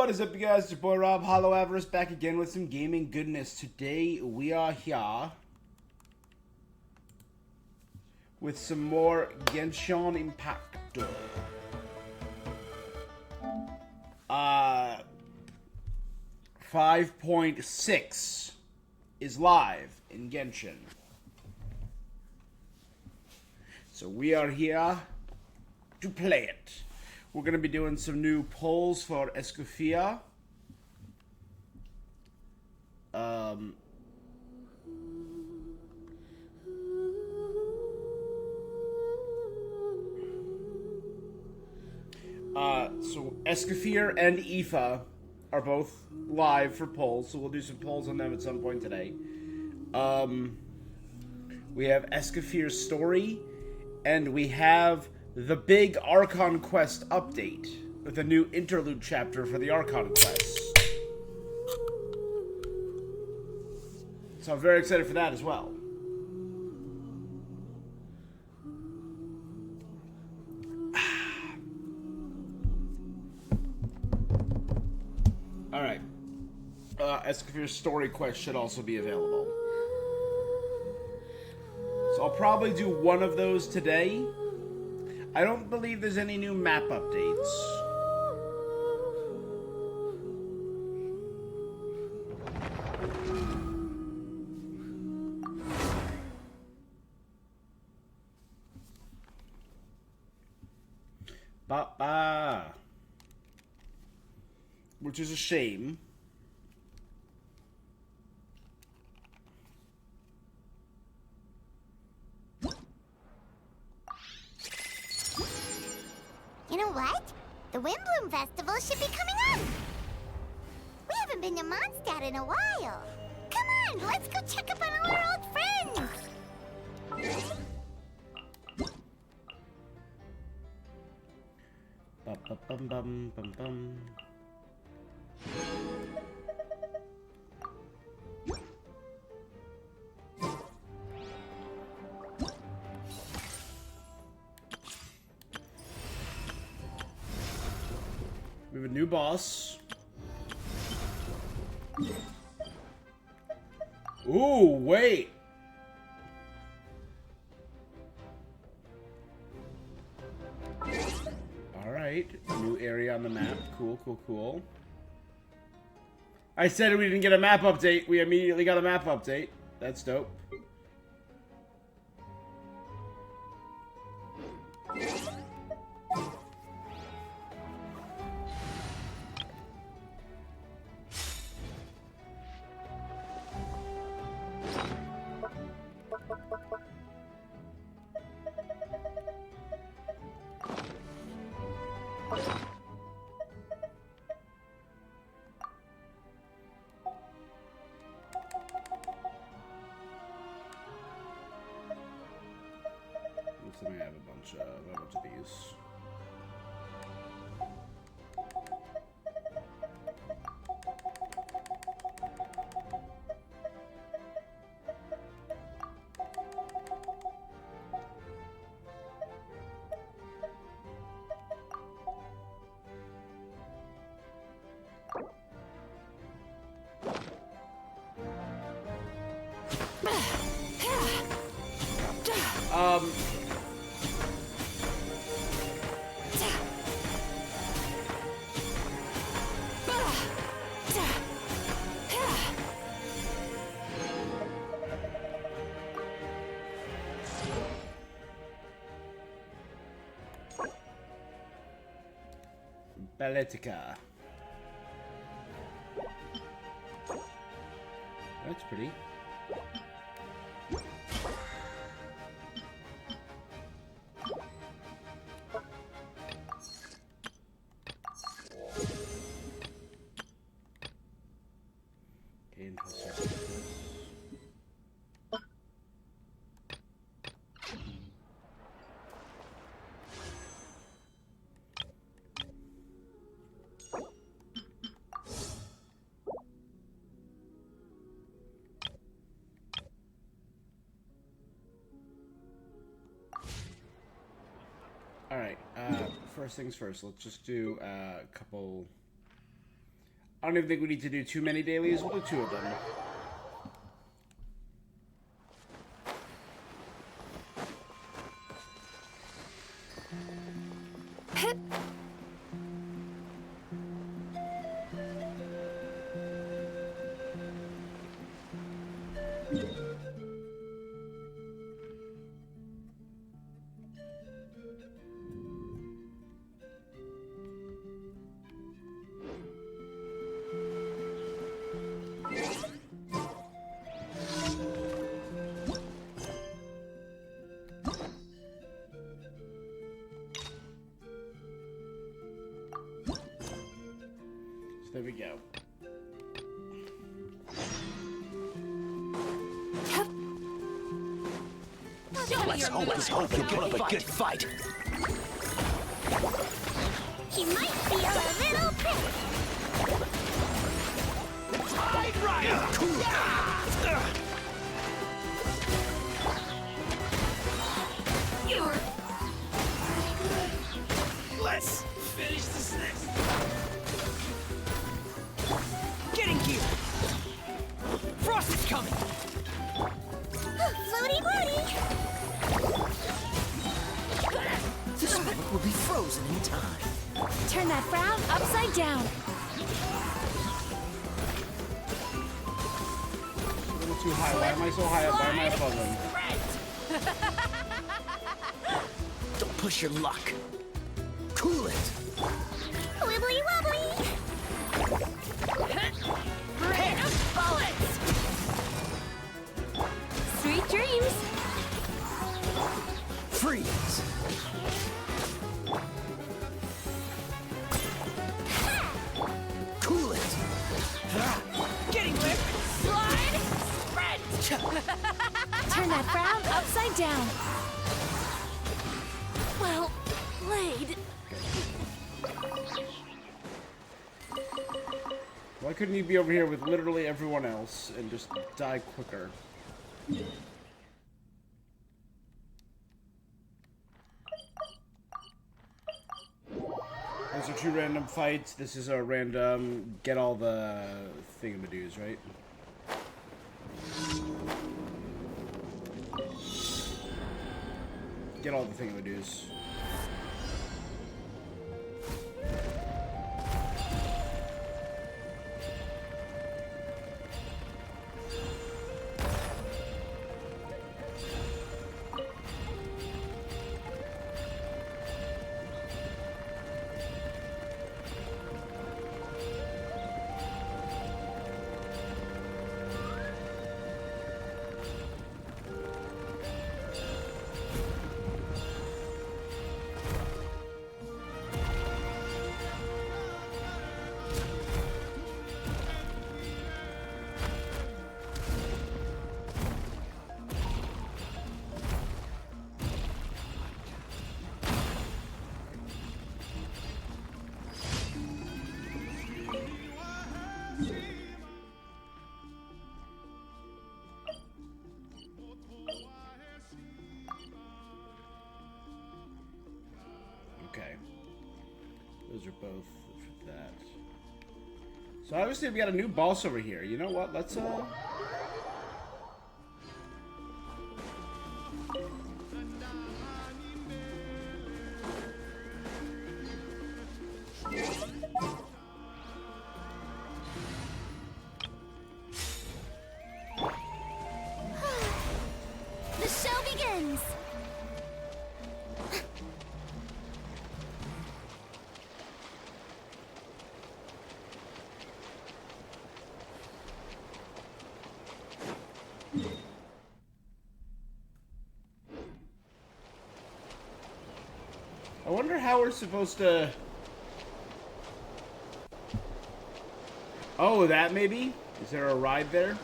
What is up, you guys? It's your boy Rob Hollow Avarice back again with some gaming goodness. Today we are here with some more Genshin Impact. 5.6 is live in Genshin. So we are here to play it. We're going to be doing some new polls for Escoffier. So Escoffier and Aoife are both live for polls, so we'll do some polls on them at some point today. We have Escoffier's story, and we have the big Archon Quest update with a new interlude chapter for the Archon Quest. So I'm very excited for that as well. Alright. Escoffier's story quest should also be available. So I'll probably do one of those today. I don't believe there's any new map updates. Which is a shame. You know what? The Windbloom Festival should be coming up! We haven't been to Mondstadt in a while. Come on, let's go check up on all our old friends! Bum. We have a new boss. Ooh, wait. Alright, new area on the map. Cool. I said we didn't get a map update. We immediately got a map update. That's dope. Let me have a bunch of these. Balletica. That's pretty. Alright, first things first, let's just do a couple I don't even think we need to do too many dailies. We'll do 2 of them. There we go. Let's always hope you put up a good fight. He might feel a little prick. Tide Rider! Let's finish this next. Getting here. Frost is coming. Floaty floaty. This boat will be frozen in time. Turn that frown upside down. A little too high. Why am I so high up? Why am I above him? Don't push your luck. Cool it. Wibbly wobbly. Rain of bullets. Sweet dreams. Freeze. Cool it. Getting quick. Slide. Sprint. Turn that frown upside down. Well played. Why couldn't you be over here with literally everyone else and just die quicker? Those are 2 random fights. This is a random get all the thingamadoos, right? Get all the thingamadoos. Okay. Those are both for that. So obviously we got a new boss over here. You know what? Let's The show begins. I wonder how we're supposed to... Oh, that maybe? Is there a ride there?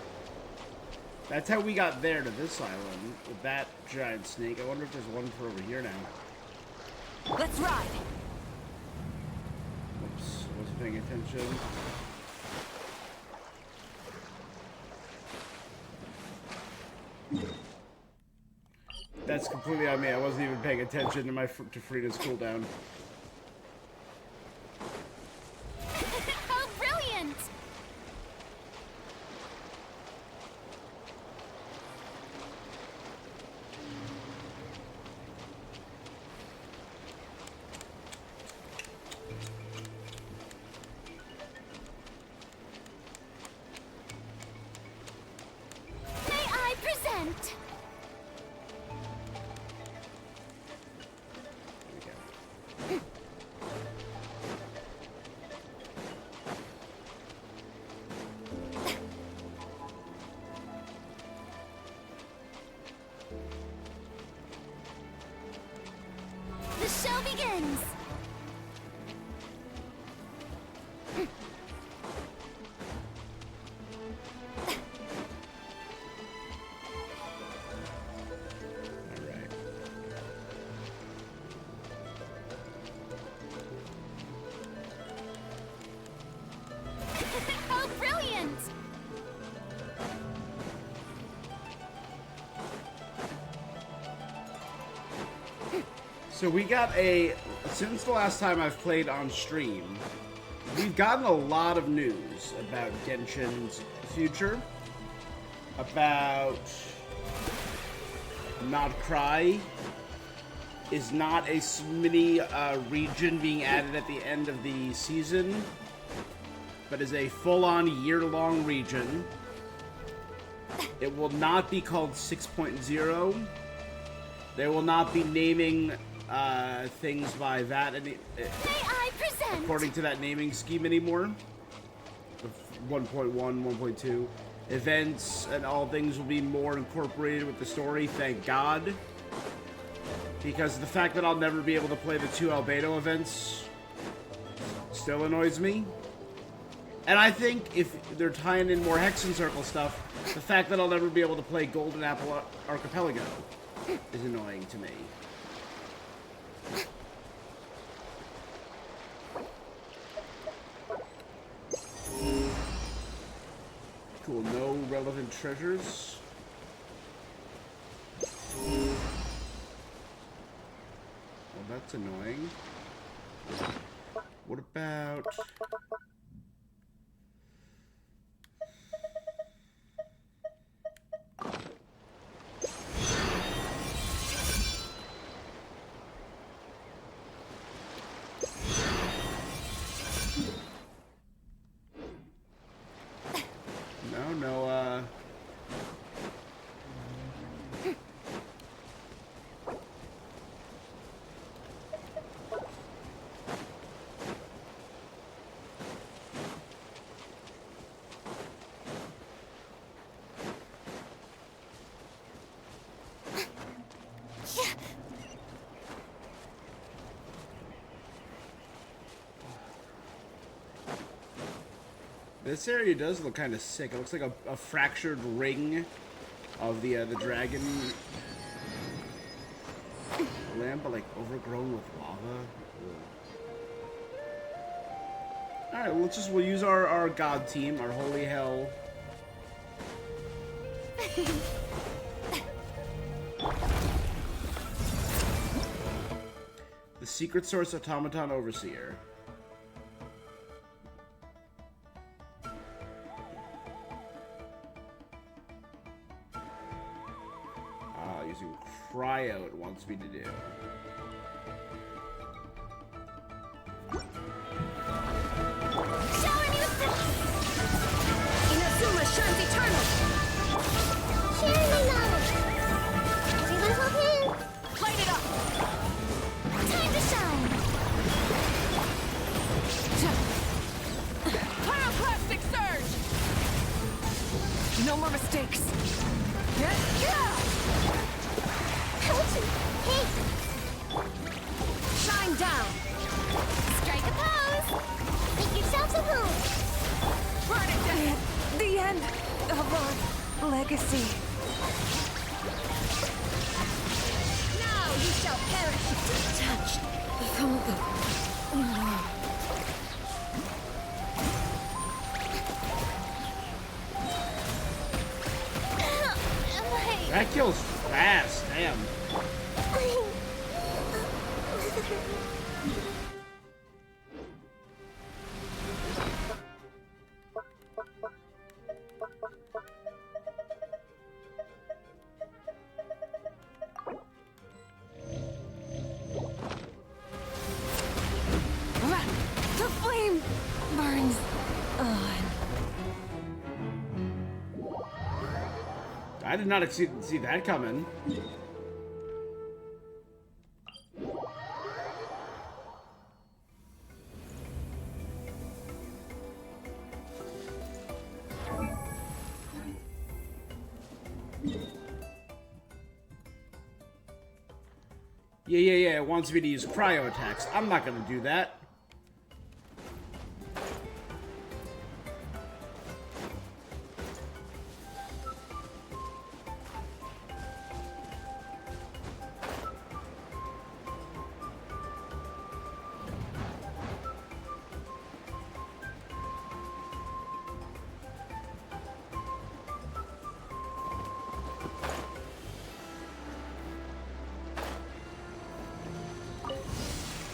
That's how we got there to this island, with that giant snake. I wonder if there's one for over here now. Let's ride. Oops, wasn't paying attention. That's completely on me. I wasn't even paying attention to to Frida's cooldown. How brilliant! The show begins! Alright. How brilliant! So we got since the last time I've played on stream, we've gotten a lot of news about Genshin's future, about Not Cry is not a mini region being added at the end of the season, but is a full-on year-long region. It will not be called 6.0. They will not be naming things by that May I present? according to that naming scheme anymore. 1.1, 1.2. Events and all things will be more incorporated with the story, thank God. Because the fact that I'll never be able to play the 2 Albedo events still annoys me. And I think if they're tying in more Hexen Circle stuff, the fact that I'll never be able to play Golden Apple Archipelago is annoying to me. Cool, no relevant treasures. Well, that's annoying. What about... This area does look kind of sick. It looks like a fractured ring of the dragon lamp, but like overgrown with lava. All right, we'll use our god team, our holy hell. The secret source automaton overseer. Using cryo it wants me to do. Shower me with Inazuma shines eternal! Share my knowledge. Everyone hold hands. Light it up! Time to shine! Pyroclastic surge! No more mistakes! Hey, Shine down! strike a pose. Make yourselves at home. Burn it down! The end of our legacy. Now you shall perish! Detached from the... That kills fast, damn. The flame burns on. I did not see that coming. Yeah, it wants me to use cryo attacks. I'm not gonna do that.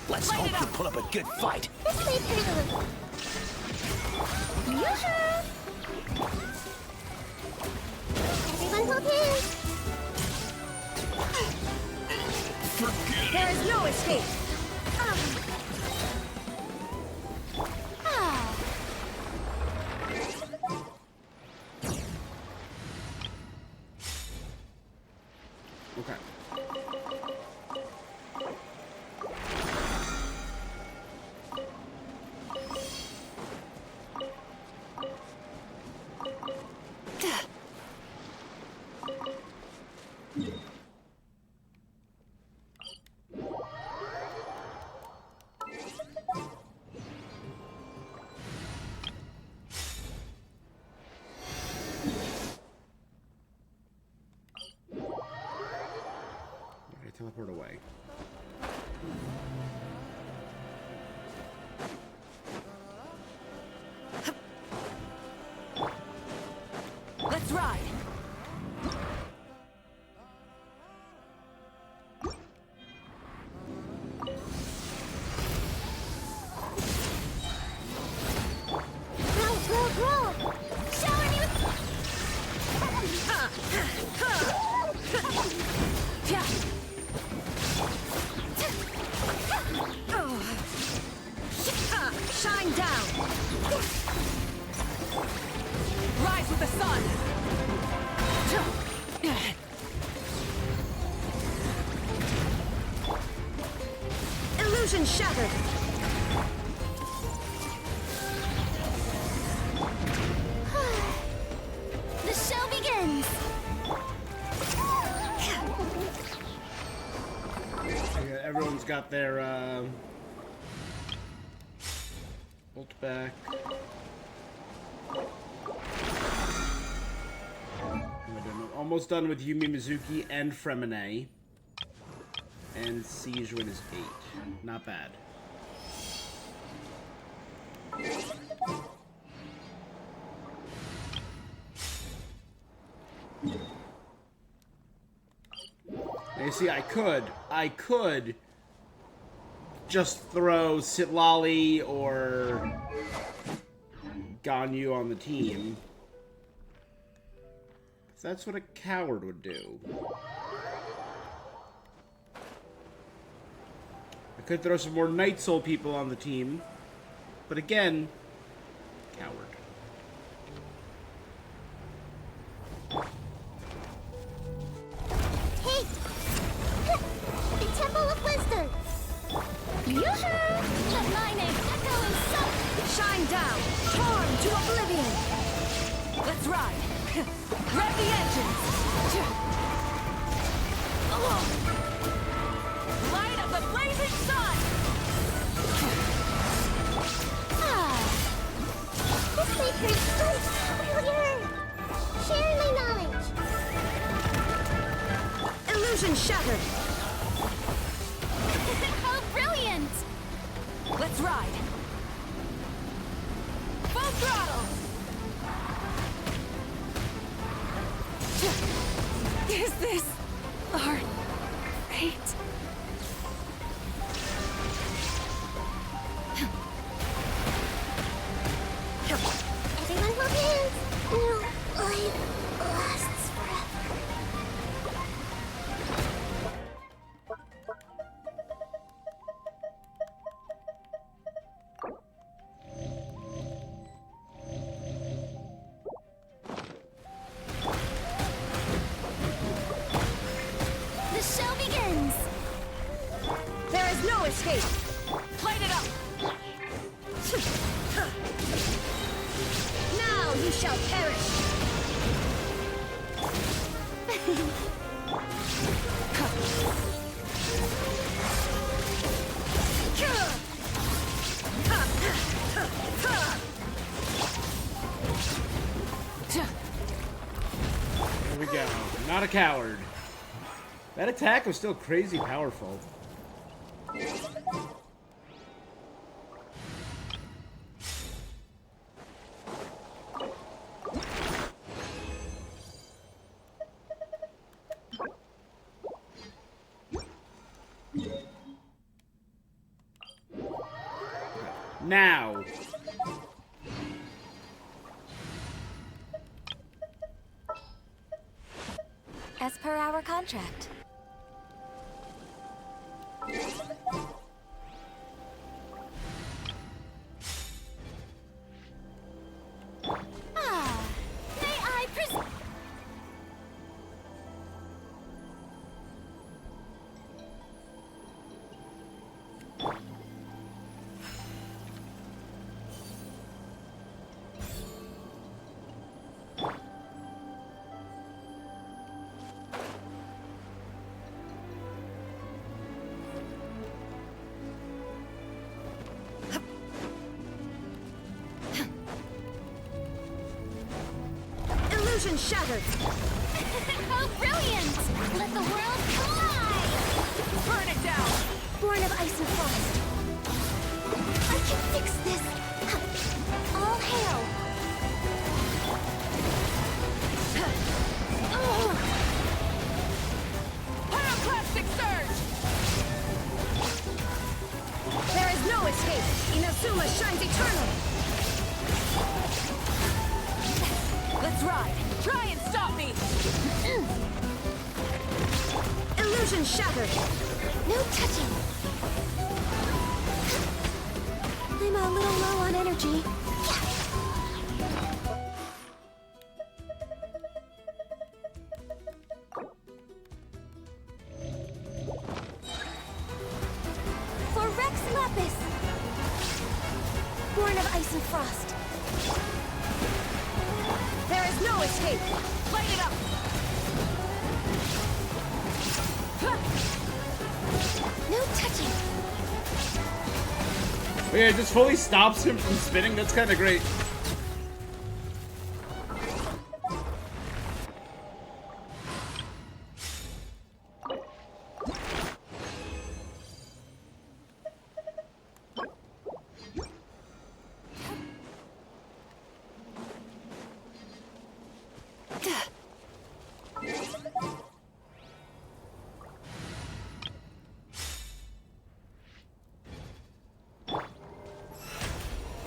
Let's hope you pull up a good fight. This way, Pringle. Yoo-hoo! Everyone hold hands. There is no escape. Okay. Okay, teleport away. Let's ride. Grow. Shower me with... Shine down. Rise with the sun. Illusion shattered. The show begins. Okay, everyone's got their ult back. I'm almost done with Yumi Mizuki and Fremine. And Siege Win is 8. Not bad. Now, you see, I could just throw Sitlali or Ganyu on the team. That's what a coward would do. I could throw some more Night Soul people on the team, but again, coward. Hey! The Temple of Wisdom! Yoo-hoo! Let my name echo in sun! Shine down. Torn to oblivion. Let's ride. Rev the engines. Light of the blazing sun. This maker's so familiar! Share my knowledge! Illusion shattered. How brilliant! Let's ride. Full throttle. Is this our fate? Everyone hold hands! No life lasts forever. The show begins! There is no escape. Light it up. Now you shall perish. coward. That attack was still crazy powerful. Now. As per our contract. Ah, may I present? Illusion shattered! How brilliant! Let the world collide! Burn it down! Born of ice and frost. I can fix this! All hail! Pyroclastic surge! There is no escape! Inazuma shines eternal! Let's ride! Try and stop me! Illusion shattered! No touching! I'm a little low on energy. For Rex Lapis! Born of ice and frost. There is no escape! Light it up! No touching! Yeah, it just fully stops him from spinning. That's kind of great.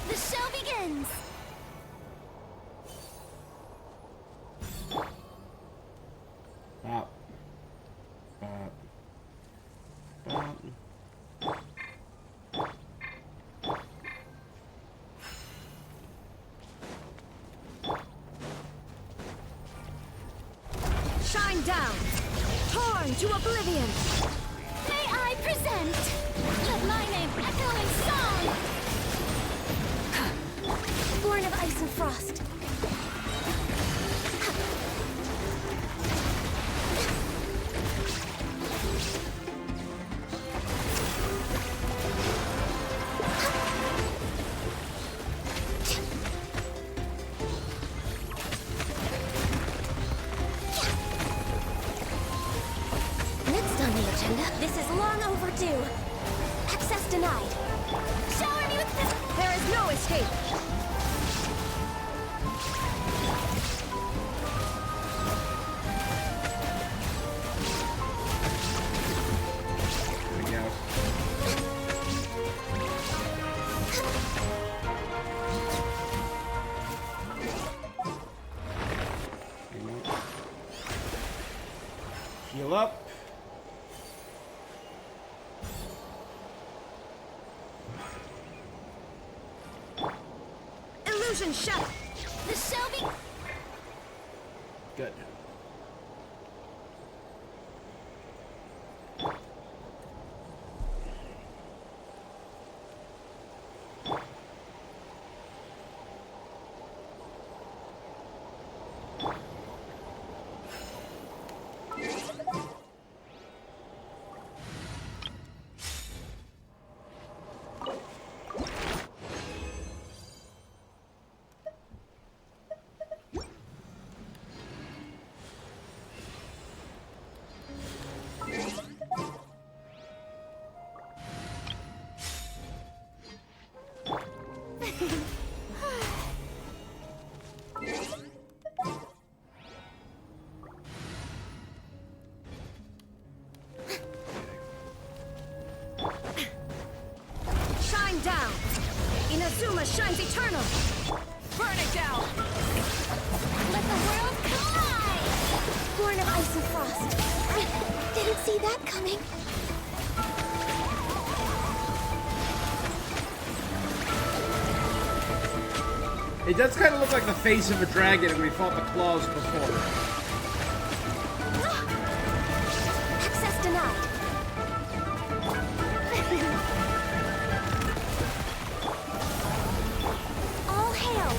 The show begins! Bop. Bop. Bop. Shine down! Torn to oblivion! May I present? Let my name echo in song! Born of ice and frost. Next on the agenda, This is long overdue. Access denied. shower me with this! There is no escape. There we go. Heal up. Illusion shattered. The show be- Good. Inazuma shines eternal! Burn it down! Let the world collide! Born of ice and frost. I didn't see that coming. It does kind of look like the face of a dragon, and we fought the claws before. Access denied. All hail.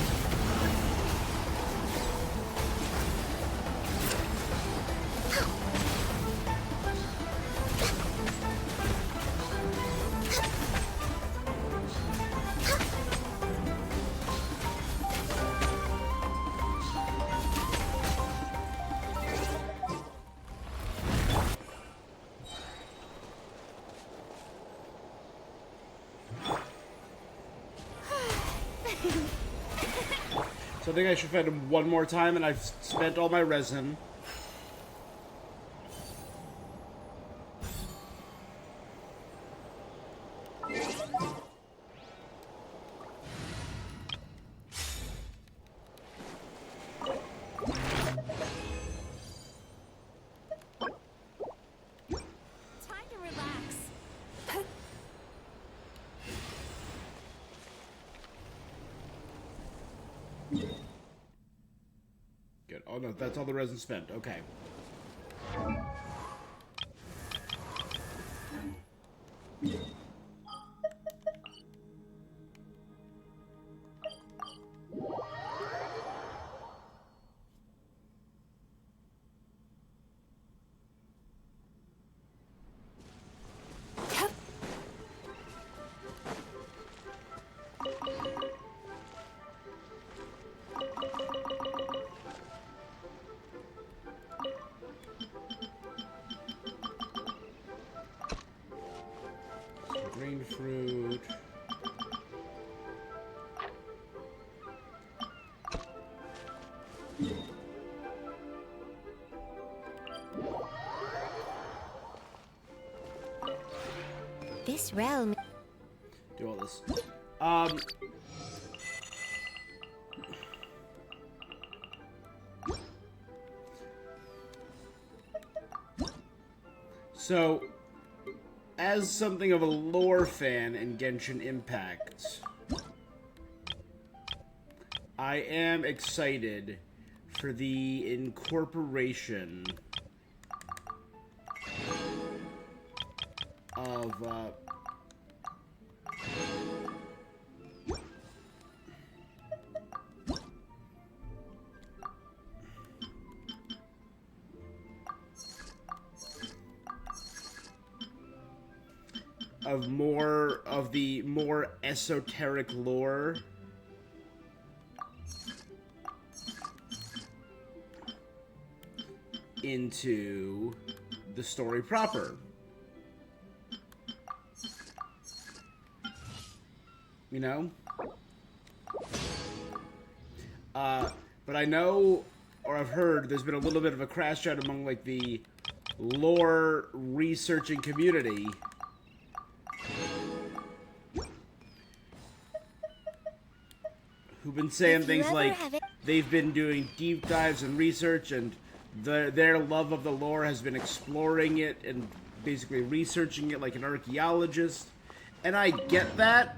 So I think I should fight him one more time, and I've spent all my resin. Time to relax. Good. Oh no, that's all the resin spent. Okay. Green fruit. This realm. Do all this. So, as something of a lore fan in Genshin Impact, I am excited for the incorporation of more of the more esoteric lore into the story proper. You know? But I know, or I've heard, there's been a little bit of a crash out among, like, the lore researching community. Who've been saying things like they've been doing deep dives and research, and their love of the lore has been exploring it and basically researching it like an archaeologist. And I get that.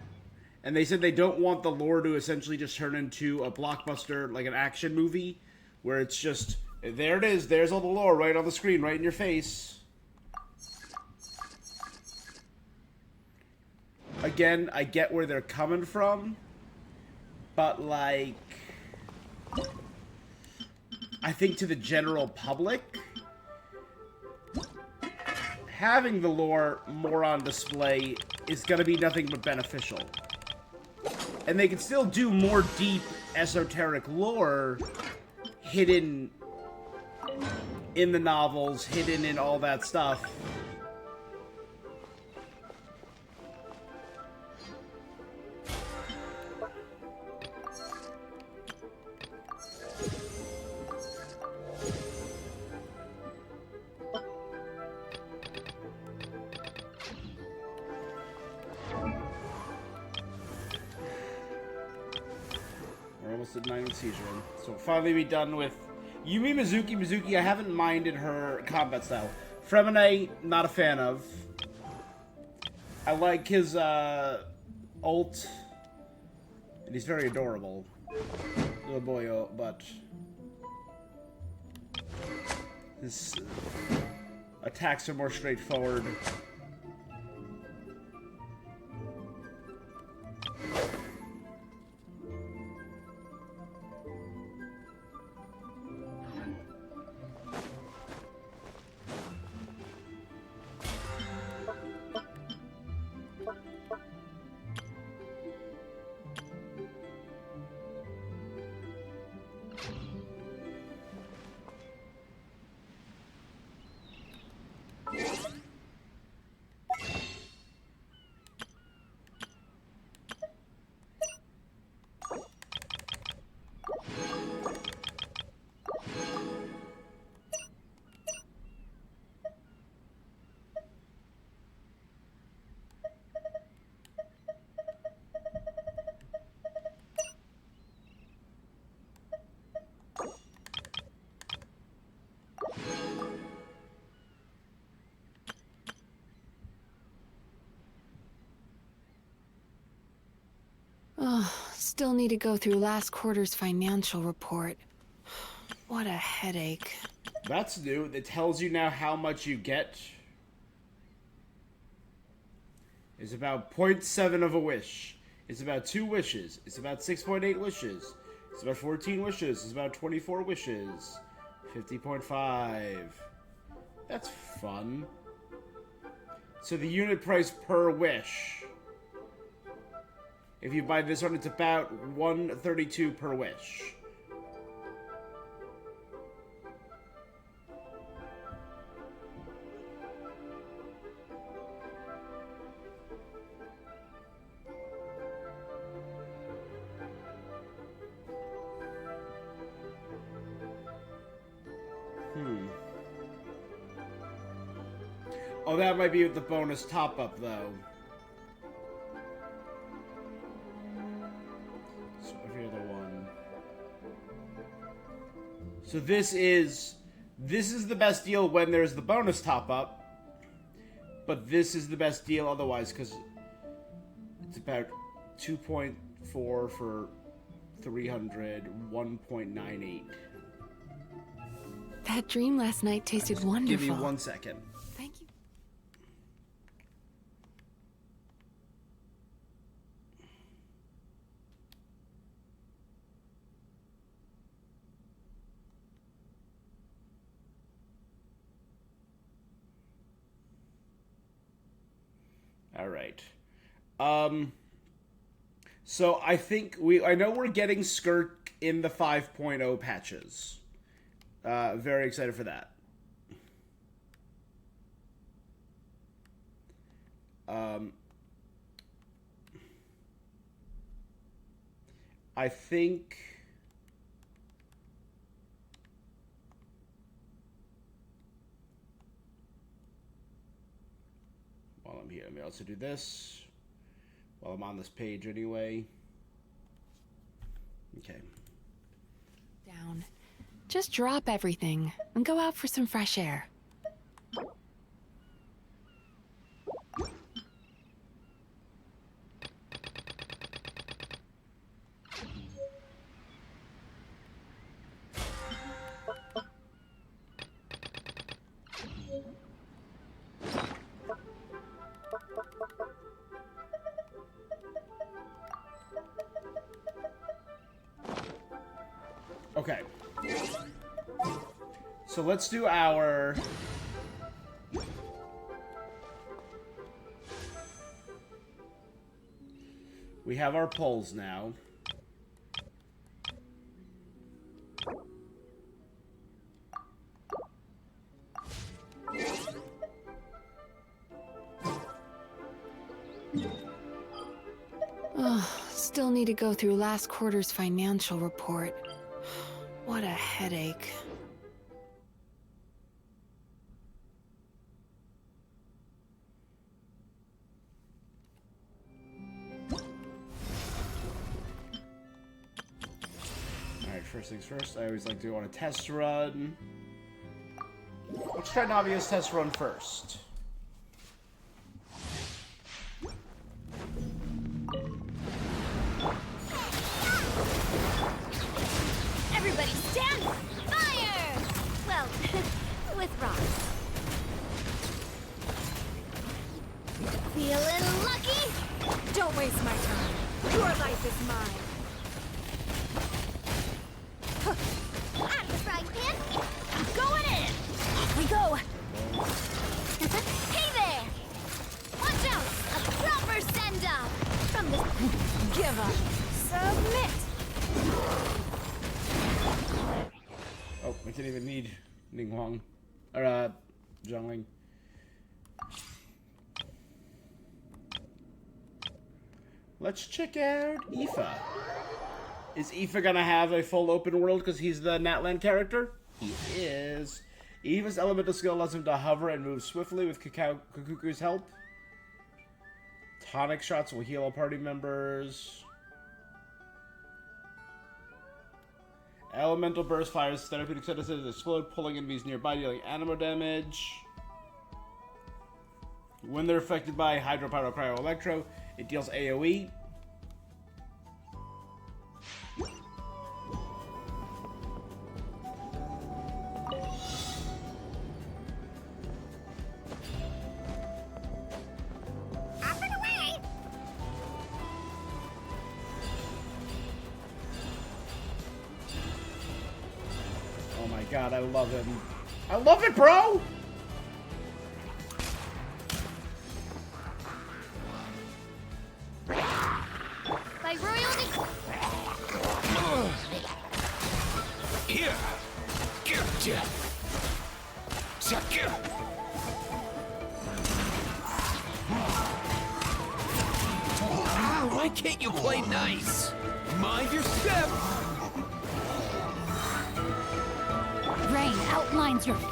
And they said they don't want the lore to essentially just turn into a blockbuster, like an action movie, where it's just, there it is, there's all the lore right on the screen, right in your face. Again, I get where they're coming from, but, like, I think to the general public, having the lore more on display is going to be nothing but beneficial. And they can still do more deep, esoteric lore hidden in the novels, hidden in all that stuff. almost at 9 with seizure. So finally be done with Yumi Mizuki. Mizuki, I haven't minded her combat style. Fremine, not a fan of. I like his ult, and he's very adorable, little boy. But his attacks are more straightforward. Oh, still need to go through last quarter's financial report. What a headache. That's new. It tells you now how much you get. It's about 0.7 of a wish. It's about 2 wishes. It's about 6.8 wishes. It's about 14 wishes. It's about 24 wishes. 50.5. That's fun. So the unit price per wish. If you buy this one, it's about 132 per wish. Oh, that might be with the bonus top-up, though. So every other one. So this is the best deal when there's the bonus top-up. But this is the best deal otherwise, because it's about 2.4 for 300, 1.98. That dream last night tasted wonderful. Give me 1 second. Thank you. All right. So I think I know we're getting Skirk in the 5.0 patches. Very excited for that. I think while I'm here, let me also do this while I'm on this page anyway. Okay. Down. Just drop everything and go out for some fresh air. Okay. So let's do our... We have our polls now. Oh, still need to go through last quarter's financial report. What a headache. first things first, I always like to go on a test run. Let's try Navia's test run first. Everybody stand! Fire! Well, with rocks. Feeling lucky? Don't waste my time. Your life is mine. Out of the frying pan. I'm going in! Off we go! Hey there! Watch out! A proper send-off! From the... Give up. Submit. Oh, I can't even need Ning Huang. Or, Zhongling. Let's check out Aoife. Is Aoife gonna have a full open world because he's the Natlan character? He is. Aoife's elemental skill allows him to hover and move swiftly with Kukuku's help. Tonic shots will heal all party members. Elemental burst fires therapeutic sentences explode, pulling enemies nearby, dealing animo damage. When they're affected by Hydro, Pyro, Cryo, Electro, it deals AoE. Up and away! Oh my god, I love him. I love it, bro! By royalty... Here! Gotcha! Sucker! Why can't you play nice? Mind your step! Rain outlines your... Tell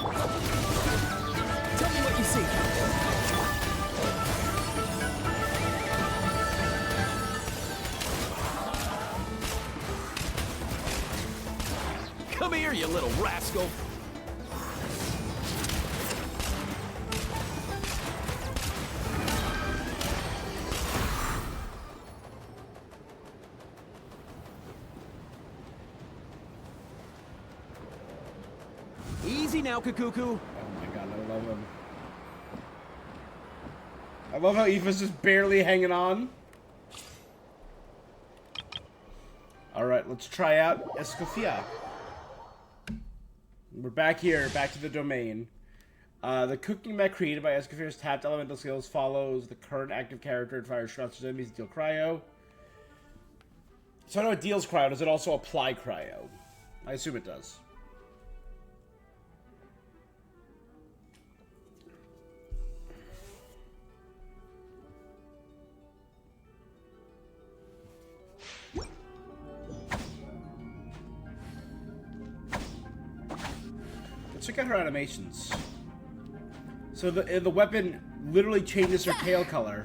me what you see. Come here, you little rascal! Easy now, Kukuku. Oh my god, I love him. I love how Aoife's just barely hanging on. Alright, let's try out Escoffier. We're back here, back to the domain. The cooking mech created by Escoffier's tapped elemental skills follows the current active character and fires shots at enemies to deal cryo. So I know it deals cryo. Does it also apply cryo? I assume it does. Let's check out her animations. So the weapon literally changes her tail color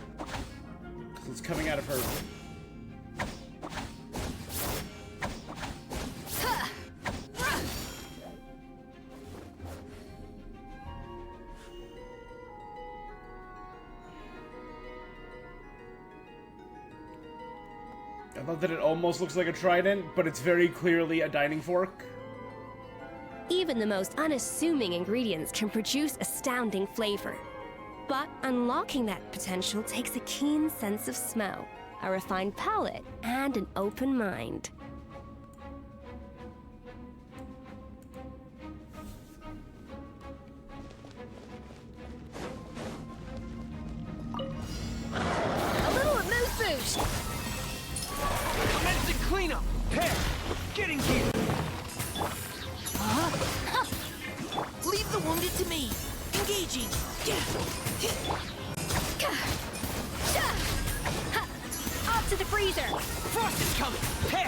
because it's coming out of her. I love that it almost looks like a trident, but it's very clearly a dining fork. Even the most unassuming ingredients can produce astounding flavor. But unlocking that potential takes a keen sense of smell, a refined palate, and an open mind. A little of mood boost! Commencing cleanup! Hey, get in gear! Leave the wounded to me. Engaging. Off to the freezer! Frost is coming. Hey!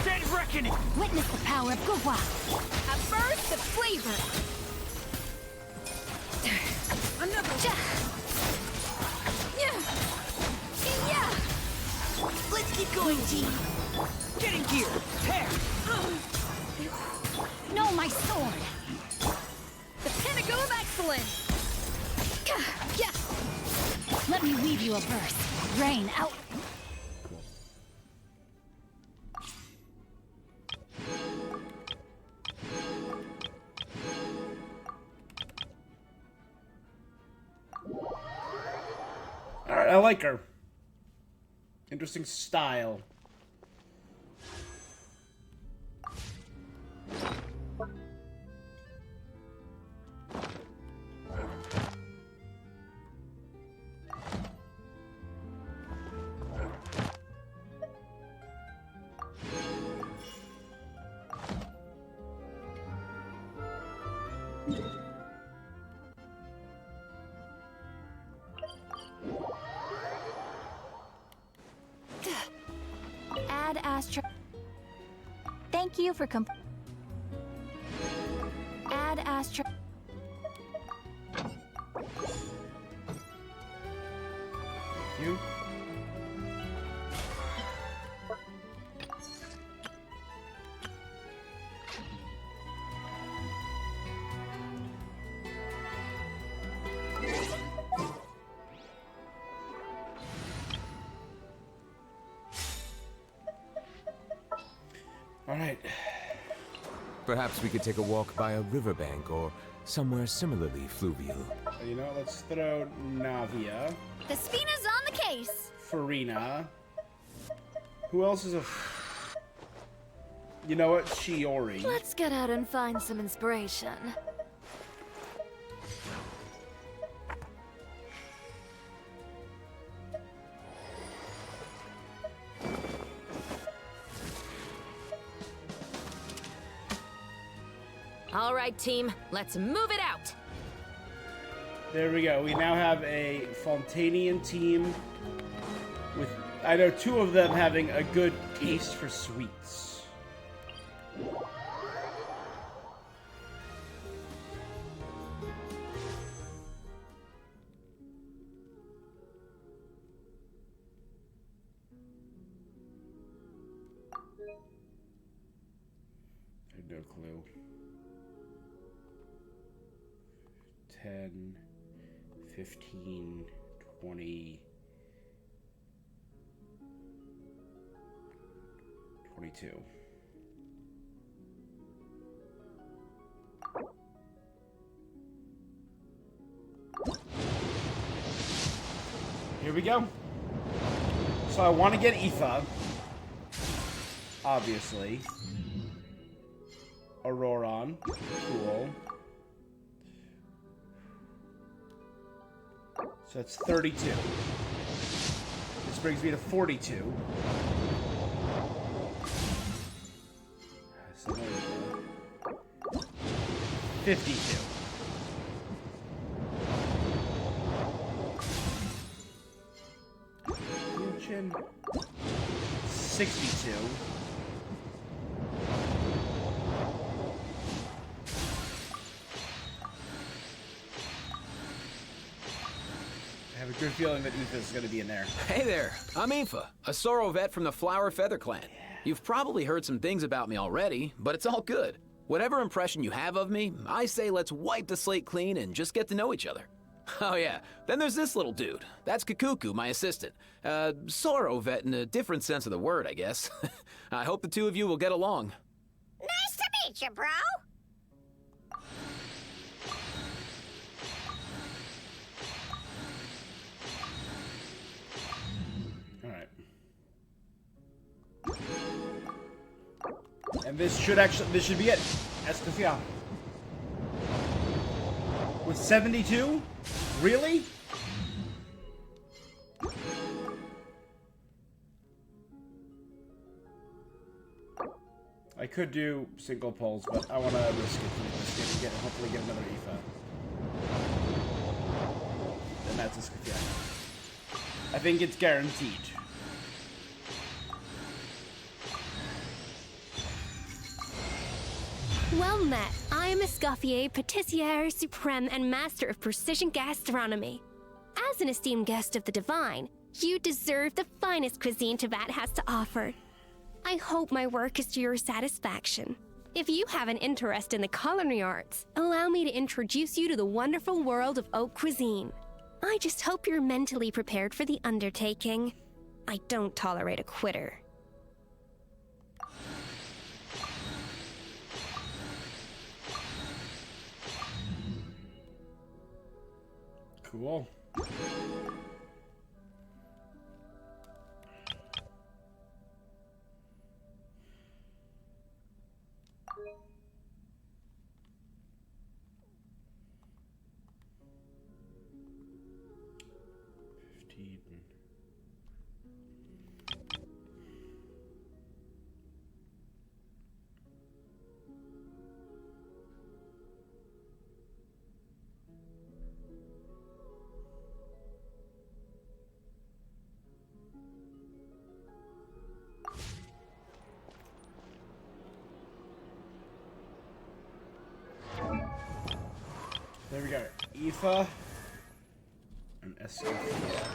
Dead reckoning. Witness the power of Gugwa. A burst of flavor! Another... Yeah! Let's keep going, team. Getting here. Tear! No, my sword! The pinnacle of excellence! Yeah. Let me weave you a verse. Rain out. Alright, I like her. Interesting style. Add Astro. Thank you for Add Astro. You? All right. Perhaps we could take a walk by a riverbank or somewhere similarly fluvial. You know, let's throw Navia, The Spina's on the case. Farina. Who else is a? You know what? Shiori. Let's get out and find some inspiration. All right, team, let's move it out. There we go. We now have a Fontanian team with, I know, two of them having a good taste for sweets. I have no clue. 10, 15, 20, 22. Here we go. So I want to get Aoife, obviously. Auroron, cool. So that's 32. This brings me to 42. So 52. Genshin. 62. I have a good feeling that Aoife is going to be in there. Hey there, I'm Aoife, a Sorrow vet from the Flower Feather Clan. You've probably heard some things about me already, but it's all good. Whatever impression you have of me, I say let's wipe the slate clean and just get to know each other. Oh yeah, then there's this little dude. That's Kakuku, my assistant. Sorrow vet in a different sense of the word, I guess. I hope the two of you will get along. Nice to meet you, bro. Alright. And this should be it. Escoffier. With 72? Really? I could do single polls, but I want to risk it for this game and hopefully get another Aoife. And that's Escoffier. I think it's guaranteed. Well met. I am Escoffier, Patissiere Supreme and Master of Precision Gastronomy. As an esteemed guest of the Divine, you deserve the finest cuisine Teyvat has to offer. I hope my work is to your satisfaction. If you have an interest in the culinary arts, allow me to introduce you to the wonderful world of haute cuisine. I just hope you're mentally prepared for the undertaking. I don't tolerate a quitter. Cool. There we go. Aoife and Escoffier.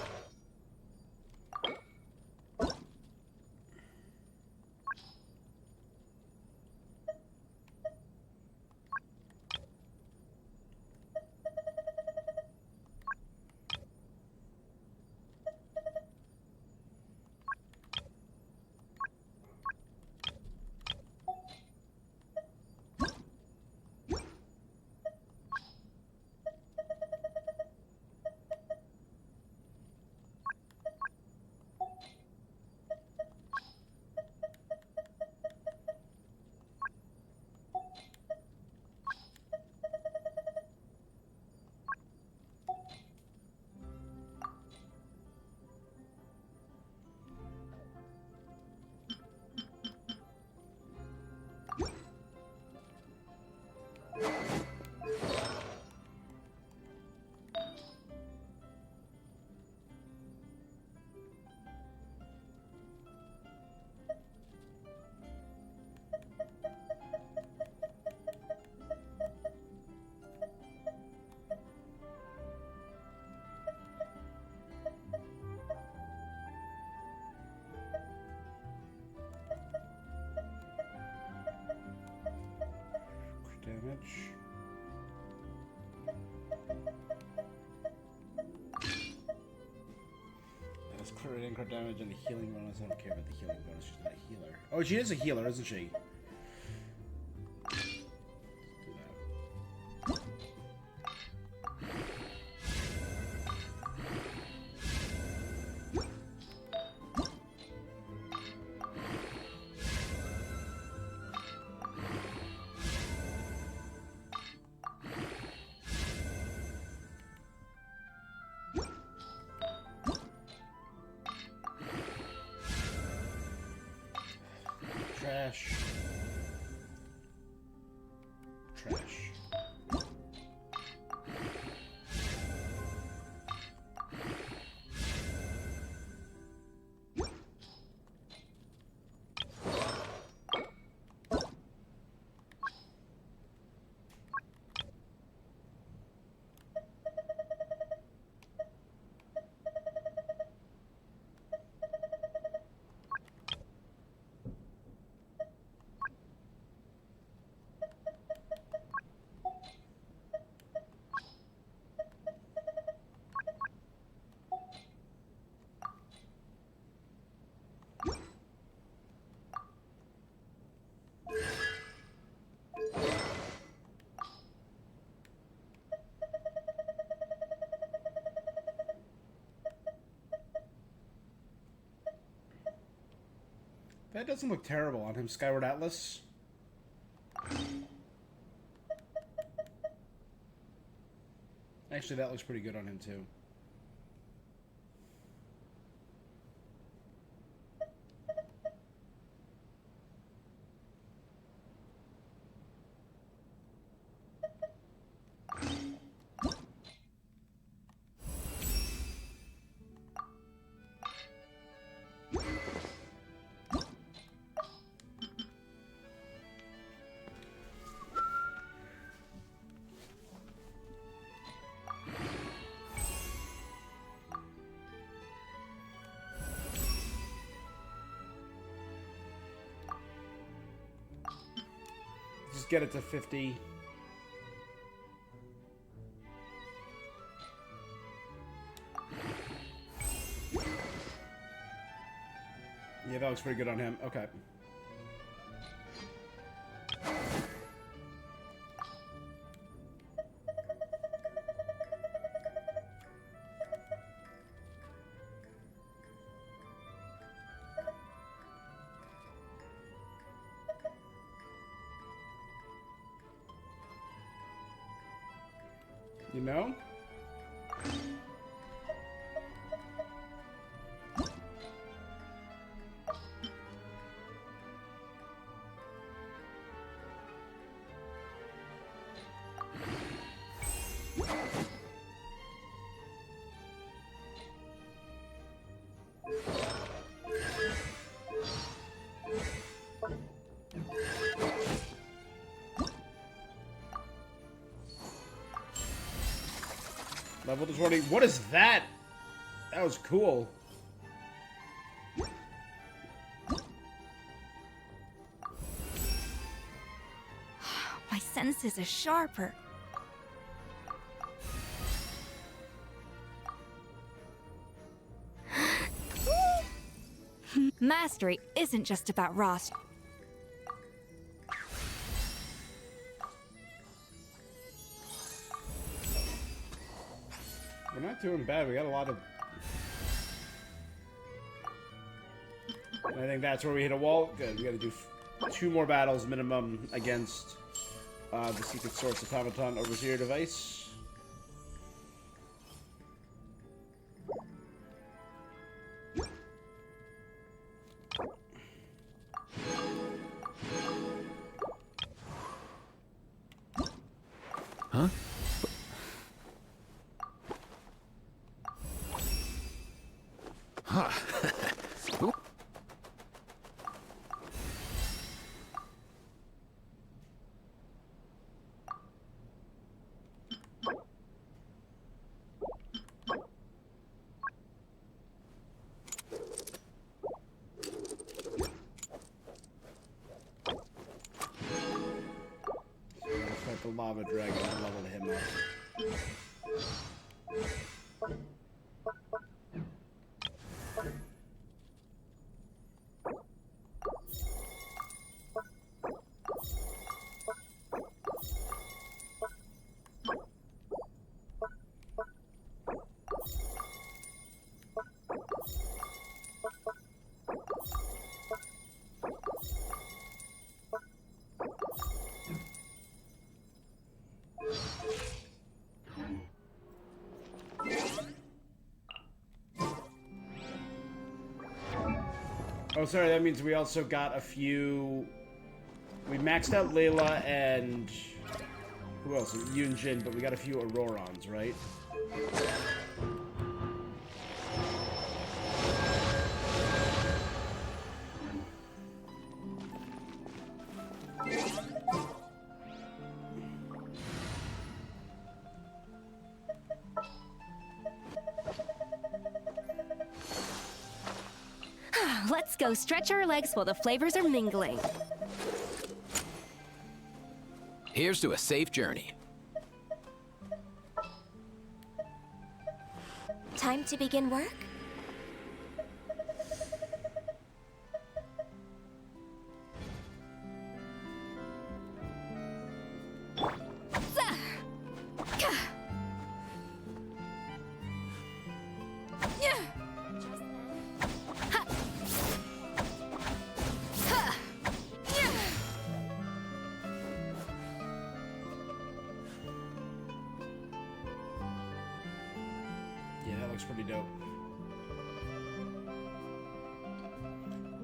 Damage. That's crit and crit damage and a healing bonus. I don't care about the healing bonus. She's not a healer. Oh, she is a healer, isn't she? Let's do that. Trash. Trash. That doesn't look terrible on him, Skyward Atlas. Actually, that looks pretty good on him, too. get it to 50. Yeah, that looks pretty good on him. Okay. You know? Level to 20. What is that? That was cool. My senses are sharper. Mastery isn't just about Ross. We're not doing bad. We got a lot of... And I think that's where we hit a wall. Good. We got to do 2 more battles minimum against the Secret Source Automaton Overseer device. Huh? Huh. Oop. Fight the lava dragon and level him up. Oh, sorry, that means we also got a few... We maxed out Layla and... Who else? Yoon Jin, but we got a few Aurorons, right? Let's go stretch our legs while the flavors are mingling. Here's to a safe journey. Time to begin work? Pretty dope.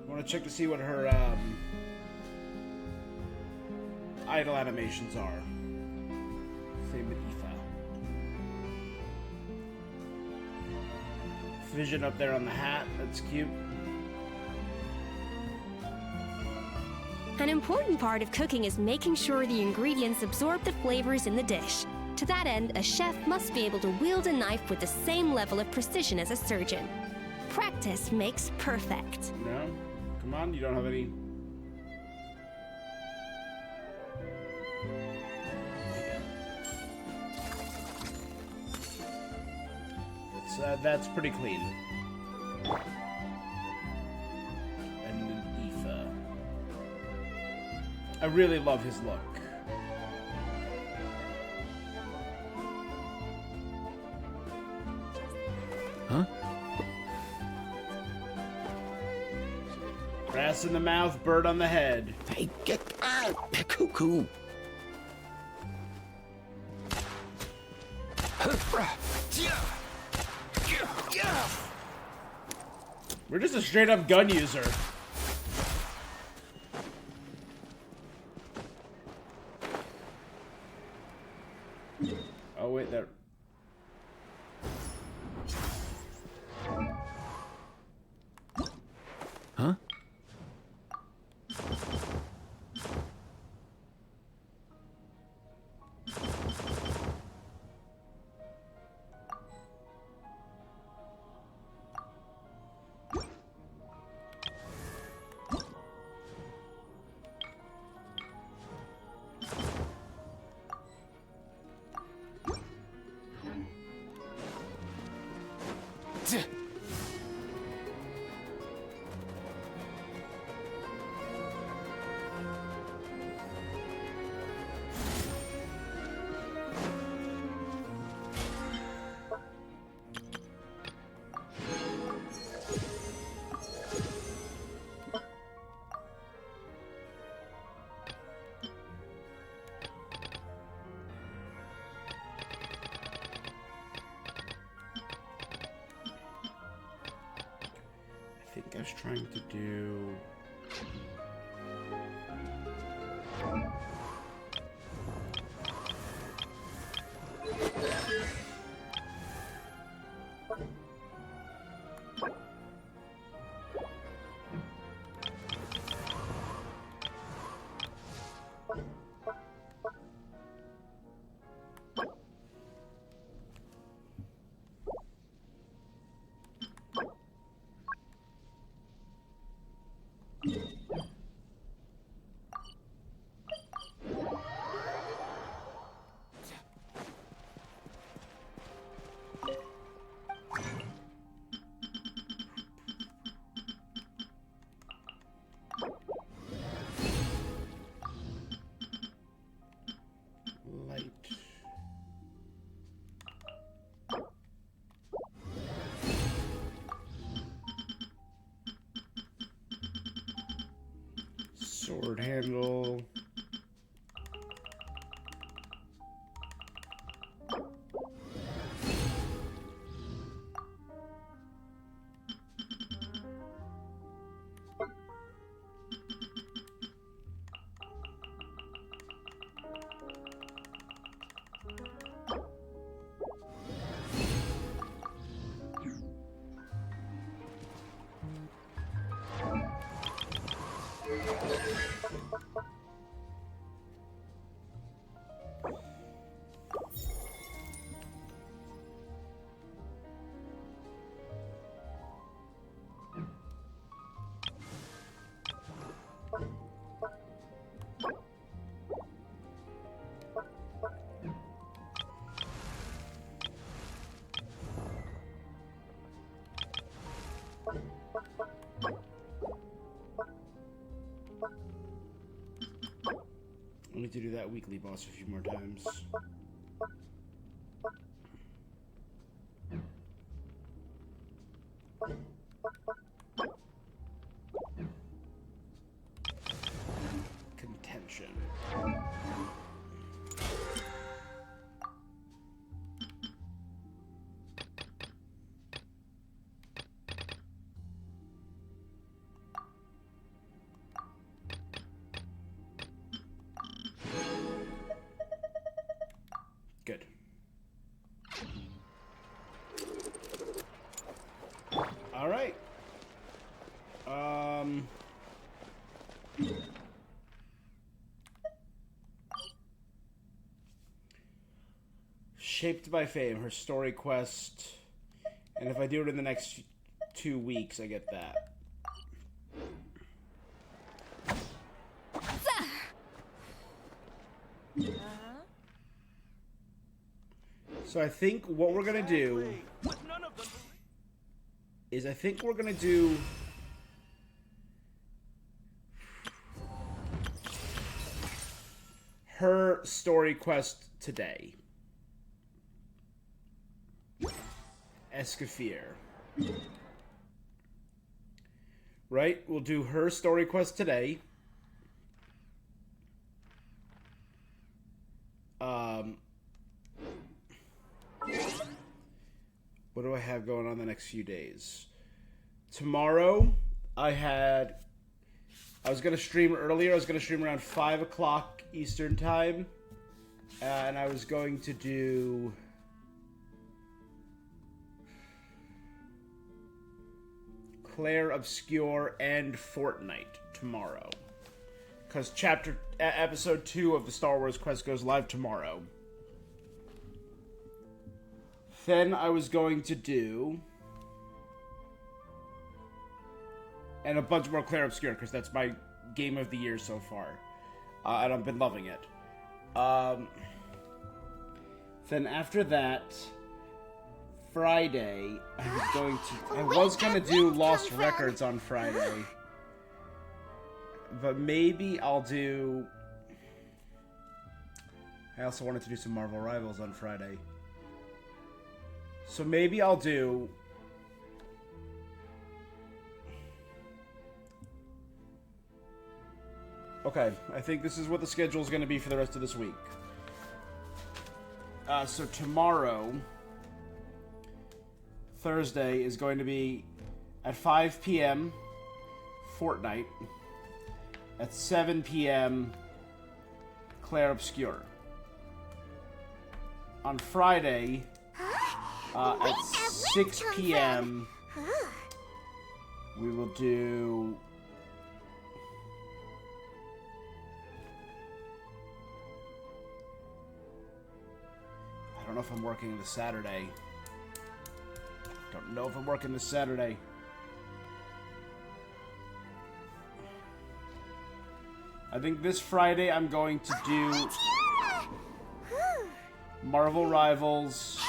I want to check to see what her idle animations are. Same with Aoife. Vision up there on the hat. That's cute. An important part of cooking is making sure the ingredients absorb the flavors in the dish. To that end, a chef must be able to wield a knife with the same level of precision as a surgeon. Practice makes perfect. No? Come on, you don't have any... That's pretty clean. And an Aoife. I really love his look. Huh? Grass in the mouth, bird on the head. Hey, get out! Cuckoo! We're just a straight up gun user. Oh wait, there. Huh? I think I was trying to do. Light. Sword handle. I need to do that weekly boss a few more times. Contention. Good. All right. Shaped by Fame, her story quest. And if I do it in the next 2 weeks, I get that. So I think what we're gonna do is we're gonna do her story quest today. Escoffier. Right? We'll do her story quest today. What do I have going on the next few days? Tomorrow, I was going to stream earlier. I was going to stream around 5 o'clock Eastern Time. And I was going to do... Claire Obscure and Fortnite tomorrow. Because episode 2 of the Star Wars quest goes live tomorrow. Then I was going to do... And a bunch more Claire Obscure, because that's my game of the year so far. And I've been loving it. Then after that, Friday, I was going to do Lost Records on Friday. But maybe I'll do... I also wanted to do some Marvel Rivals on Friday. So maybe I'll do... Okay, I think this is what the schedule is going to be for the rest of this week. So tomorrow, Thursday, is going to be at 5 p.m. Fortnite. At 7 p.m. Claire Obscure. On Friday, at 6 p.m. we will do... I don't know if I'm working this Saturday. Don't know if I'm working this Saturday. I think this Friday I'm going to do Marvel Rivals,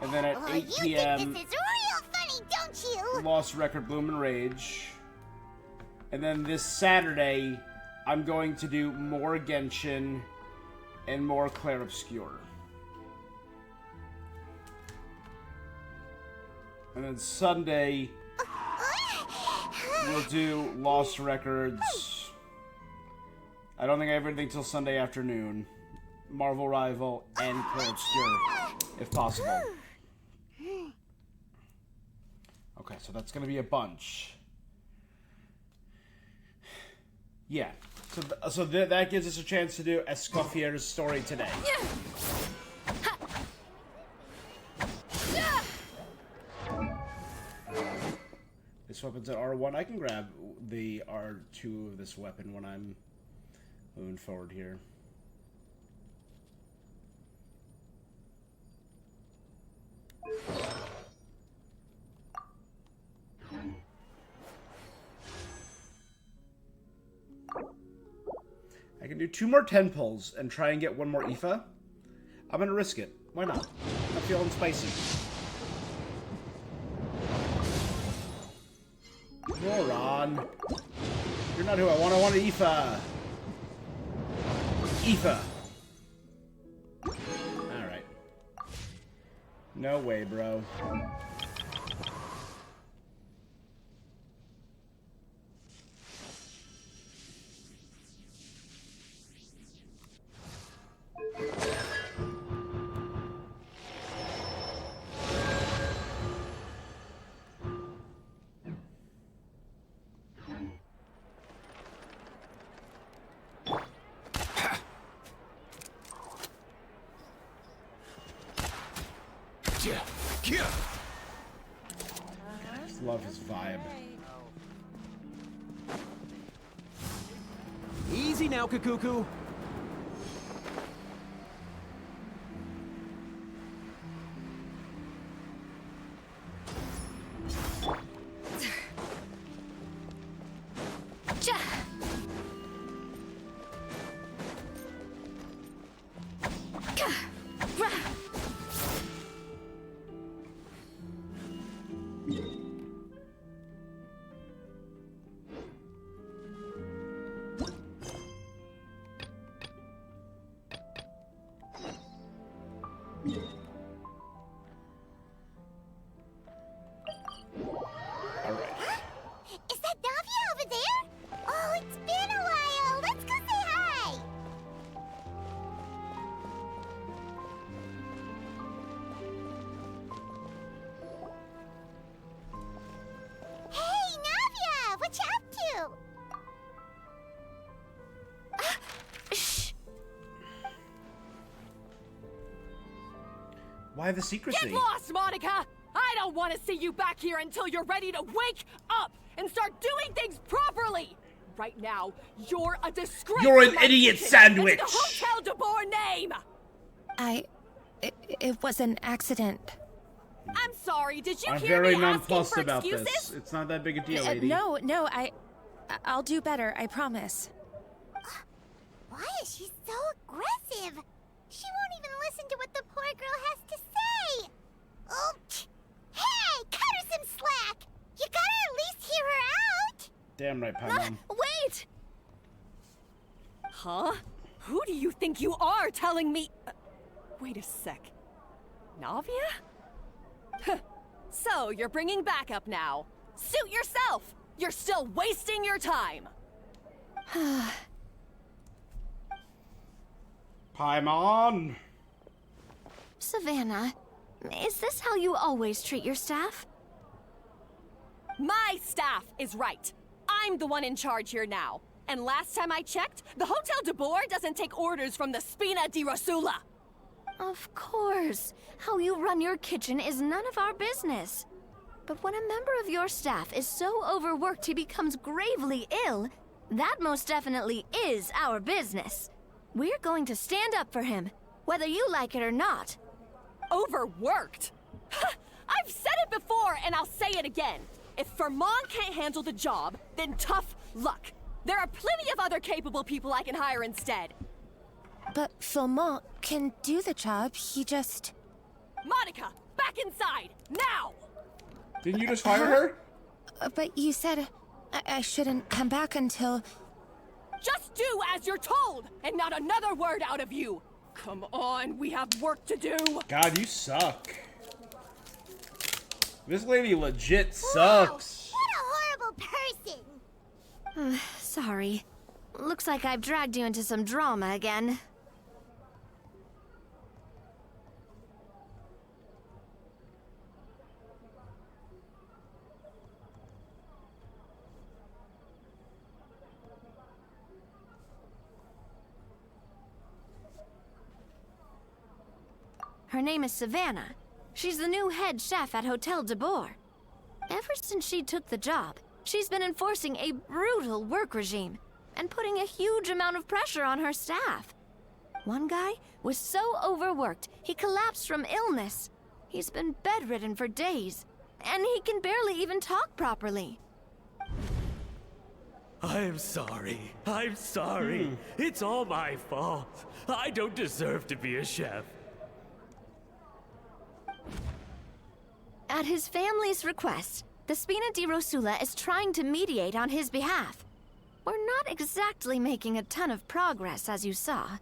and then at 8 p.m. This is real funny, don't you? Lost Record Bloom and Rage. And then this Saturday I'm going to do more Genshin and more Claire Obscure. And then Sunday, we'll do Lost Records. I don't think I have anything till Sunday afternoon. Marvel Rival and Claire Obscure, if possible. Okay, so that's going to be a bunch. Yeah. So that gives us a chance to do Escoffier's story today. This weapon's at R1. I can grab the R2 of this weapon when I'm moving forward here. I can do 2 more 10 pulls and try and get 1 more Aoife. I'm gonna risk it. Why not? I'm feeling spicy. Moron. You're not who I want. I want an Aoife. Aoife. Alright. No way, bro. I just love his vibe. Easy now, Kakuku. Why the secrecy? Get lost, Monica! I don't want to see you back here until you're ready to wake up and start doing things properly! Right now, you're a disgrace. You're to an my idiot kitchen sandwich. and to the Hotel de Boer name! It was an accident. I'm sorry, did you I'm hear very me asking nonplussed for about excuses? this. It's not that big a deal, lady. No, I'll do better, I promise. Why is she so aggressive? She won't even listen to what the poor girl has to say. Oh, hey, cut her some slack. You gotta at least hear her out. Damn right, Paimon. Wait! Huh? Who do you think you are telling me? Wait a sec. Navia? Huh. So, you're bringing backup now. Suit yourself! You're still wasting your time! Paimon! Savannah, is this how you always treat your staff? My staff is right. I'm the one in charge here now. And last time I checked, the Hotel de Boer doesn't take orders from the Spina di Rosula. Of course. How you run your kitchen is none of our business. But when a member of your staff is so overworked he becomes gravely ill, that most definitely is our business. We're going to stand up for him, whether you like it or not. Overworked? I've said it before, and I'll say it again. If Vermont can't handle the job, then tough luck. There are plenty of other capable people I can hire instead. But Philmont can do the job, he just... Monica, back inside, now! Didn't you just fire her? But you said I shouldn't come back until... Just do as you're told, and not another word out of you. Come on, we have work to do. God, you suck. This lady legit sucks. What a horrible person. Sorry. Looks like I've dragged you into some drama again. Her name is Savannah. She's the new head chef at Hotel de Boer. Ever since she took the job, she's been enforcing a brutal work regime and putting a huge amount of pressure on her staff. One guy was so overworked, he collapsed from illness. He's been bedridden for days, and he can barely even talk properly. I'm sorry. I'm sorry. It's all my fault. I don't deserve to be a chef. At his family's request, the Spina di Rosula is trying to mediate on his behalf. We're not exactly making a ton of progress, as you saw.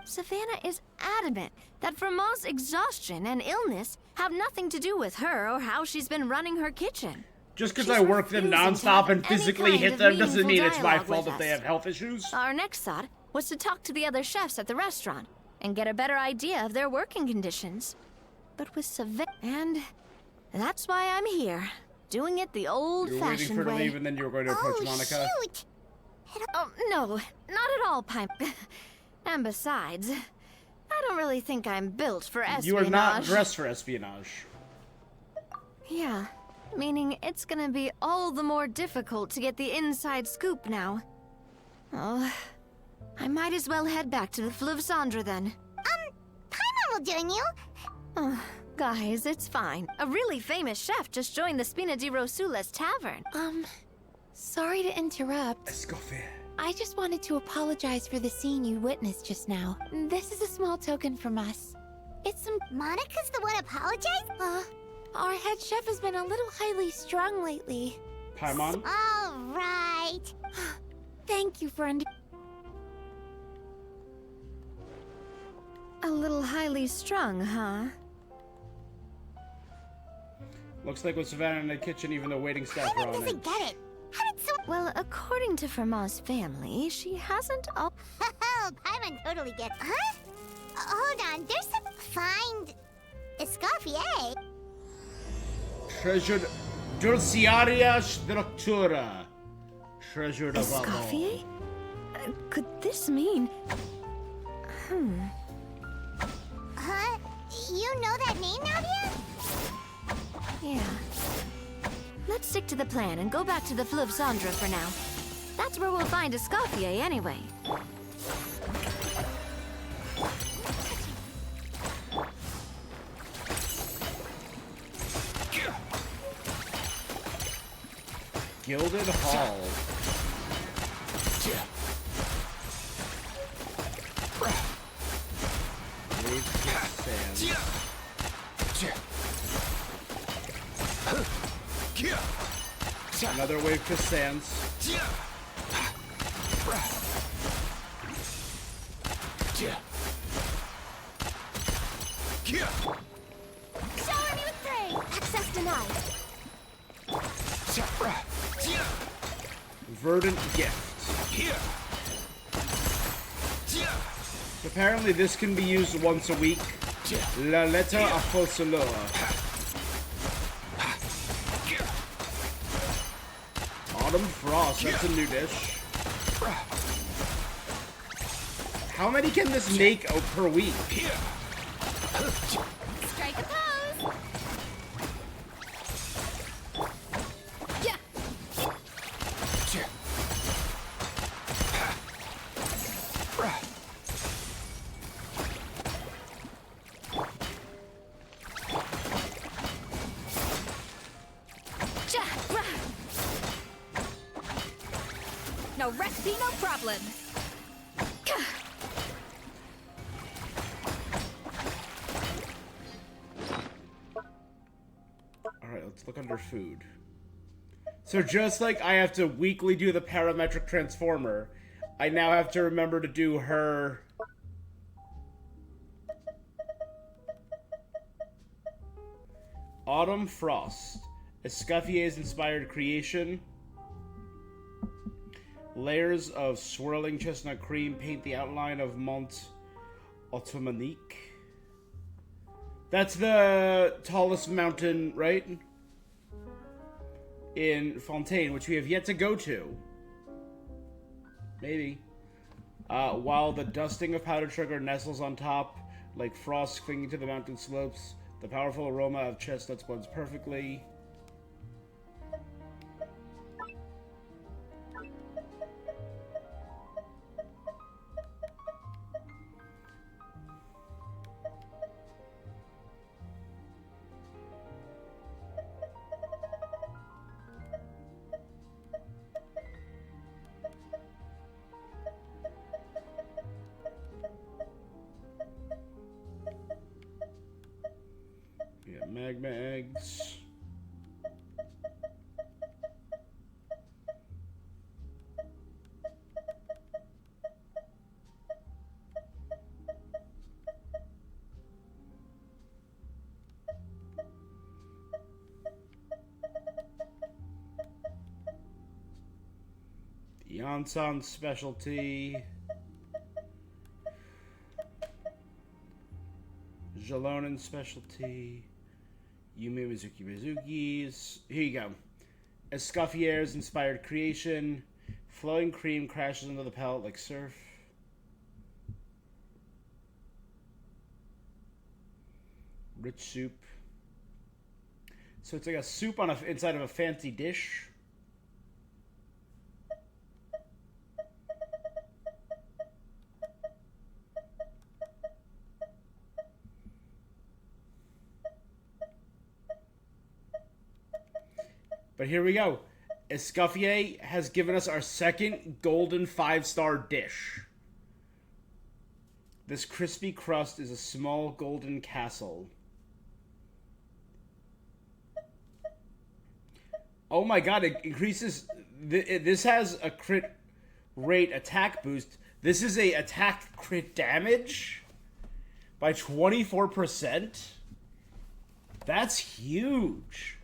Savannah is adamant that Vermont's exhaustion and illness have nothing to do with her or how she's been running her kitchen. Just because She's I work them refusing to nonstop have and any physically kind hit of them doesn't mean meaningful it's my dialogue fault with if they us. have health issues. Our next thought was to talk to the other chefs at the restaurant and get a better idea of their working conditions. But with Savannah, and that's why I'm here, doing it the You were waiting old-fashioned for her to way. leave and then you were going to approach Monica. Shoot. Oh, no, not at all, Pipe. And besides, I don't really think I'm built for espionage. You are not dressed for espionage. Yeah, meaning it's gonna be all the more difficult to get the inside scoop now. Oh, I might as well head back to the Fleuve Cendre then. Paimon will join you. Oh, guys, it's fine. A really famous chef just joined the Spina di Rosula's tavern. Sorry to interrupt. Escoffier. I just wanted to apologize for the scene you witnessed just now. This is a small token from us. It's some... Monica's the one apologized? Our head chef has been a little highly strung lately. Paimon? All right. Thank you for A little highly strung, huh? Looks like with Savannah in the kitchen, even the waiting staff are Paimon on it. doesn't get it. How did so... Well, according to Fermat's family, she hasn't all... Oh, Paimon totally gets... Huh? Hold on, there's some... Find... Escoffier. Treasured Dulciaria Structura. Treasured of all. Escoffier? Could this mean... Huh? You know that name, Nadia? Yeah. Let's stick to the plan and go back to the Fleuve Cendre for now. That's where we'll find Escoffier anyway. Gilded Hall. Wave Sand. Another wave to sands. Shower me with praise! Access denied. Verdant Gift. Apparently this can be used once a week. La Lettre à Fosselor. Autumn Frost, that's a new dish. How many can this make per week? Strike a pose! Yeah. No recipe, no problem. Alright, let's look under food. So just like I have to weekly do the parametric transformer, I now have to remember to do her... Autumn Frost. Escoffier's inspired creation. Layers of swirling chestnut cream paint the outline of Mont Automanique. That's the tallest mountain, right? In Fontaine, which we have yet to go to. Maybe. While the dusting of powdered sugar nestles on top, like frost clinging to the mountain slopes, the powerful aroma of chestnuts blends perfectly. Yeah, magma eggs. Yansan specialty. Jalonin specialty. Yume Mizuki Mizuki's. Here you go. Escoffier's inspired creation. Flowing cream crashes into the palate like surf. Rich soup. So it's like a soup on inside of a fancy dish. But here we go. Escoffier has given us our second golden 5-star dish. This crispy crust is a small golden castle. Oh my god, it increases... This has a crit rate attack boost. This is a attack crit damage by 24%. That's huge.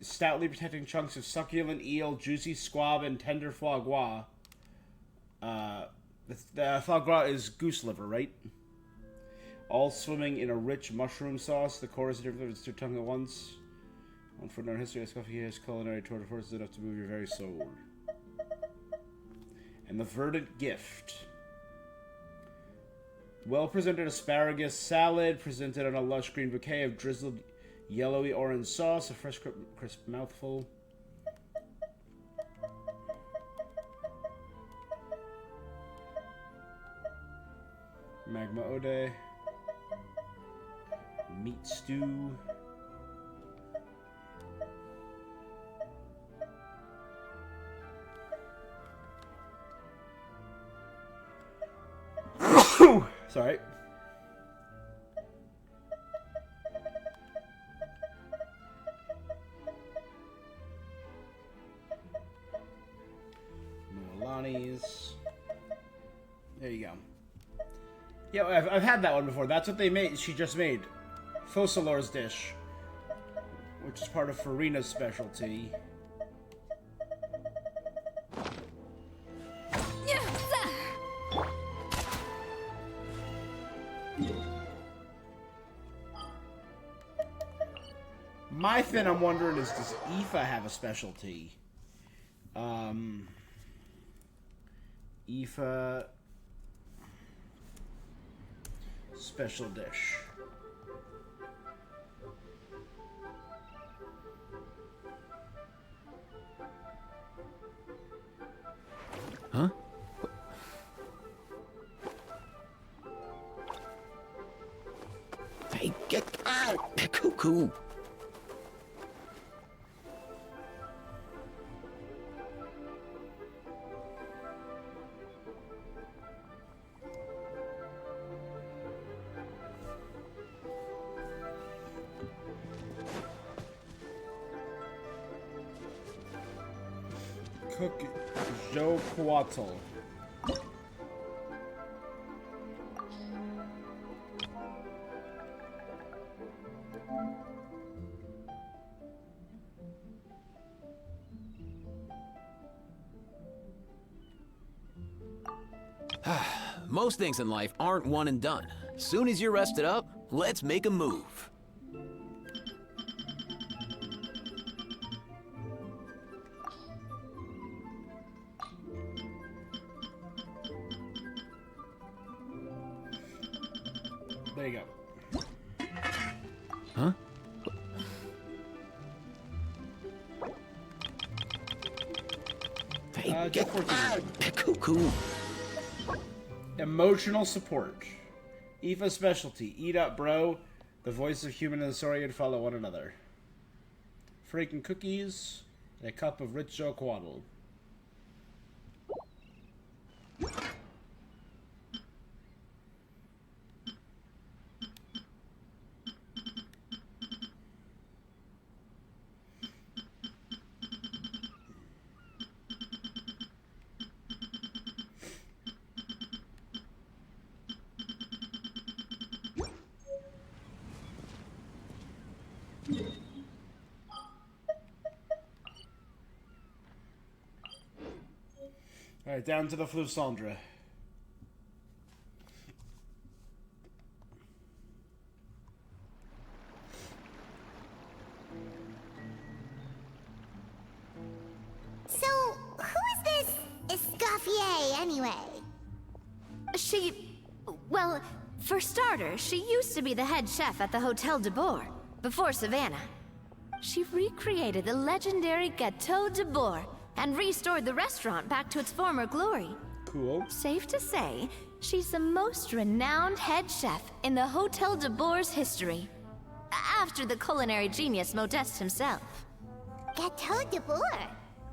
Stoutly protecting chunks of succulent eel, juicy squab, and tender foie gras. The foie gras is goose liver, right? All swimming in a rich mushroom sauce. The core is different with two tongue at once. One footnote in history, Escoffier's culinary tour de force is enough to move your very soul. And the verdant gift. Well-presented asparagus salad, presented on a lush green bouquet of drizzled yellowy orange sauce, a fresh crisp mouthful. Magma ode. Meat stew. Sorry. Milani's. There you go. Yeah, I've had that one before. That's what they made. She just made Fossilor's dish, which is part of Farina's specialty. My thing I'm wondering is, does Aoife have a specialty? Aoife special dish. Huh? Hey, get out! Cuckoo! Cook Joe Coatl. Most things in life aren't one and done. Soon as you're rested up, let's make a move. There you go. Huh? Hey, get out! Cuckoo! Emotional support. Aoife's specialty. Eat up, bro. The voice of human and the saurian follow one another. Freaking cookies and a cup of rich Joe Coatl. Alright, down to the Fleuve Cendre. So, who is this Escoffier, anyway? Well, for starters, she used to be the head chef at the Hotel de Boer, before Savannah. She recreated the legendary Gâteau de Boer and restored the restaurant back to its former glory. Cool. Safe to say, she's the most renowned head chef in the Hotel de Boer's history. After the culinary genius Modeste himself. Gâteau de Boer?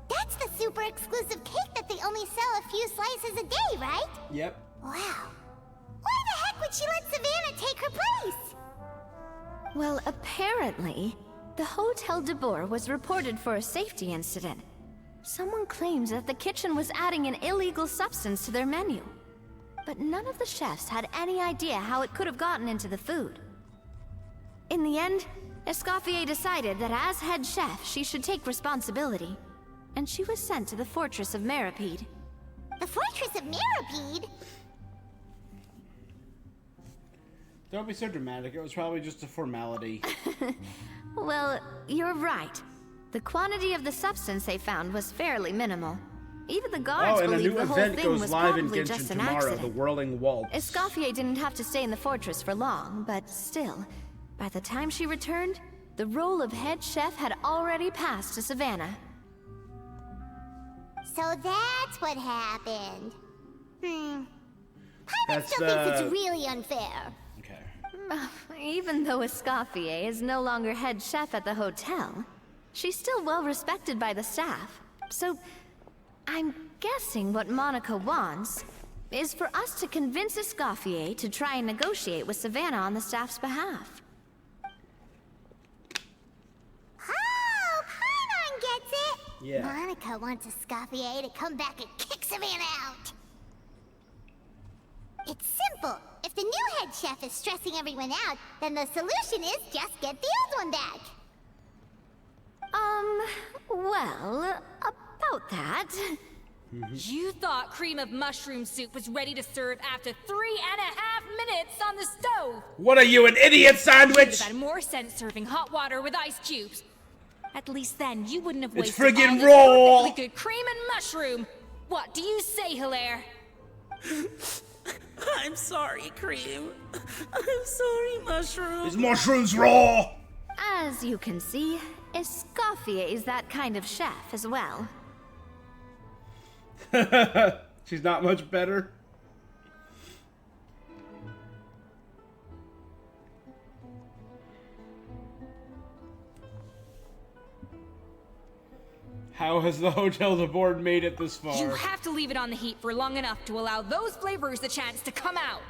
That's the super exclusive cake that they only sell a few slices a day, right? Yep. Wow. Why the heck would she let Savannah take her place? Well, apparently, the Hotel de Boer was reported for a safety incident. Someone claims that the kitchen was adding an illegal substance to their menu. But none of the chefs had any idea how it could have gotten into the food. In the end, Escoffier decided that as head chef, she should take responsibility. And she was sent to the Fortress of Meripede. The Fortress of Meripede? Don't be so dramatic. It was probably just a formality. Well, you're right. The quantity of the substance they found was fairly minimal. Even the guards Oh, and a believe new the whole event thing goes was live in probably Genshin just an tomorrow, accident. the Whirling Waltz. Escoffier didn't have to stay in the fortress for long, but still, by the time she returned, the role of head chef had already passed to Savannah. So that's what happened. Paimon That's still thinks it's really unfair. Okay. Even though Escoffier is no longer head chef at the hotel, she's still well respected by the staff. So, I'm guessing what Monica wants is for us to convince Escoffier to try and negotiate with Savannah on the staff's behalf. Oh, Paimon gets it! Yeah. Monica wants Escoffier to come back and kick Savannah out. It's simple. If the new head chef is stressing everyone out, then the solution is just get the old one back. Well, about that. You thought cream of mushroom soup was ready to serve after 3.5 minutes on the stove. What are you, an idiot You'd sandwich? have had more sense serving hot water with ice cubes. At least then you wouldn't have It's wasted friggin' all this raw. perfectly good cream and mushroom. What do you say, Hilaire? I'm sorry, Cream. I'm sorry, Mushroom. These mushrooms raw! As you can see, Escoffier is that kind of chef as well. She's not much better. How has the hotel de board made it this far? You have to leave it on the heat for long enough to allow those flavors the chance to come out.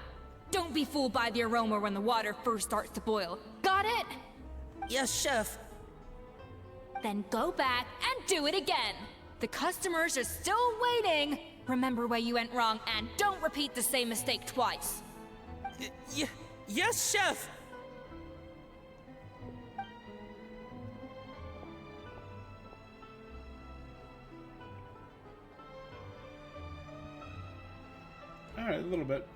Don't be fooled by the aroma when the water first starts to boil. Got it? Yes, Chef. Then go back and do it again. The customers are still waiting. Remember where you went wrong and don't repeat the same mistake twice. Yes, Chef. Alright, a little bit.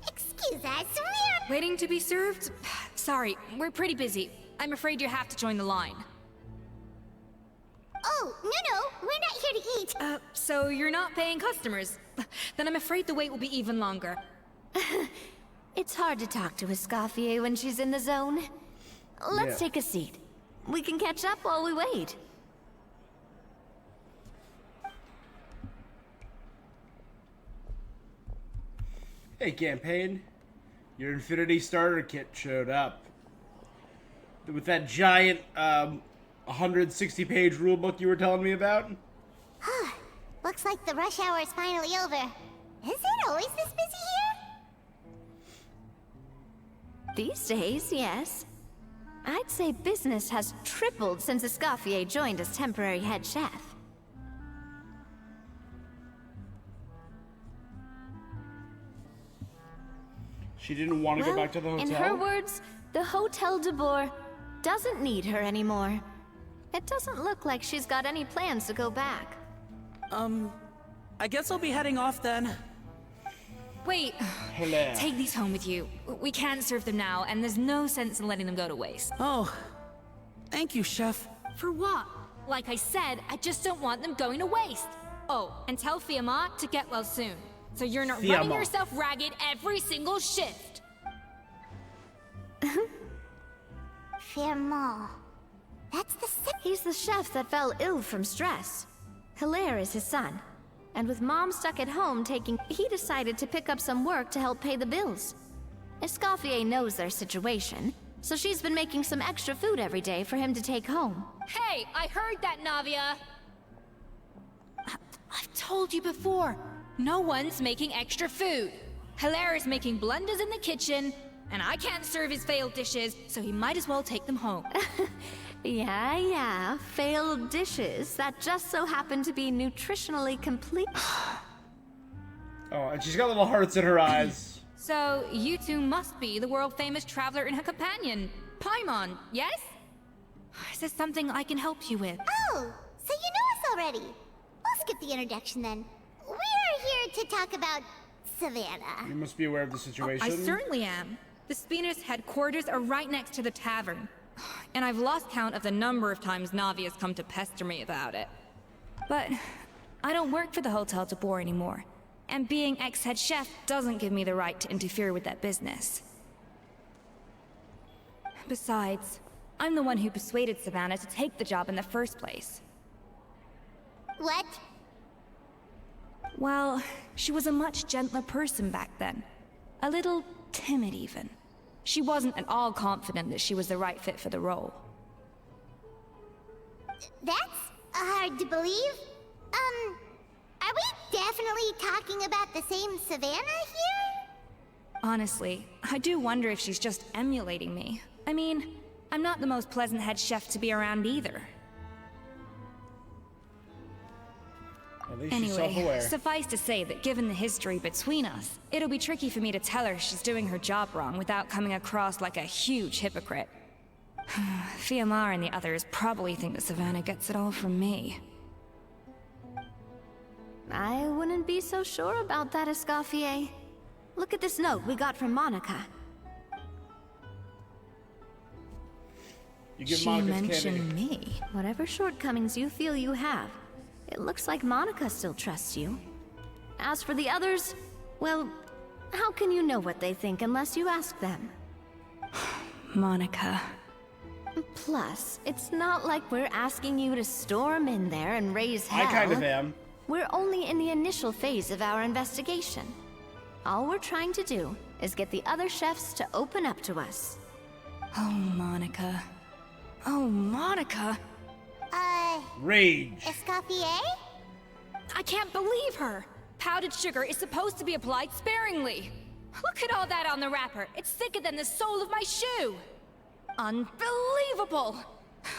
Excuse us, we're... Waiting to be served? Sorry, we're pretty busy. I'm afraid you have to join the line. Oh, no, we're not here to eat. So you're not paying customers? Then I'm afraid the wait will be even longer. It's hard to talk to Escoffier when she's in the zone. Let's Yeah. take a seat. We can catch up while we wait. Hey, campaign. Your Infinity Starter Kit showed up. With that giant, 160-page rulebook you were telling me about? Looks like the rush hour is finally over. Is it always this busy here? These days, yes. I'd say business has tripled since Escoffier joined as temporary head chef. She didn't want to go back to the hotel? In her words, the Hotel de Boer doesn't need her anymore. It doesn't look like she's got any plans to go back. I guess I'll be heading off then. Wait, Hilaire. take these home with you. We can't serve them now, and there's no sense in letting them go to waste. Oh, thank you, Chef. For what? Like I said, I just don't want them going to waste. Oh, and tell Fiamma to get well soon, so you're not running Fiamma. yourself ragged every single shift. Fiamma. That's the He's the chef that fell ill from stress. Hilaire is his son. And with Mom stuck at home he decided to pick up some work to help pay the bills. Escoffier knows their situation, so she's been making some extra food every day for him to take home. Hey, I heard that, Navia! I've told you before, no one's making extra food. Hilaire is making blunders in the kitchen, and I can't serve his failed dishes, so he might as well take them home. Yeah, failed dishes that just so happen to be nutritionally complete. Oh, and she's got little hearts in her eyes. So, you two must be the world-famous traveler and her companion, Paimon, yes? Is there something I can help you with? Oh, so you know us already. We'll skip the introduction then. We're here to talk about Savannah. You must be aware of the situation. I certainly am. The Spina's headquarters are right next to the tavern. And I've lost count of the number of times Navi has come to pester me about it. But I don't work for the Hotel de Boer anymore, and being ex-head chef doesn't give me the right to interfere with that business. Besides, I'm the one who persuaded Savannah to take the job in the first place. What? Well, she was a much gentler person back then. A little timid, even. She wasn't at all confident that she was the right fit for the role. That's hard to believe. Are we definitely talking about the same Savannah here? Honestly, I do wonder if she's just emulating me. I mean, I'm not the most pleasant head chef to be around either. At least she's Anyway, self-aware. suffice to say that given the history between us, it'll be tricky for me to tell her she's doing her job wrong without coming across like a huge hypocrite. Fiamar and the others probably think that Savannah gets it all from me. I wouldn't be so sure about that, Escoffier. Look at this note we got from Monica. You give She Monica's mentioned candy. me. Whatever shortcomings you feel you have, it looks like Monica still trusts you. As for the others, well, how can you know what they think unless you ask them? Monica. Plus, it's not like we're asking you to storm in there and raise hell. I kind of am. We're only in the initial phase of our investigation. All we're trying to do is get the other chefs to open up to us. Oh, Monica. Oh, Monica. Rage. Escoffier? I can't believe her! Powdered sugar is supposed to be applied sparingly. Look at all that on the wrapper. It's thicker than the sole of my shoe. Unbelievable!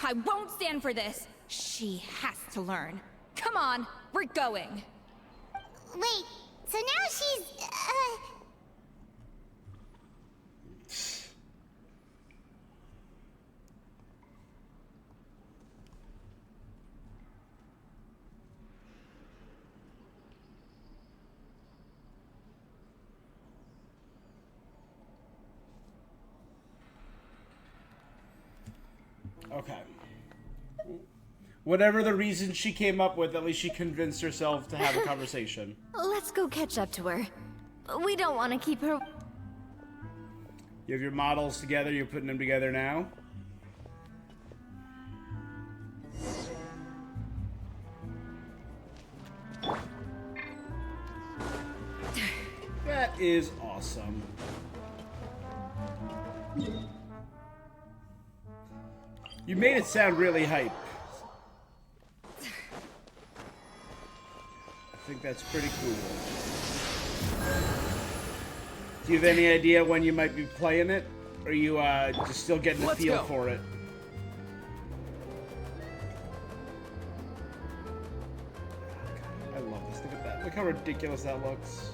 I won't stand for this. She has to learn. Come on, we're going. Wait, so now she's, Okay. Whatever the reason she came up with, at least she convinced herself to have a conversation. Let's go catch up to her. We don't want to keep her... You have your models together, you're putting them together now. That is awesome. You made it sound really hype. I think that's pretty cool. Do you have any idea when you might be playing it? Or are you just still getting the feel for it? I love this. Look at that. Look how ridiculous that looks.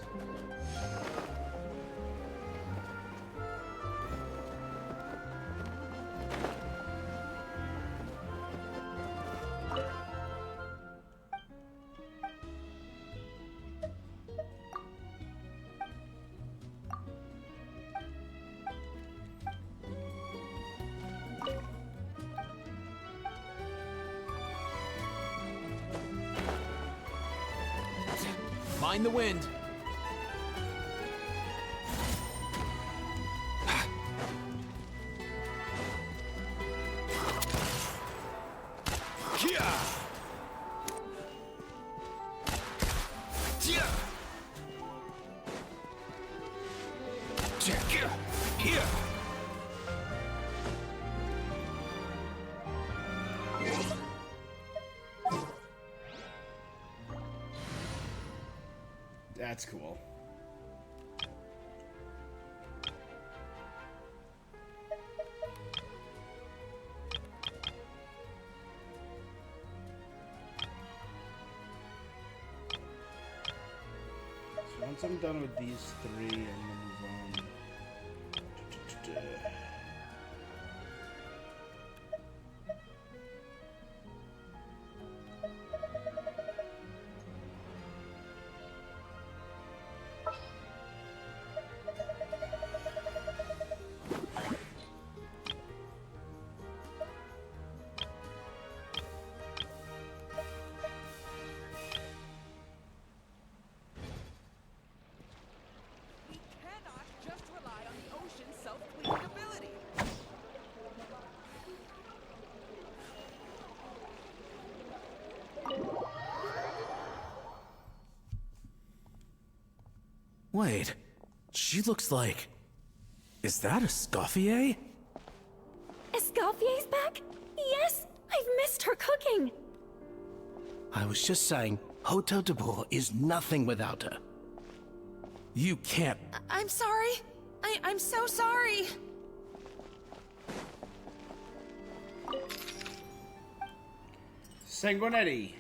Mind the wind. That's cool. So once I'm done with these three, I'm gonna move on. Wait, she looks like... Is that Escoffier? Escoffier's back? Yes! I've missed her cooking! I was just saying, Hotel de Boer is nothing without her. You can't... I'm sorry. I'm so sorry. Sanguinetti.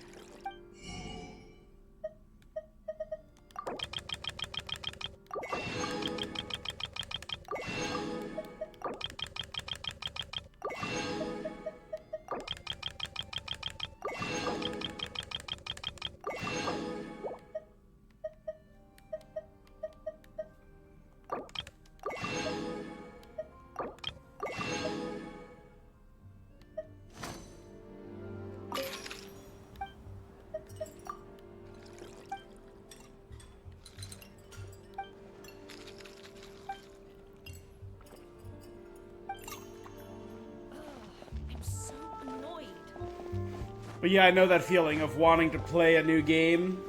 But yeah, I know that feeling of wanting to play a new game.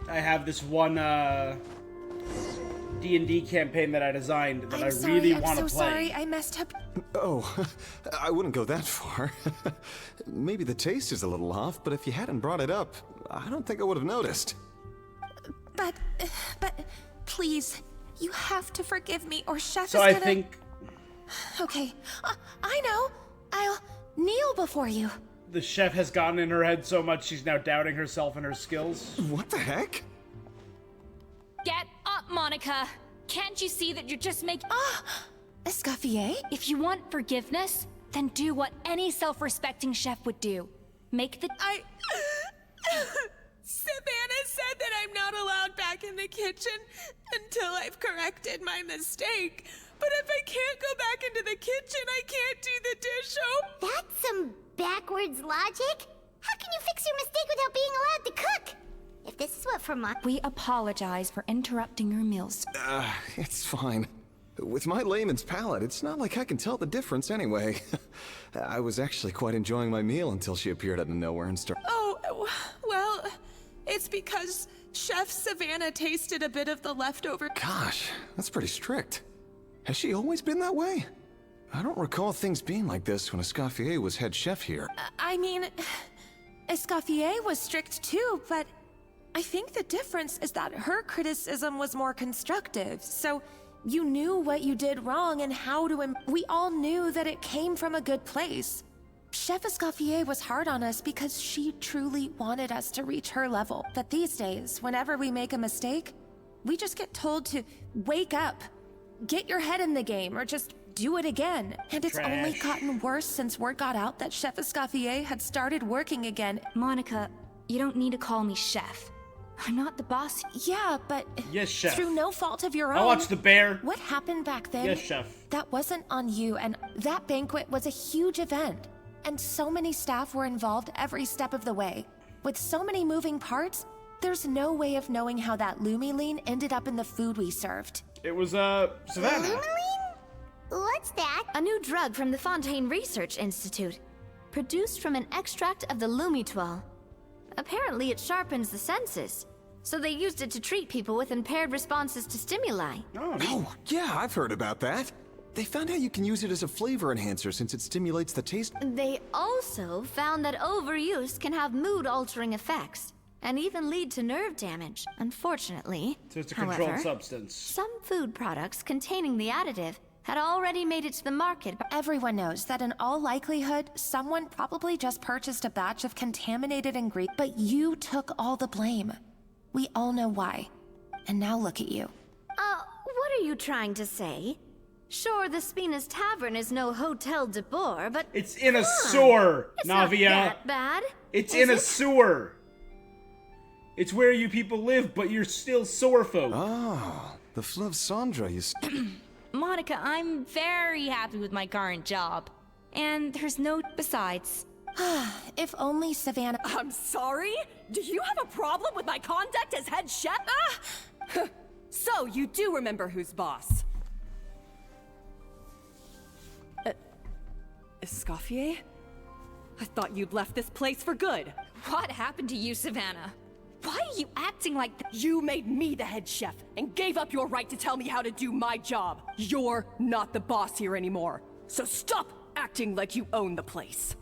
I have this one D&D campaign that I designed that I really want to play. I'm so sorry, I messed up. Oh, I wouldn't go that far. Maybe the taste is a little off, but if you hadn't brought it up, I don't think I would have noticed. But, please, you have to forgive me or Chef is So gonna... I think... Okay, I know. I'll kneel before you. The chef has gotten in her head so much she's now doubting herself and her skills. What the heck? Get up, Monica! Can't you see that you're just making... Escoffier? If you want forgiveness, then do what any self-respecting chef would do. Make the... Savannah said that I'm not allowed back in the kitchen until I've corrected my mistake. But if I can't go back into the kitchen, I can't do the dish. That's some backwards logic. How can you fix your mistake without being allowed to cook? If this is what Vermont... We apologize for interrupting your meals. It's fine. With my layman's palate, it's not like I can tell the difference anyway. I was actually quite enjoying my meal until she appeared out of nowhere and started... Oh, well, it's because Chef Savannah tasted a bit of the leftover... Gosh, that's pretty strict. Has she always been that way? I don't recall things being like this when Escoffier was head chef here. I mean, Escoffier was strict too, but I think the difference is that her criticism was more constructive, so you knew what you did wrong and how to we all knew that it came from a good place. Chef Escoffier was hard on us because she truly wanted us to reach her level. But these days, whenever we make a mistake, we just get told to wake up, get your head in the game, or just do it again. And it's only gotten worse since word got out that Chef Escoffier had started working again. Monica, you don't need to call me chef. I'm not the boss. Yeah, but yes, chef. Through no fault of your own. I watched The Bear. What happened back then? Yes, chef. That wasn't on you, and that banquet was a huge event. And so many staff were involved every step of the way. With so many moving parts, there's no way of knowing how that Lumiline ended up in the food we served. It was, Savannah. Lumiline? What's that? A new drug from the Fontaine Research Institute, produced from an extract of the Lumitoile. Apparently it sharpens the senses, so they used it to treat people with impaired responses to stimuli. Oh, yeah, I've heard about that. They found out you can use it as a flavor enhancer since it stimulates the taste. They also found that overuse can have mood-altering effects, and even lead to nerve damage, unfortunately. So it's a controlled substance. Some food products containing the additive had already made it to the market. Everyone knows that in all likelihood, someone probably just purchased a batch of contaminated ingredients, but you took all the blame. We all know why. And now look at you. What are you trying to say? Sure, the Spina's Tavern is no Hotel de Boer, but... It's in a sewer, Navia. Not that bad. It's in a sewer. It's where you people live, but you're still sewer folk. Oh, the Fleuve Sandra, you... Monica, I'm very happy with my current job. And there's no besides. If only Savannah... I'm sorry? Do you have a problem with my conduct as head chef? So, you do remember who's boss. Escoffier? I thought you'd left this place for good. What happened to you, Savannah? Why are you acting like You made me the head chef and gave up your right to tell me how to do my job. You're not the boss here anymore. So stop acting like you own the place.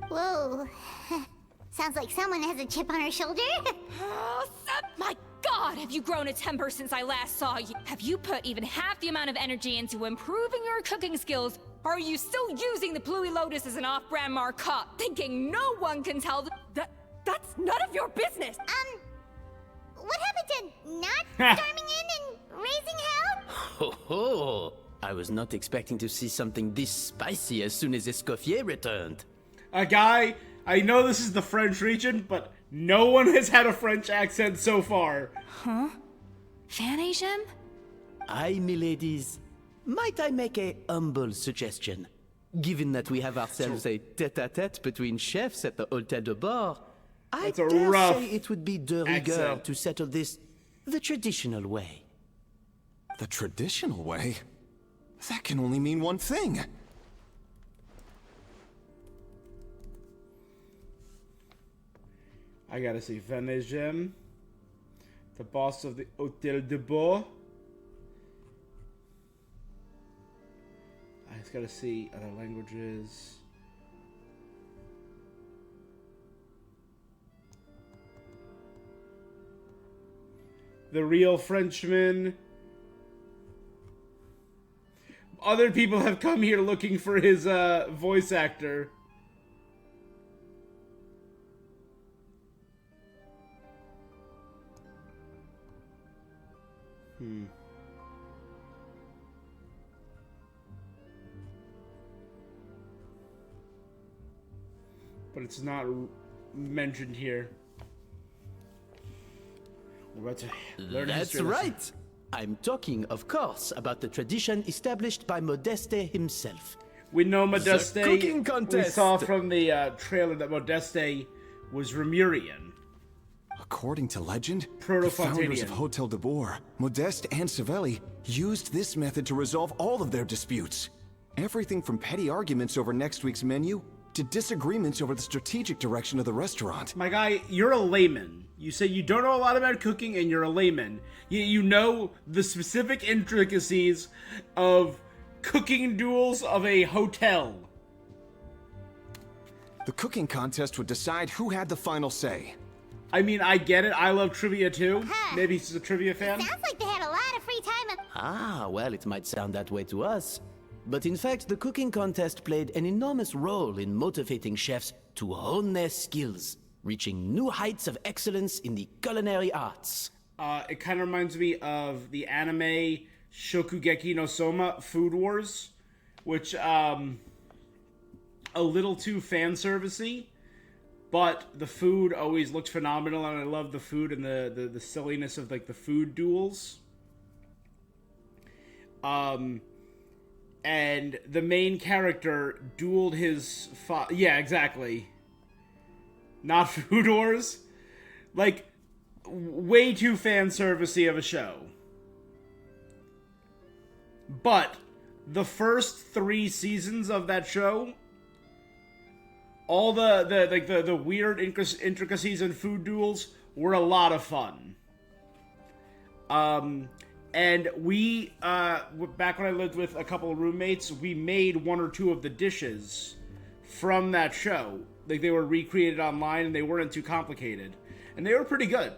Whoa. Sounds like someone has a chip on her shoulder. My God, have you grown a temper since I last saw you? Have you put even half the amount of energy into improving your cooking skills? Or are you still using the Pluie Lotus as an off-brand marcotte, thinking no one can tell That's none of your business! What happened to not storming in and raising hell? Ho ho! I was not expecting to see something this spicy as soon as Escoffier returned. A guy, I know this is the French region, but no one has had a French accent so far. Huh? Fan Asian? Aye, miladies. Might I make a humble suggestion? Given that we have ourselves a tête-à-tête between chefs at the Hôtel de Bord, I dare say it would be de rigueur to settle this the traditional way. The traditional way? That can only mean one thing. I gotta see Venegem, the boss of the Hôtel de Bord. I just gotta see other languages. The real Frenchman. Other people have come here looking for his voice actor. But it's not mentioned here. We're about to learn That's history lesson. right! I'm talking, of course, about the tradition established by Modeste himself. We know Modeste. The cooking contest. We saw from the trailer that Modeste was Remurian. According to legend, the Proto-Fontanian. founders of Hotel de Bord, Modeste and Savelli, used this method to resolve all of their disputes. Everything from petty arguments over next week's menu to disagreements over the strategic direction of the restaurant. My guy, you're a layman. You say you don't know a lot about cooking and you're a layman. You know the specific intricacies of cooking duels of a hotel. The cooking contest would decide who had the final say. I mean, I get it. I love trivia too. Maybe he's a trivia fan. Sounds like they had a lot of free time. Ah, well, it might sound that way to us. But in fact, the cooking contest played an enormous role in motivating chefs to hone their skills, reaching new heights of excellence in the culinary arts. It kind of reminds me of the anime Shokugeki no Soma Food Wars, which, a little too fan servicey, but the food always looked phenomenal, and I love the food and the silliness of like the food duels. And the main character dueled his yeah, exactly. Not Food Wars. Like, way too fan servicey of a show. But the first 3 seasons of that show, all the weird intricacies and food duels were a lot of fun. And we, back when I lived with a couple of roommates, we made 1 or 2 of the dishes from that show. Like, they were recreated online and they weren't too complicated. And they were pretty good.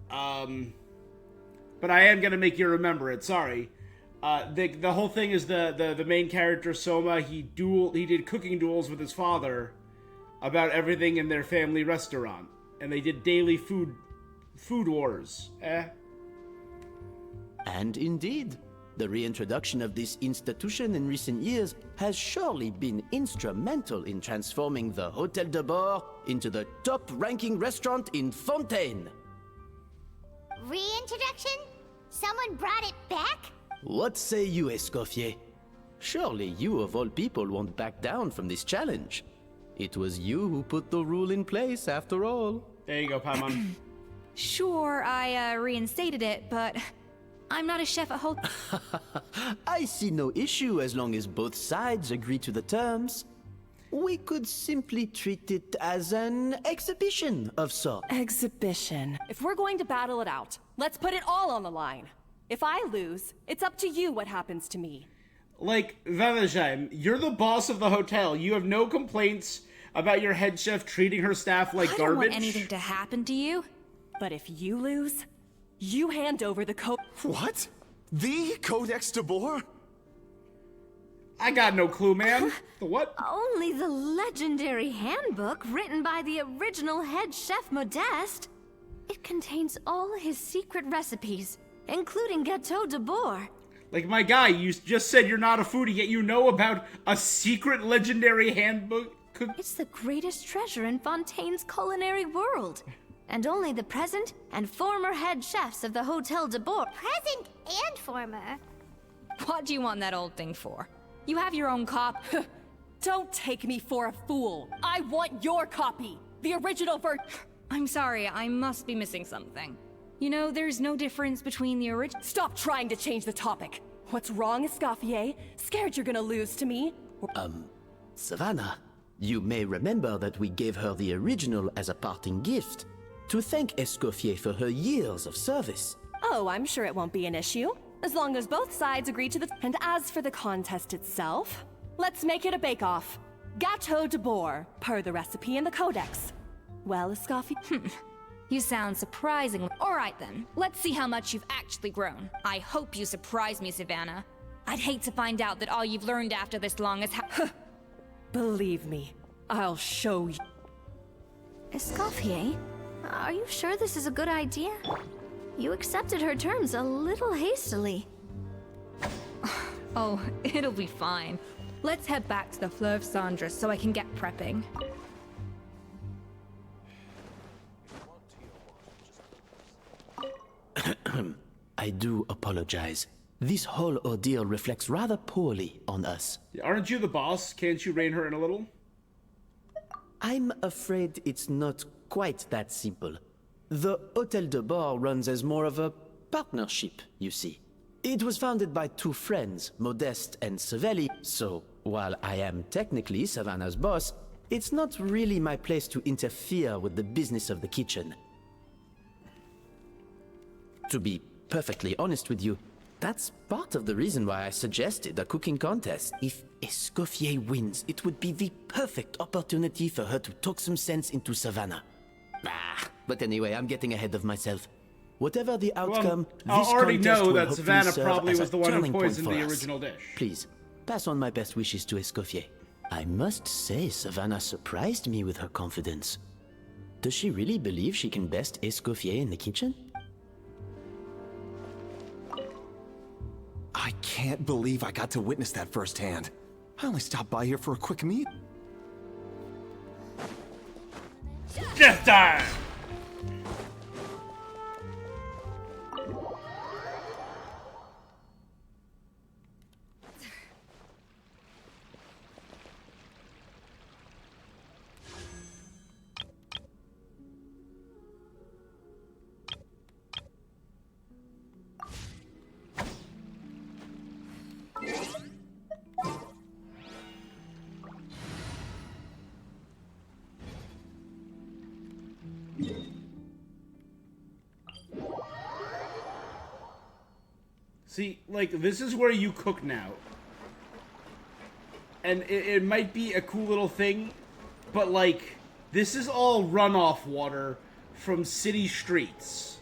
But I am gonna make you remember it, sorry. The whole thing is the main character, Soma, he did cooking duels with his father about everything in their family restaurant. And they did daily food wars. And indeed, the reintroduction of this institution in recent years has surely been instrumental in transforming the Hôtel de Bord into the top-ranking restaurant in Fontaine. Reintroduction? Someone brought it back? What say you, Escoffier? Surely you of all people won't back down from this challenge. It was you who put the rule in place, after all. There you go, Paimon. Sure, I reinstated it, but I'm not a chef at whole. I see no issue as long as both sides agree to the terms. We could simply treat it as an exhibition of sorts. Exhibition. If we're going to battle it out, let's put it all on the line. If I lose, it's up to you what happens to me. Like, Valentine, you're the boss of the hotel. You have no complaints about your head chef treating her staff like I garbage? don't want anything to happen to you. But if you lose, you hand over the What? The Codex de Boer? I got no clue, man. The what? Only the legendary handbook written by the original head chef Modeste. It contains all his secret recipes, including Gâteau de Boer. Like, my guy, you just said you're not a foodie, yet you know about a secret legendary handbook? It's the greatest treasure in Fontaine's culinary world. And only the present and former head chefs of the Hotel de Boer. Present and former. What do you want that old thing for? You have your own copy. Don't take me for a fool. I want your copy. The original version. I'm sorry, I must be missing something. You know, there's no difference between the original. Stop trying to change the topic. What's wrong, Escoffier? Scared you're gonna lose to me? Savannah, you may remember that we gave her the original as a parting gift to thank Escoffier for her years of service. Oh, I'm sure it won't be an issue, as long as both sides agree to the... And as for the contest itself, let's make it a bake-off. Gâteau de Boer, per the recipe in the Codex. Well, Escoffier... You sound surprisingly... Alright then, let's see how much you've actually grown. I hope you surprise me, Savannah. I'd hate to find out that all you've learned after this long is Believe me, I'll show you. Escoffier, are you sure this is a good idea? You accepted her terms a little hastily. Oh, it'll be fine. Let's head back to the Fleuve Cendres so I can get prepping. I do apologize. This whole ordeal reflects rather poorly on us. Aren't you the boss? Can't you rein her in a little? I'm afraid it's not quite that simple. The Hotel de Boer runs as more of a partnership, you see. It was founded by two friends, Modeste and Savelli, so while I am technically Savannah's boss, it's not really my place to interfere with the business of the kitchen. To be perfectly honest with you, that's part of the reason why I suggested a cooking contest. If Escoffier wins, it would be the perfect opportunity for her to talk some sense into Savannah. But anyway, I'm getting ahead of myself. Whatever the outcome, I this already contest know will that hopefully Savannah serve probably as was a the one who turning point poisoned for the us. original dish. Please, pass on my best wishes to Escoffier. I must say, Savannah surprised me with her confidence. Does she really believe she can best Escoffier in the kitchen? I can't believe I got to witness that firsthand. I only stopped by here for a quick meet. Death time! See, like, this is where you cook now. And it might be a cool little thing, but, like, this is all runoff water from city streets.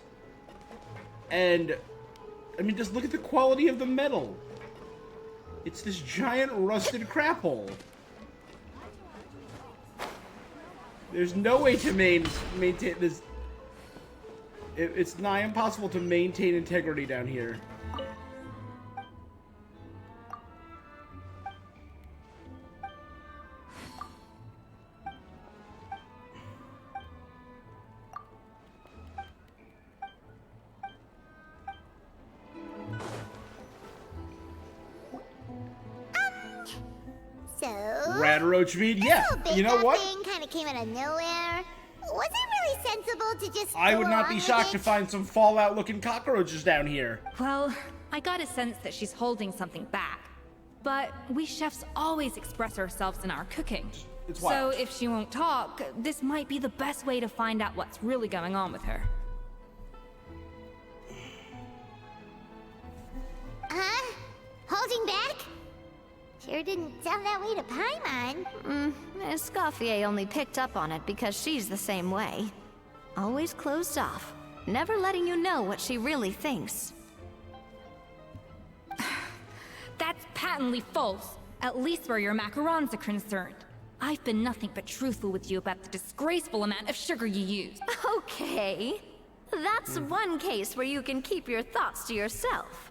And, I mean, just look at the quality of the metal. It's this giant rusted crap hole. There's no way to maintain this. It's nigh impossible to maintain integrity down here. So... Rat roach meat? Yeah, you know what? Thing kind of came out of nowhere. Was it really sensible to just I would go not be along with shocked to it? find some Fallout-looking cockroaches down here. Well, I got a sense that she's holding something back. But we chefs always express ourselves in our cooking. It's so wild. if she won't talk, this might be the best way to find out what's really going on with her. Huh? Holding back? Sure didn't sound that way to Paimon. Escoffier only picked up on it because she's the same way. Always closed off, never letting you know what she really thinks. That's patently false, at least where your macarons are concerned. I've been nothing but truthful with you about the disgraceful amount of sugar you use. Okay. That's one case where you can keep your thoughts to yourself.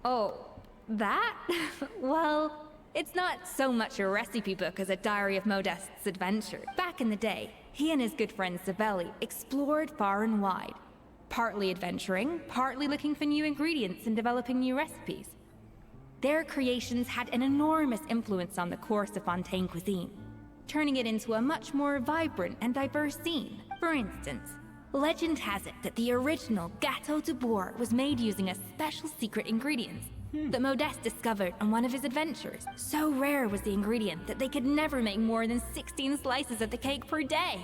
Oh, that? Well, it's not so much a recipe book as a diary of Modeste's adventure. Back in the day, he and his good friend Savelli explored far and wide. Partly adventuring, partly looking for new ingredients and developing new recipes. Their creations had an enormous influence on the course of Fontaine cuisine, turning it into a much more vibrant and diverse scene. For instance, legend has it that the original Gâteau de Bourg was made using a special secret ingredient that Modeste discovered on one of his adventures. So rare was the ingredient that they could never make more than 16 slices of the cake per day.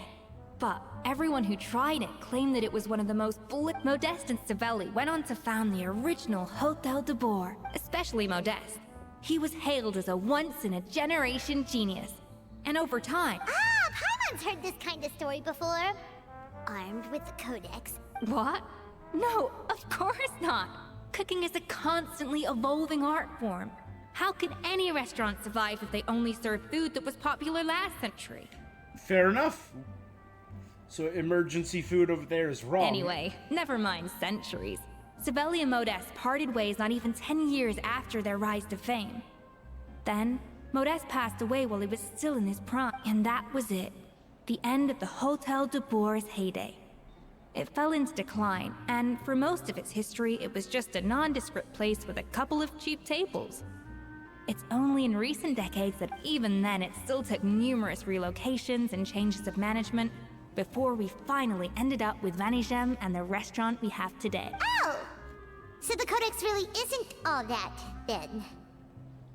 But everyone who tried it claimed that it was one of the most Modeste and Savelli went on to found the original Hôtel de Bourg, especially Modeste. He was hailed as a once-in-a-generation genius. And over time... Ah, Paimon's heard this kind of story before. Armed with the Codex. What? No, of course not. Cooking is a constantly evolving art form. How could any restaurant survive if they only served food that was popular last century? Fair enough. So emergency food over there is wrong. Anyway, never mind centuries. Savelli and Modeste parted ways not even 10 years after their rise to fame. Then, Modeste passed away while he was still in his prime, and that was it. The end of the Hôtel de Bourg's heyday. It fell into decline, and for most of its history, it was just a nondescript place with a couple of cheap tables. It's only in recent decades that even then it still took numerous relocations and changes of management before we finally ended up with Vanigem and the restaurant we have today. Oh! So the Codex really isn't all that, then.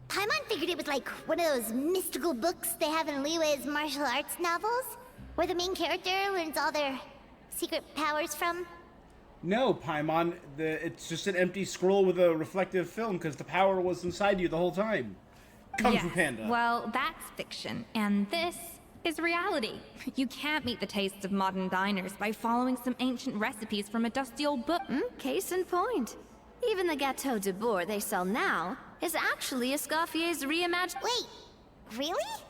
Paimon figured it was like one of those mystical books they have in Liyue's martial arts novels, where the main character learns all their secret powers from. No, Paimon, it's just an empty scroll with a reflective film because the power was inside you the whole time. Kung Fu Panda. Well, that's fiction, and this is reality. You can't meet the tastes of modern diners by following some ancient recipes from a dusty old book. Case in point. Even the Gâteau de Bourg they sell now is actually Escoffier's reimagined. Wait, really?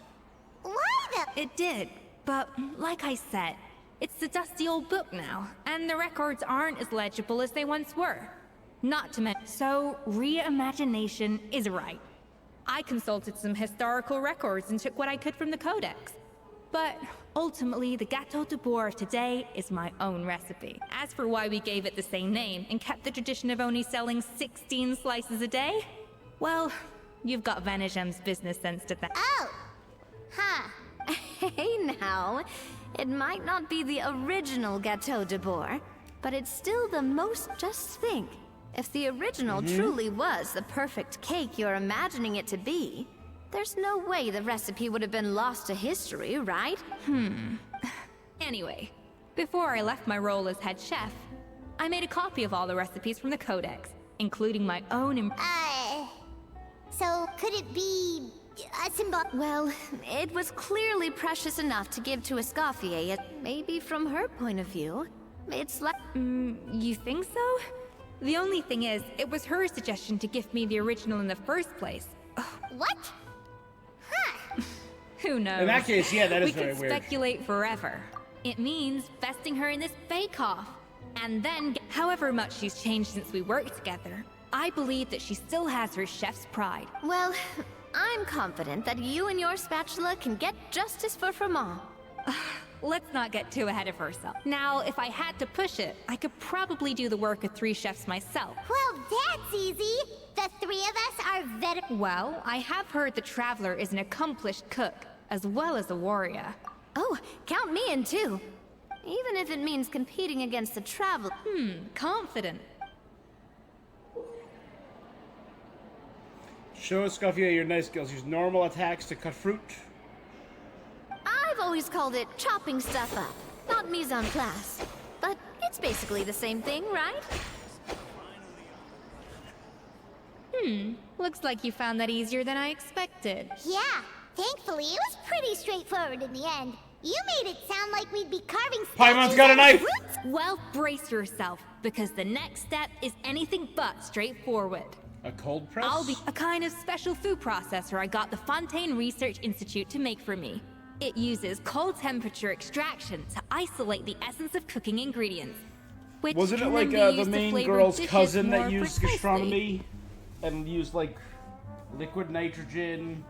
Why the... It did, but like I said, it's the dusty old book now, and the records aren't as legible as they once were. Not to mention, so reimagination is right. I consulted some historical records and took what I could from the Codex. But ultimately, the Gâteau de Bourg of today is my own recipe. As for why we gave it the same name and kept the tradition of only selling 16 slices a day, well, you've got Vanigem's business sense to thank. Oh! Huh. Hey now, it might not be the original Gâteau de Bourg, but it's still the most. Just think, if the original truly was the perfect cake you're imagining it to be, there's no way the recipe would have been lost to history, right? Anyway, before I left my role as head chef, I made a copy of all the recipes from the Codex, including my own So could it be a symbol? Well, it was clearly precious enough to give to Escoffier, yet maybe from her point of view, it's like... you think so? The only thing is, it was her suggestion to gift me the original in the first place. What? Huh. Who knows? In that case, yeah, that is very very weird. We could speculate forever. It means vesting her in this bake-off. And then, however much she's changed since we worked together, I believe that she still has her chef's pride. Well, I'm confident that you and your spatula can get justice for Froment. let's not get too ahead of ourselves. Now, if I had to push it, I could probably do the work of 3 chefs myself. Well, that's easy. The 3 of us are veterans. Well, I have heard the Traveler is an accomplished cook, as well as a warrior. Oh, count me in too. Even if it means competing against the Traveler. Confident. Show Escoffier your knife skills. Use normal attacks to cut fruit. I've always called it chopping stuff up, not mise en place. But it's basically the same thing, right? Looks like you found that easier than I expected. Yeah, thankfully it was pretty straightforward in the end. You made it sound like we'd be carving Paimon's got a knife! Well, brace yourself, because the next step is anything but straightforward. A cold press? I'll be a kind of special food processor I got the Fontaine Research Institute to make for me. It uses cold temperature extraction to isolate the essence of cooking ingredients. Which Wasn't it can like then be the used to main flavor girl's dishes cousin that more used precisely? gastronomy and used like liquid nitrogen?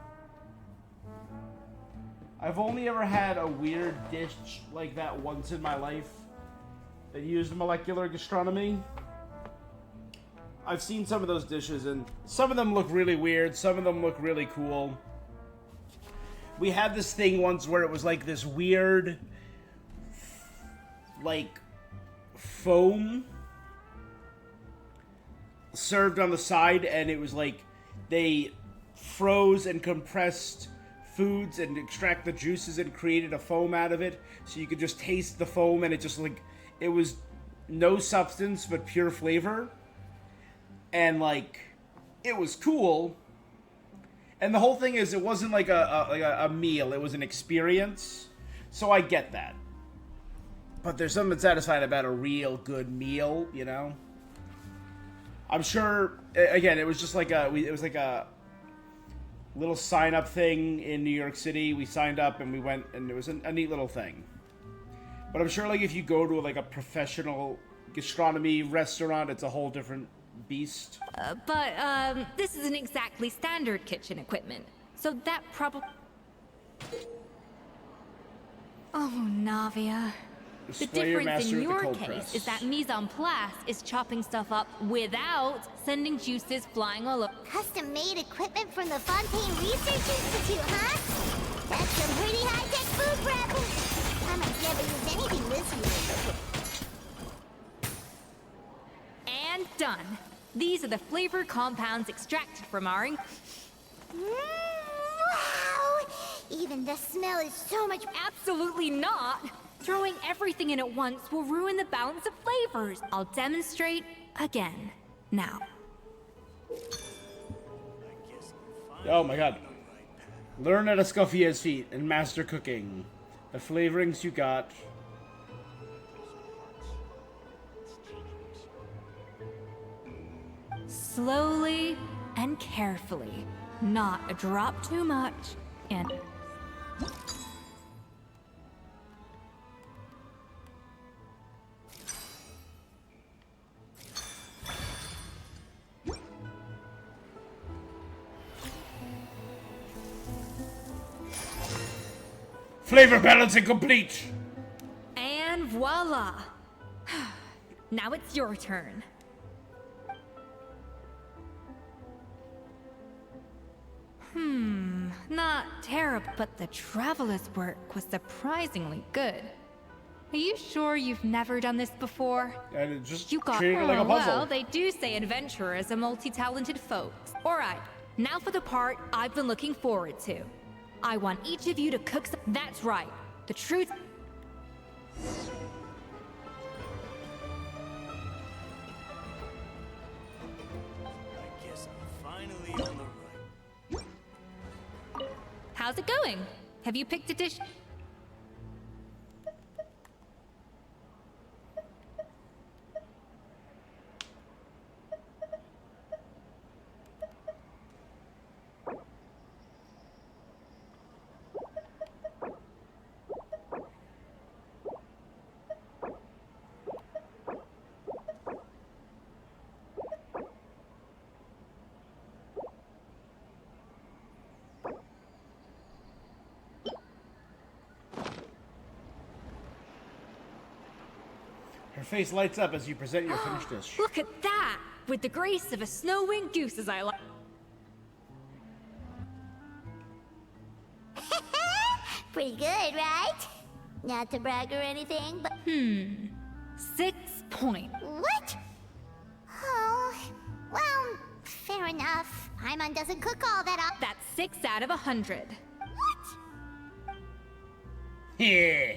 I've only ever had a weird dish like that once in my life that used molecular gastronomy. I've seen some of those dishes and some of them look really weird, some of them look really cool. We had this thing once where it was like this weird like foam served on the side, and it was like they froze and compressed foods and extract the juices and created a foam out of it, so you could just taste the foam, and it just like it was no substance but pure flavor, and like it was cool. And the whole thing is, it wasn't like a meal; it was an experience. So I get that, but there's something satisfying about a real good meal, you know. I'm sure. Again, it was just like it was like a little sign-up thing in New York City. We signed up and we went, and it was a neat little thing. But I'm sure, like, if you go to like a professional gastronomy restaurant, it's a whole different beast. But this isn't exactly standard kitchen equipment, so that probably. Oh, Navia. The Display your difference master in with the your cold case press. is that mise en place is chopping stuff up without sending juices flying all over. Custom-made equipment from the Fontaine Research Institute, huh? That's some pretty high-tech food prep. I might never use anything this weird. And done. These are the flavor compounds extracted from our... Wow! Even the smell is so much... Absolutely not! Throwing everything in at once will ruin the balance of flavors. I'll demonstrate again. Now. Oh my god. Learn at Escoffier's feet and master cooking. The flavorings you got. Slowly and carefully. Not a drop too much. And... Flavor balancing complete! And voila! Now it's your turn. Not terrible, but the Traveler's work was surprisingly good. Are you sure you've never done this before? And just You got treat it like a puzzle. Well, they do say adventurers are multi-talented folks. Alright, now for the part I've been looking forward to. I want each of you to cook some... That's right. The truth... I guess I'm finally on the right. How's it going? Have you picked a dish? Her face lights up as you present your finished dish. Look at that! With the grace of a snow-winged goose as I like. Pretty good, right? Not to brag or anything, but... 6 points. What? Oh, well, fair enough. Paimon doesn't cook all that often. That's 6 out of 100. What? Yeah.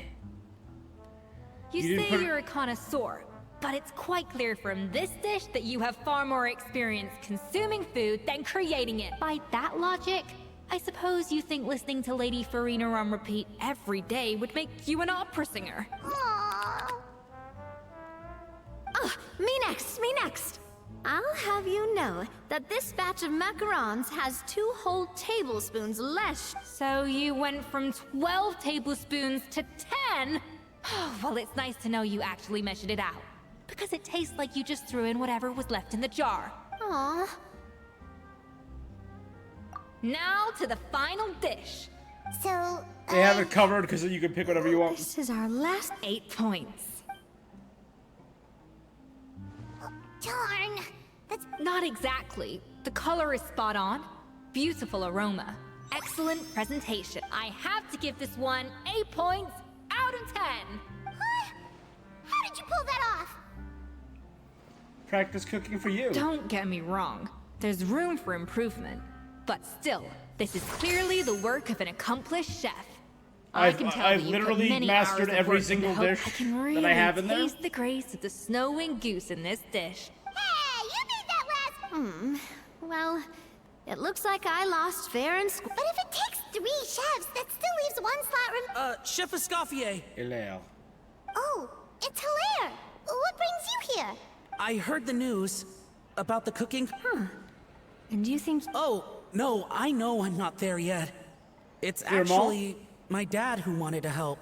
You say you're a connoisseur, but it's quite clear from this dish that you have far more experience consuming food than creating it. By that logic, I suppose you think listening to Lady Farina on repeat every day would make you an opera singer. Aww. Me next. I'll have you know that this batch of macarons has 2 whole tablespoons less. So you went from 12 tablespoons to 10? Well, it's nice to know you actually measured it out. Because it tastes like you just threw in whatever was left in the jar. Aww. Now to the final dish. So, They have it covered because you can pick whatever you want. This is our last 8 points. darn. That's Not exactly. The color is spot on. Beautiful aroma. Excellent presentation. I have to give this one 8 points out of 10. Huh? How did you pull that off? Practice cooking for you. Don't get me wrong. There's room for improvement. But still, this is clearly the work of an accomplished chef. I've literally mastered every single dish I can really that I have in there. taste the grace of the snow-winged goose in this dish. Hey, you made that last... Well, it looks like I lost fair and square. But if it takes 3 chefs, that still leaves 1 slot Chef Escoffier. Hilaire. Oh, it's Hilaire. What brings you here? I heard the news about the cooking. And you think... Oh, no, I know I'm not there yet. It's Your mom? actually my dad who wanted to help.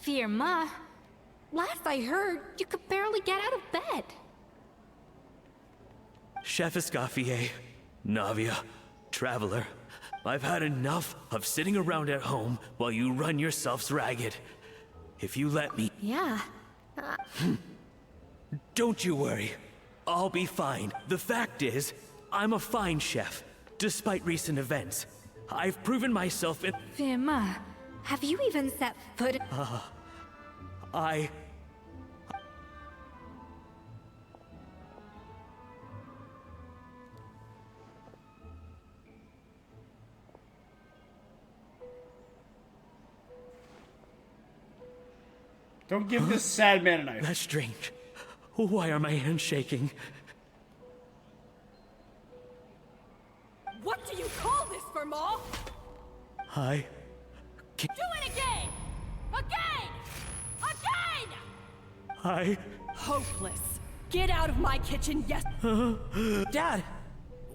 Firma, last I heard, you could barely get out of bed. Chef Escoffier, Navia, Traveler, I've had enough of sitting around at home while you run yourselves ragged. If you let me... Yeah. Don't you worry. I'll be fine. The fact is, I'm a fine chef, despite recent events. I've proven myself in... Firma, have you even set foot... I... Don't give this sad man a knife. That's strange. Why are my hands shaking? What do you call this, Firma? I... Do it again! Again! Again! I... Hopeless. Get out of my kitchen, yes. Dad,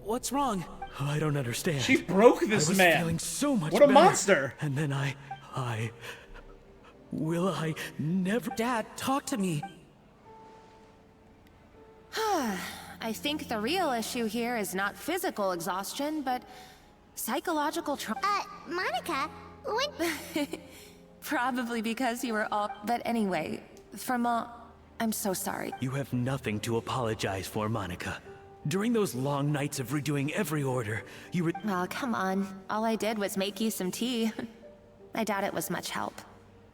what's wrong? I don't understand. She broke this I was man. feeling so much What a better. monster. And then Will I never... Dad, talk to me. I think the real issue here is not physical exhaustion, but psychological trauma. Monica, when... Probably because you were all... But anyway, Firma, I'm so sorry. You have nothing to apologize for, Monica. During those long nights of redoing every order, you were... Oh, come on. All I did was make you some tea. I doubt it was much help.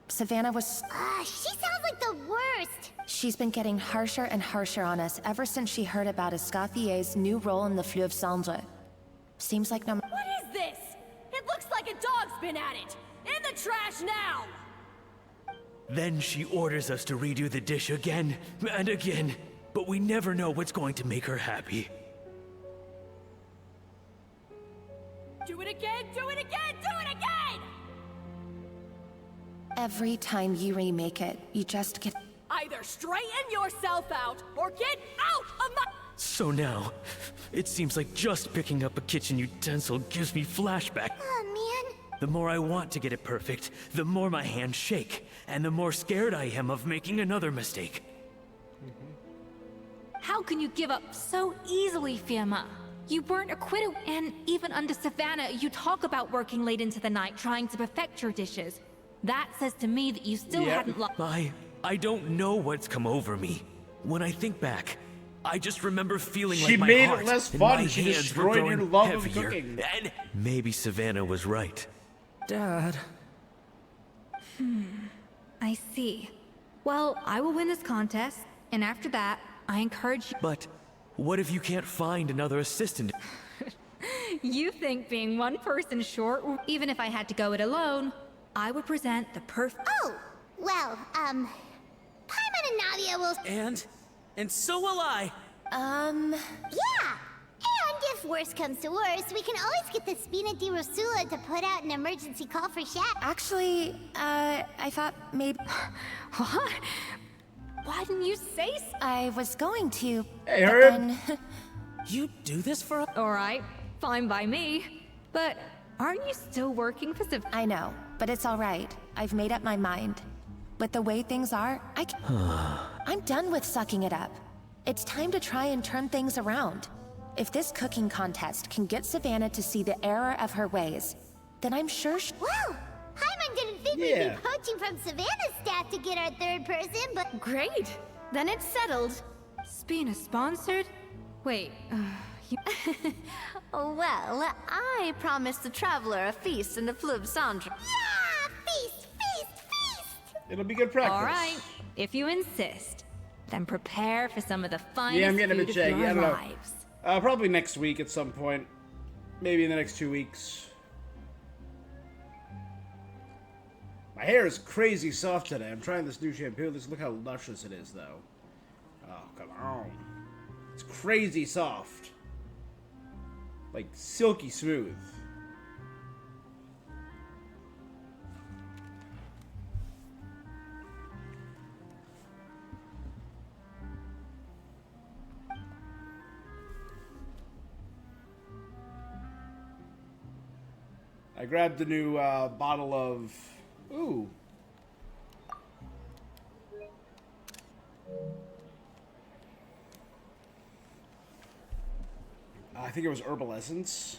Savannah was... she sounds like the worst. She's been getting harsher and harsher on us ever since she heard about Escoffier's new role in the Fleuve Cendre. Seems like no... What is this? It looks like a dog's been at it. In the trash now! Then she orders us to redo the dish again and again, but we never know what's going to make her happy. Do it again, do it again, do it again! Every time you remake it, you just get... Either straighten yourself out, or get out of my... So now, it seems like just picking up a kitchen utensil gives me flashback. Oh, man. The more I want to get it perfect, the more my hands shake, and the more scared I am of making another mistake. How can you give up so easily, Firma? You weren't acquitted, and even under Savannah, you talk about working late into the night trying to perfect your dishes. That says to me that you still hadn't I don't know what's come over me. When I think back, I just remember feeling She like my made it heart less and fun. my She hands were destroyed your growing love of heavier. cooking. And maybe Savannah was right. Dad. I see. Well, I will win this contest, and after that, I encourage you. But what if you can't find another assistant? You think being one person short, even if I had to go it alone, I would present the perfect. Oh, well, Paimon and Nadia will. And so will I. Yeah. And if worse comes to worse, we can always get the Spina di Rosula to put out an emergency call for Chef. Actually, I thought maybe. What? Why didn't you say so? I was going to. Hey, but Herb. then- You do this for us? Alright, fine by me. But aren't you still working for Sav? I know, but it's all right. I've made up my mind. With the way things are, I'm done with sucking it up. It's time to try and turn things around. If this cooking contest can get Savannah to see the error of her ways, then I'm sure Well, Paimon didn't think we'd be poaching from Savannah's staff to get our third person, but... Great! Then it's settled. Spina sponsored? Wait, Well, I promised the traveler a feast and a fleuve cendre. Yeah! Feast! Feast! Feast! It'll be good practice. alright, if you insist. Then prepare for some of the finest Yeah, I'm getting a food bit of shaggy. your I don't know. lives. Probably next week at some point. Maybe in the next 2 weeks. My hair is crazy soft today. I'm trying this new shampoo. Look how luscious it is, though. Oh, come on. It's crazy soft. Like, silky smooth. I grabbed a new bottle of... Ooh. I think it was Herbal Essence.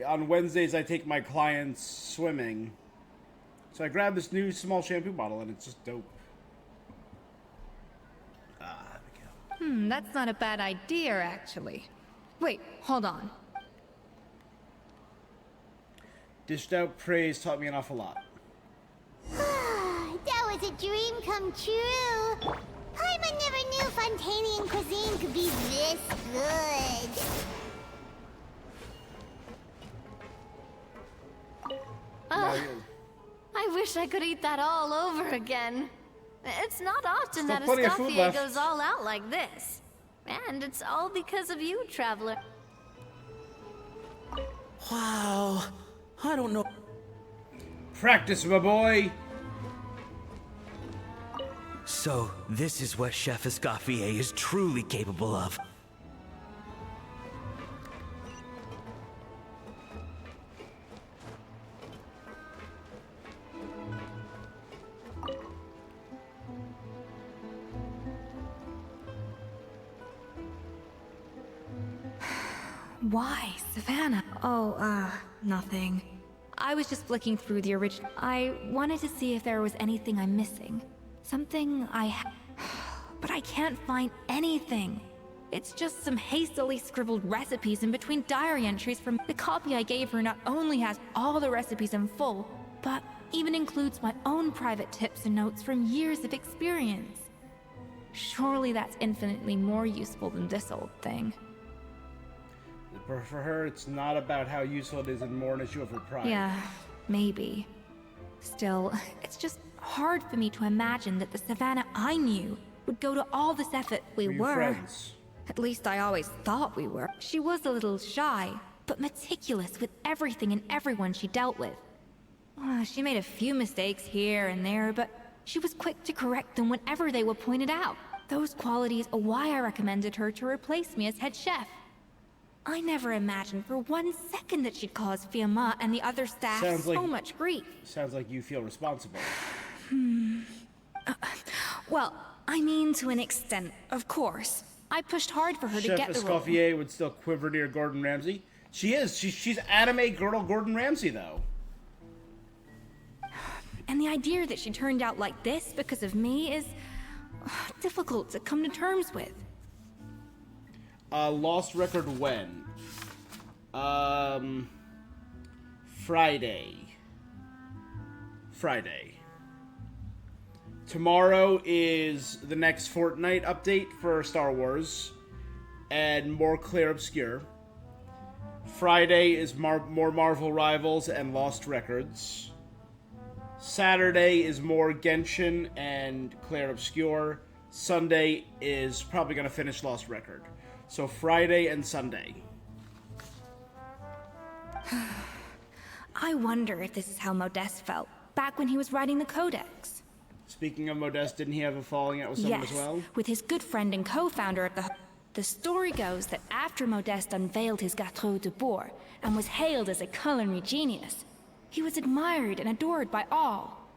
On Wednesdays, I take my clients swimming. So I grabbed this new small shampoo bottle, and it's just dope. That's not a bad idea, actually. Wait, hold on. Dished out praise taught me an awful lot. That was a dream come true. Paimon never knew Fontanian cuisine could be this good. I wish I could eat that all over again. It's not often that plenty of food Escoffier left. goes all out like this. And it's all because of you, traveler. Wow. I don't know. Practice, my boy. So, this is what Chef Escoffier is truly capable of. Why, Savannah? Oh, nothing. I was just flicking through the original. I wanted to see if there was anything I'm missing. Something but I can't find anything. It's just some hastily scribbled recipes in between diary entries from the copy I gave her. Not only has all the recipes in full, but even includes my own private tips and notes from years of experience. Surely that's infinitely more useful than this old thing. For her, it's not about how useful it is and more an issue of her pride. Yeah, maybe. Still, it's just hard for me to imagine that the Savannah I knew would go to all this effort. We you were. friends? At least I always thought we were. She was a little shy, but meticulous with everything and everyone she dealt with. She made a few mistakes here and there, but she was quick to correct them whenever they were pointed out. Those qualities are why I recommended her to replace me as head chef. I never imagined for 1 second that she'd cause Fiamma and the other staff so much grief. Sounds like you feel responsible. Well, I mean to an extent, of course. I pushed hard for her to get the role. Chef Escoffier would still quiver near Gordon Ramsay. She is. She's anime girl Gordon Ramsay, though. And the idea that she turned out like this because of me is difficult to come to terms with. Lost record when? Friday. Tomorrow is the next Fortnite update for Star Wars and more Clear Obscure. Friday is more Marvel Rivals and Lost Records. Saturday is more Genshin and Clear Obscure. Sunday is probably going to finish Lost Record. So Friday and Sunday. I wonder if this is how Modeste felt back when he was writing the Codex. Speaking of Modeste, didn't he have a falling out with someone Yes, as well? with his good friend and co-founder of the... The story goes that after Modeste unveiled his Gâteau de Bourg and was hailed as a culinary genius, he was admired and adored by all.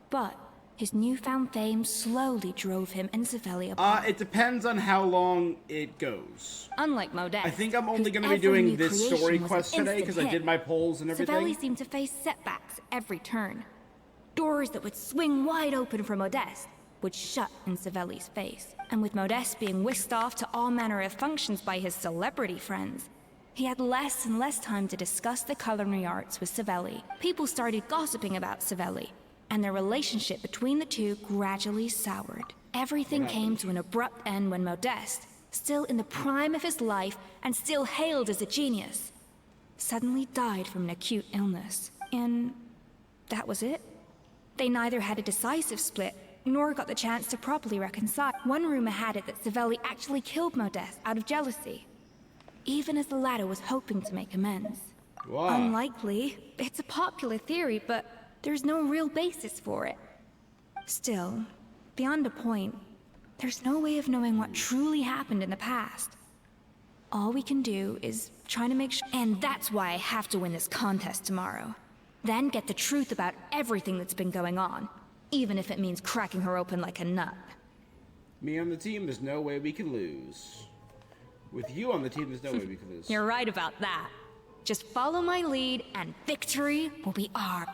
But his newfound fame slowly drove him and Savelli apart. It depends on how long it goes. Unlike Modeste, I think I'm only whose going to be every doing new this creation story was an quest today instant because I hit. did my polls and everything. Savelli seemed to face setbacks every turn. Doors that would swing wide open for Modeste would shut in Savelli's face. And with Modeste being whisked off to all manner of functions by his celebrity friends, he had less and less time to discuss the culinary arts with Savelli. People started gossiping about Savelli, and their relationship between the two gradually soured. Everything came to an abrupt end when Modeste, still in the prime of his life and still hailed as a genius, suddenly died from an acute illness. And that was it. They neither had a decisive split, nor got the chance to properly reconcile. One rumor had it that Savelli actually killed Modeste out of jealousy, even as the latter was hoping to make amends. Wow. Unlikely. It's a popular theory, but there's no real basis for it. Still, beyond a point, there's no way of knowing what truly happened in the past. All we can do is try to make sure. And that's why I have to win this contest tomorrow. Then get the truth about everything that's been going on, even if it means cracking her open like a nut. Me on the team, there's no way we can lose. With you on the team, there's no way we can lose. You're right about that. Just follow my lead, and victory will be ours.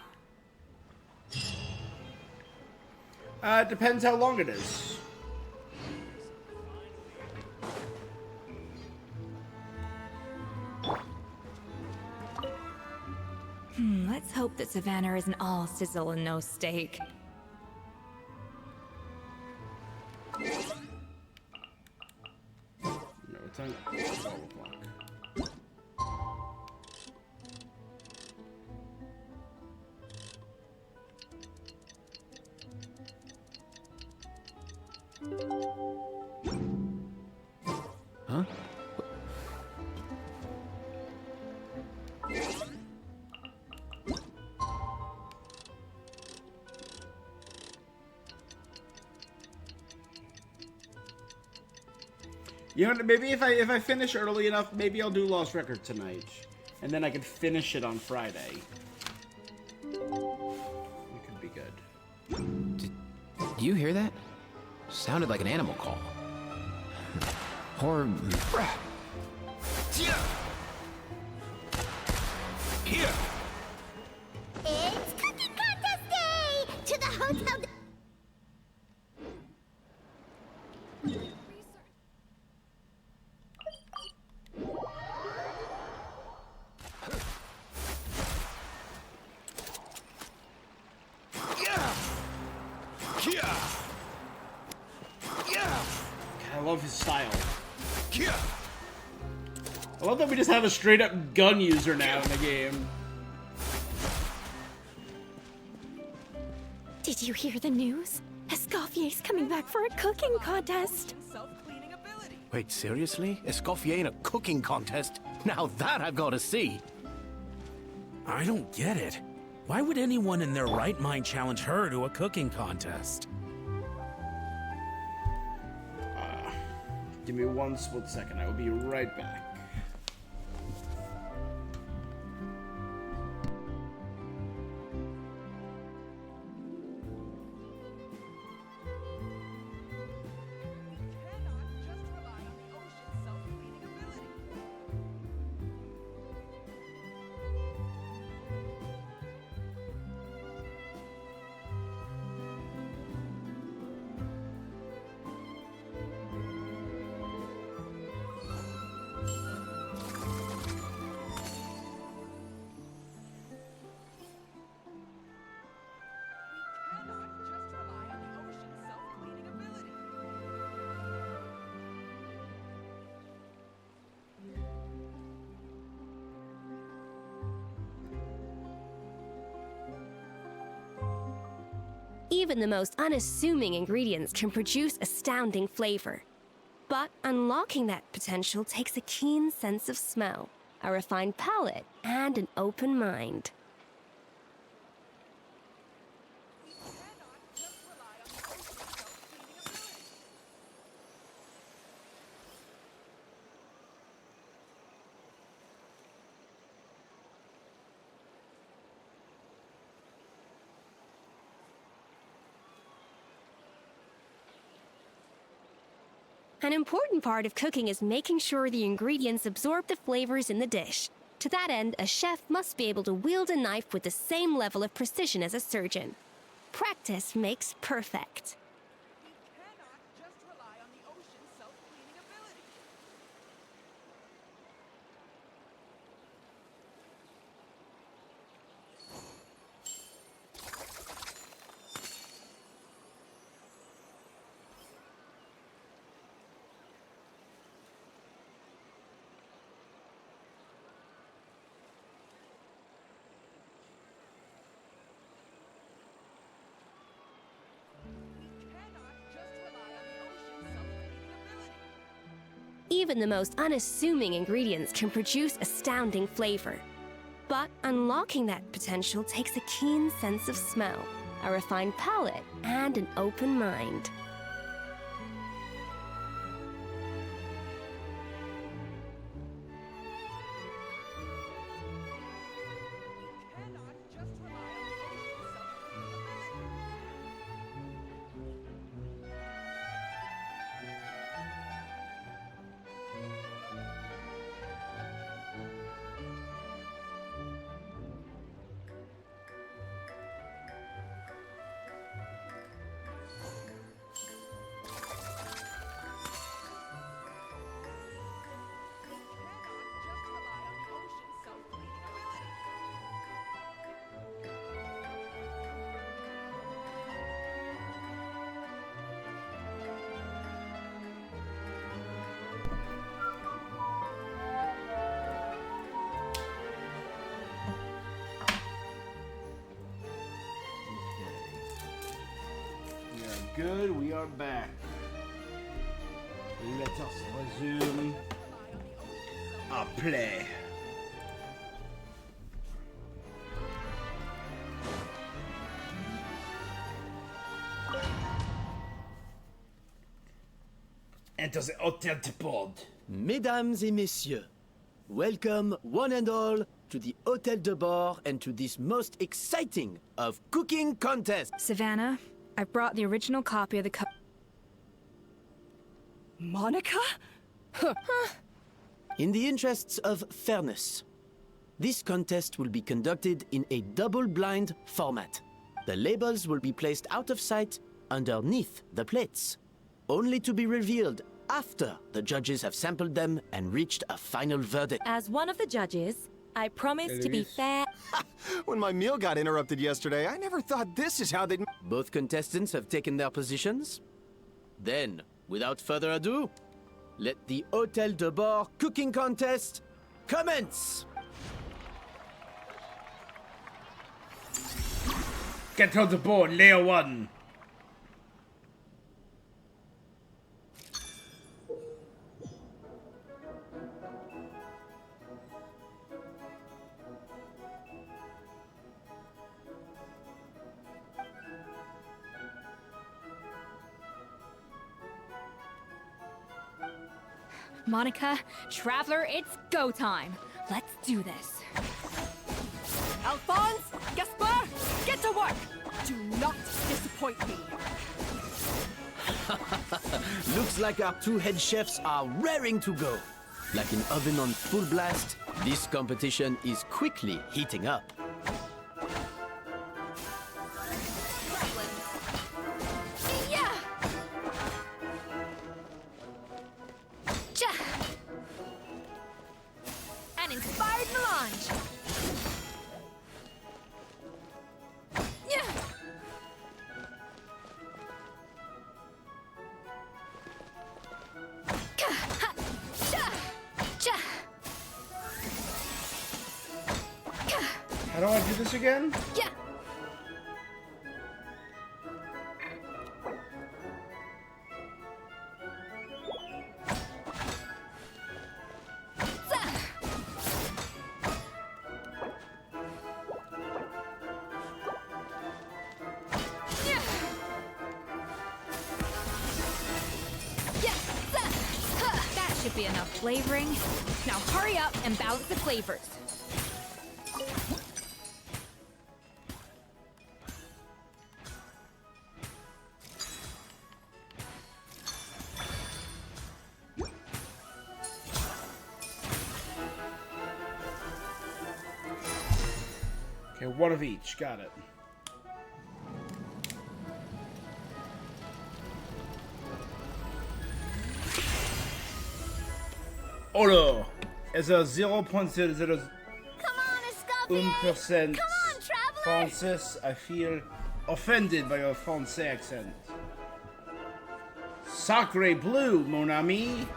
It depends how long it is. Let's hope that Savannah isn't all sizzle and no steak. No, it's on 12 o'clock. Huh? You know, maybe if I finish early enough, maybe I'll do Lost Record tonight, and then I can finish it on Friday. It could be good. Did you hear that? Sounded like an animal call. Or... Here! It's Cooking Contest Day! To the hotel... I love his style. I love that we just have a straight up gun user now in the game. Did you hear the news? Escoffier's coming back for a cooking contest. Wait, seriously? Escoffier in a cooking contest? Now that I've got to see. I don't get it. Why would anyone in their right mind challenge her to a cooking contest? Give me one split second. I will be right back. Even the most unassuming ingredients can produce astounding flavor. But unlocking that potential takes a keen sense of smell, a refined palate, and an open mind. An important part of cooking is making sure the ingredients absorb the flavors in the dish. To that end, a chef must be able to wield a knife with the same level of precision as a surgeon. Practice makes perfect. Even the most unassuming ingredients can produce astounding flavor. But unlocking that potential takes a keen sense of smell, a refined palate, and an open mind. Good, we are back. Let us resume our play. Enter the Hotel de Bord. Mesdames et messieurs, welcome one and all to the Hotel de Bord and to this most exciting of cooking contests. Savannah, I brought the original copy of the Monica? In the interests of fairness, this contest will be conducted in a double-blind format. The labels will be placed out of sight underneath the plates, only to be revealed after the judges have sampled them and reached a final verdict. As one of the judges, I promise to be fair. When my meal got interrupted yesterday, I never thought this is how they'd... Both contestants have taken their positions. Then, without further ado, let the Hotel de Bord cooking contest commence! Get on the board, layer 1. Monica, Traveler, it's go time. Let's do this. Alphonse, Gaspar, get to work! Do not disappoint me. Looks like our two head chefs are raring to go. Like an oven on full blast, this competition is quickly heating up. An inspired melange. How do I do this again? Yeah. should be enough flavoring. Now hurry up and balance the flavors. Okay, one of each. Got it. Olo is a 0.001% Francis. I feel offended by your Francais accent. Sacre bleu, mon ami.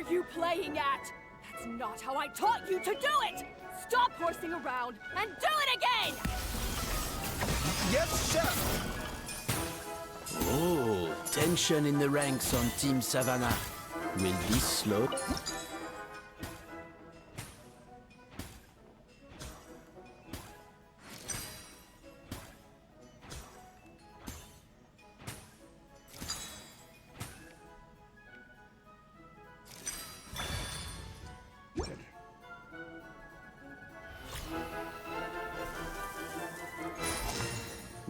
You playing at? That's not how I taught you to do it! Stop horsing around and do it again! Yes, chef! Oh, tension in the ranks on Team Savannah. Will this slow?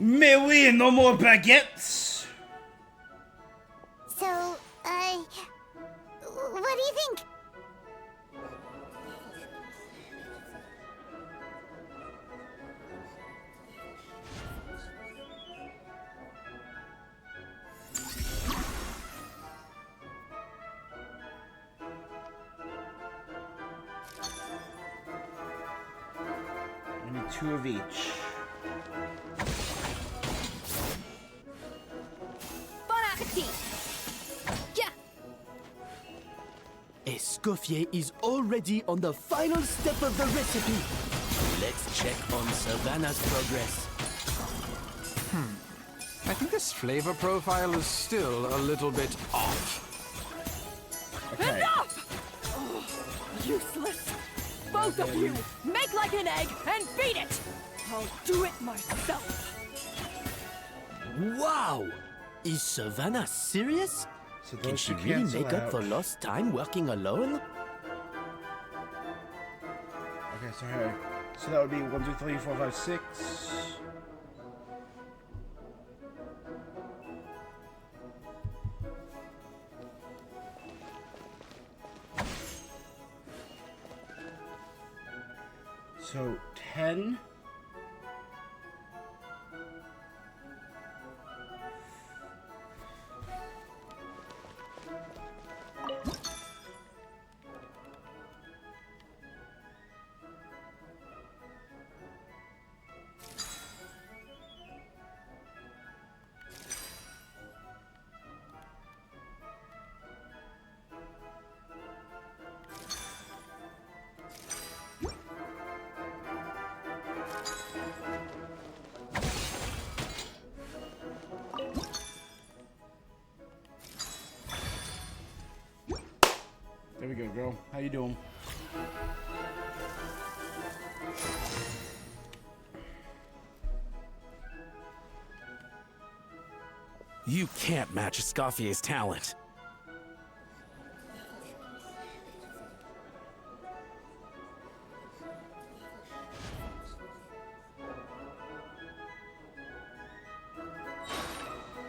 Mais oui, no more baguettes! So, what do you think? I need 2 of each. Escoffier is already on the final step of the recipe. Let's check on Savannah's progress. I think this flavor profile is still a little bit off. Okay. Enough! Oh, useless. Both of you, make like an egg and beat it! I'll do it myself. Wow! Is Savannah serious? So can she really make up for lost time working alone? Okay, so that would be 1, 2, 3, 4, 5, 6. So 10. There we go, girl. How you doing? You can't match Escoffier's talent.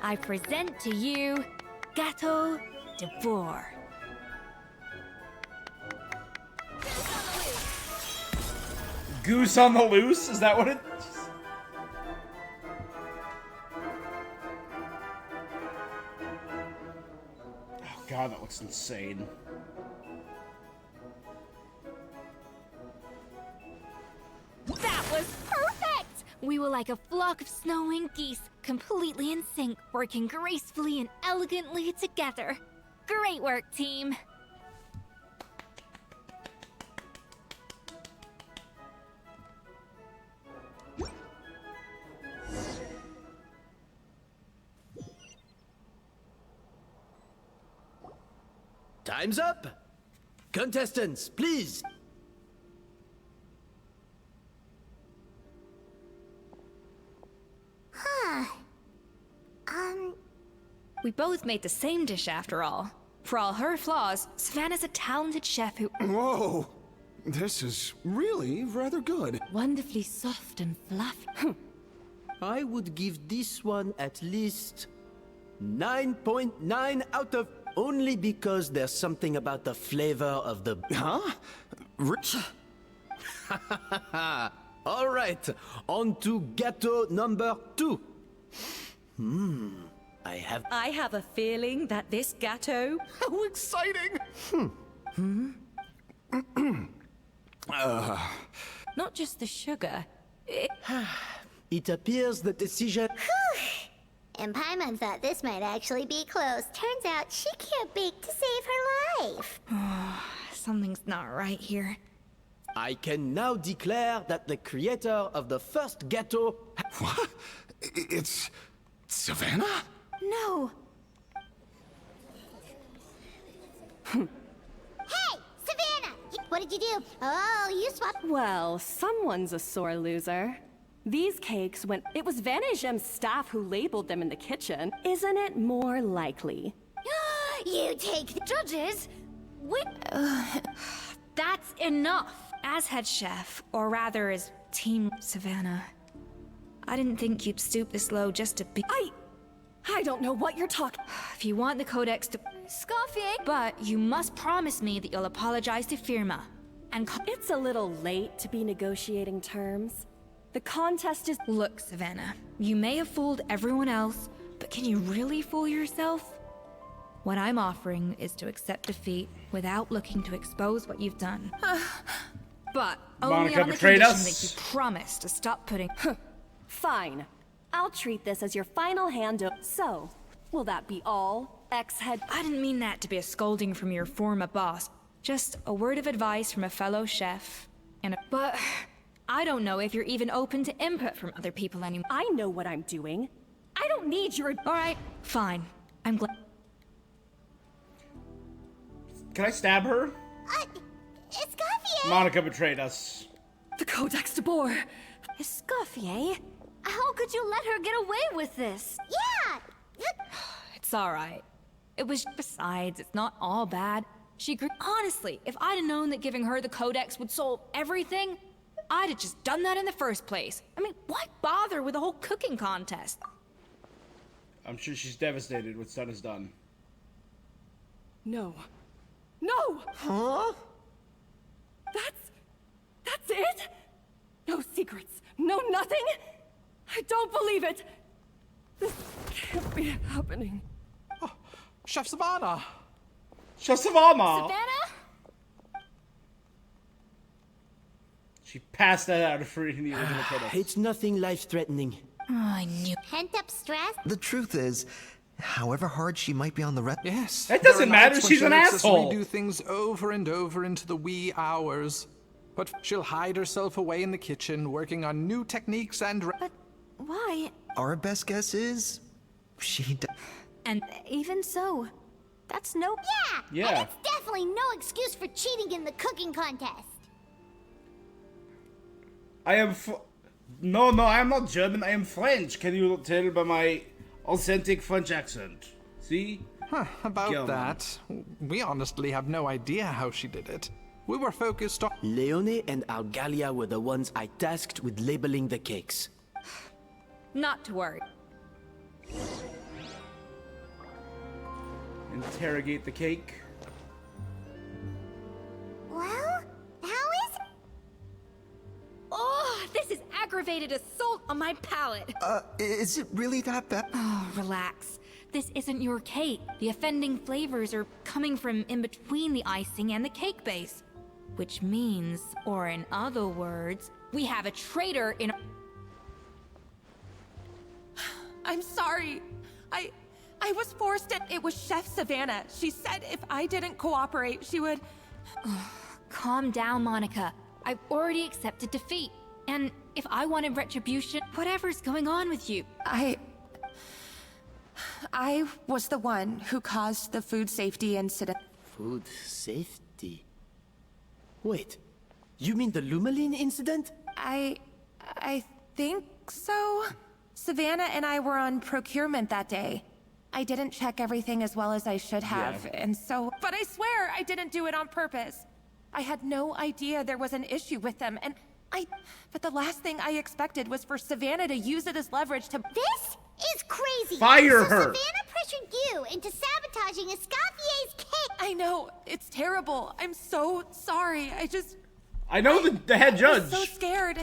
I present to you Gâteau de Bourg. Goose on the loose? Is that what it? Oh god, that looks insane. That was perfect! We were like a flock of snowing geese, completely in sync, working gracefully and elegantly together. Great work, team. Time's up! Contestants, please! Huh. We both made the same dish after all. For all her flaws, Savannah's a talented chef who— Whoa! This is really rather good. Wonderfully soft and fluffy. I would give this one at least 9.9 out of... Only because there's something about the flavor of the... Huh? Rich? All right, on to gâteau number 2. I have a feeling that this gâteau... How exciting! Not just the sugar. It appears the decision... And Paimon thought this might actually be close. Turns out she can't bake to save her life. Something's not right here. I can now declare that the creator of the first gâteau... What? It's... Savannah? No. Hey, Savannah! What did you do? Oh, you swapped... Well, someone's a sore loser. These cakes went... It was Vanishem's staff who labeled them in the kitchen. Isn't it more likely? You take the... Judges, that's enough. As head chef, or rather as Team Savannah, I didn't think you'd stoop this low just to be... I don't know what you're talking... If you want the codex to... Escoffier! But you must promise me that you'll apologize to Firma. And It's a little late to be negotiating terms. The contest is... Look, Savannah, you may have fooled everyone else, but can you really fool yourself? What I'm offering is to accept defeat without looking to expose what you've done. But only Monica on the betrayed condition us. that you promise to stop putting... Fine. I'll treat this as your final hand up. So, will that be all, ex-head? I didn't mean that to be a scolding from your former boss. Just a word of advice from a fellow chef. But I don't know if you're even open to input from other people anymore. I know what I'm doing. I don't need your... All right, fine. I'm glad... Can I stab her? Escoffier! Monica betrayed us. The Codex de Boer! Escoffier? How could you let her get away with this? Yeah! It's all right. It was... Besides, it's not all bad. She grew... Honestly, if I'd have known that giving her the Codex would solve everything, I'd have just done that in the first place. I mean, why bother with the whole cooking contest? I'm sure she's devastated what Sun has done. No. No! Huh? That's it? No secrets. No nothing? I don't believe it. This can't be happening. Oh, Chef Savannah! Chef Savannah! Savannah? She passed that out of reading the original codex. It's nothing life-threatening. Oh, I knew. Pent-up stress? The truth is, however hard she might be on the Yes. That doesn't there are matter, nights when she's she an makes asshole. us redo things over and over into the wee hours. But she'll hide herself away in the kitchen, working on new techniques and... But why? Our best guess is... she... And even so, that's no... Yeah! And it's definitely no excuse for cheating in the cooking contest. I am No, I am not German, I am French. Can you tell by my authentic French accent? See? About that, we honestly have no idea how she did it. We were focused on... Leone and Algalia were the ones I tasked with labeling the cakes. Not to worry. Interrogate the cake. Well, how is... Oh, this is aggravated assault on my palate. Is it really that bad? Oh, relax. This isn't your cake. The offending flavors are coming from in between the icing and the cake base. Which means, or in other words, we have a traitor in... I'm sorry. I was forced and it was Chef Savannah. She said if I didn't cooperate, she would... Calm down, Monica. I've already accepted defeat. And if I wanted retribution, whatever's going on with you. I was the one who caused the food safety incident. Food safety. Wait, you mean the Lumaline incident? I think so. Savannah and I were on procurement that day. I didn't check everything as well as I should have, and so... But I swear I didn't do it on purpose. I had no idea there was an issue with them, and But the last thing I expected was for Savannah to use it as leverage to... This is crazy! Fire so her! Savannah pressured you into sabotaging Escoffier's cake! I know, it's terrible. I'm so sorry. I know the head judge. I'm so scared.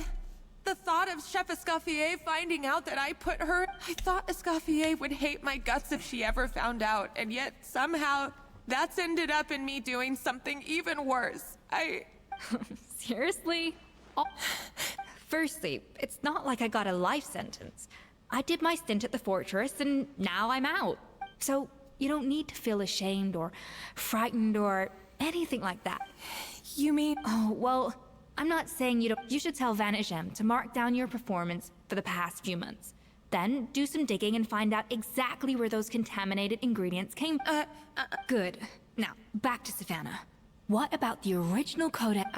The thought of Chef Escoffier finding out that I put her... I thought Escoffier would hate my guts if she ever found out, and yet somehow that's ended up in me doing something even worse. Seriously? Oh. Firstly, it's not like I got a life sentence. I did my stint at the fortress, and now I'm out. So you don't need to feel ashamed or frightened or anything like that. You mean... Oh, well, I'm not saying you don't... You should tell Vanagem to mark down your performance for the past few months. Then do some digging and find out exactly where those contaminated ingredients came from. Good. Now, back to Savannah. What about the original codex?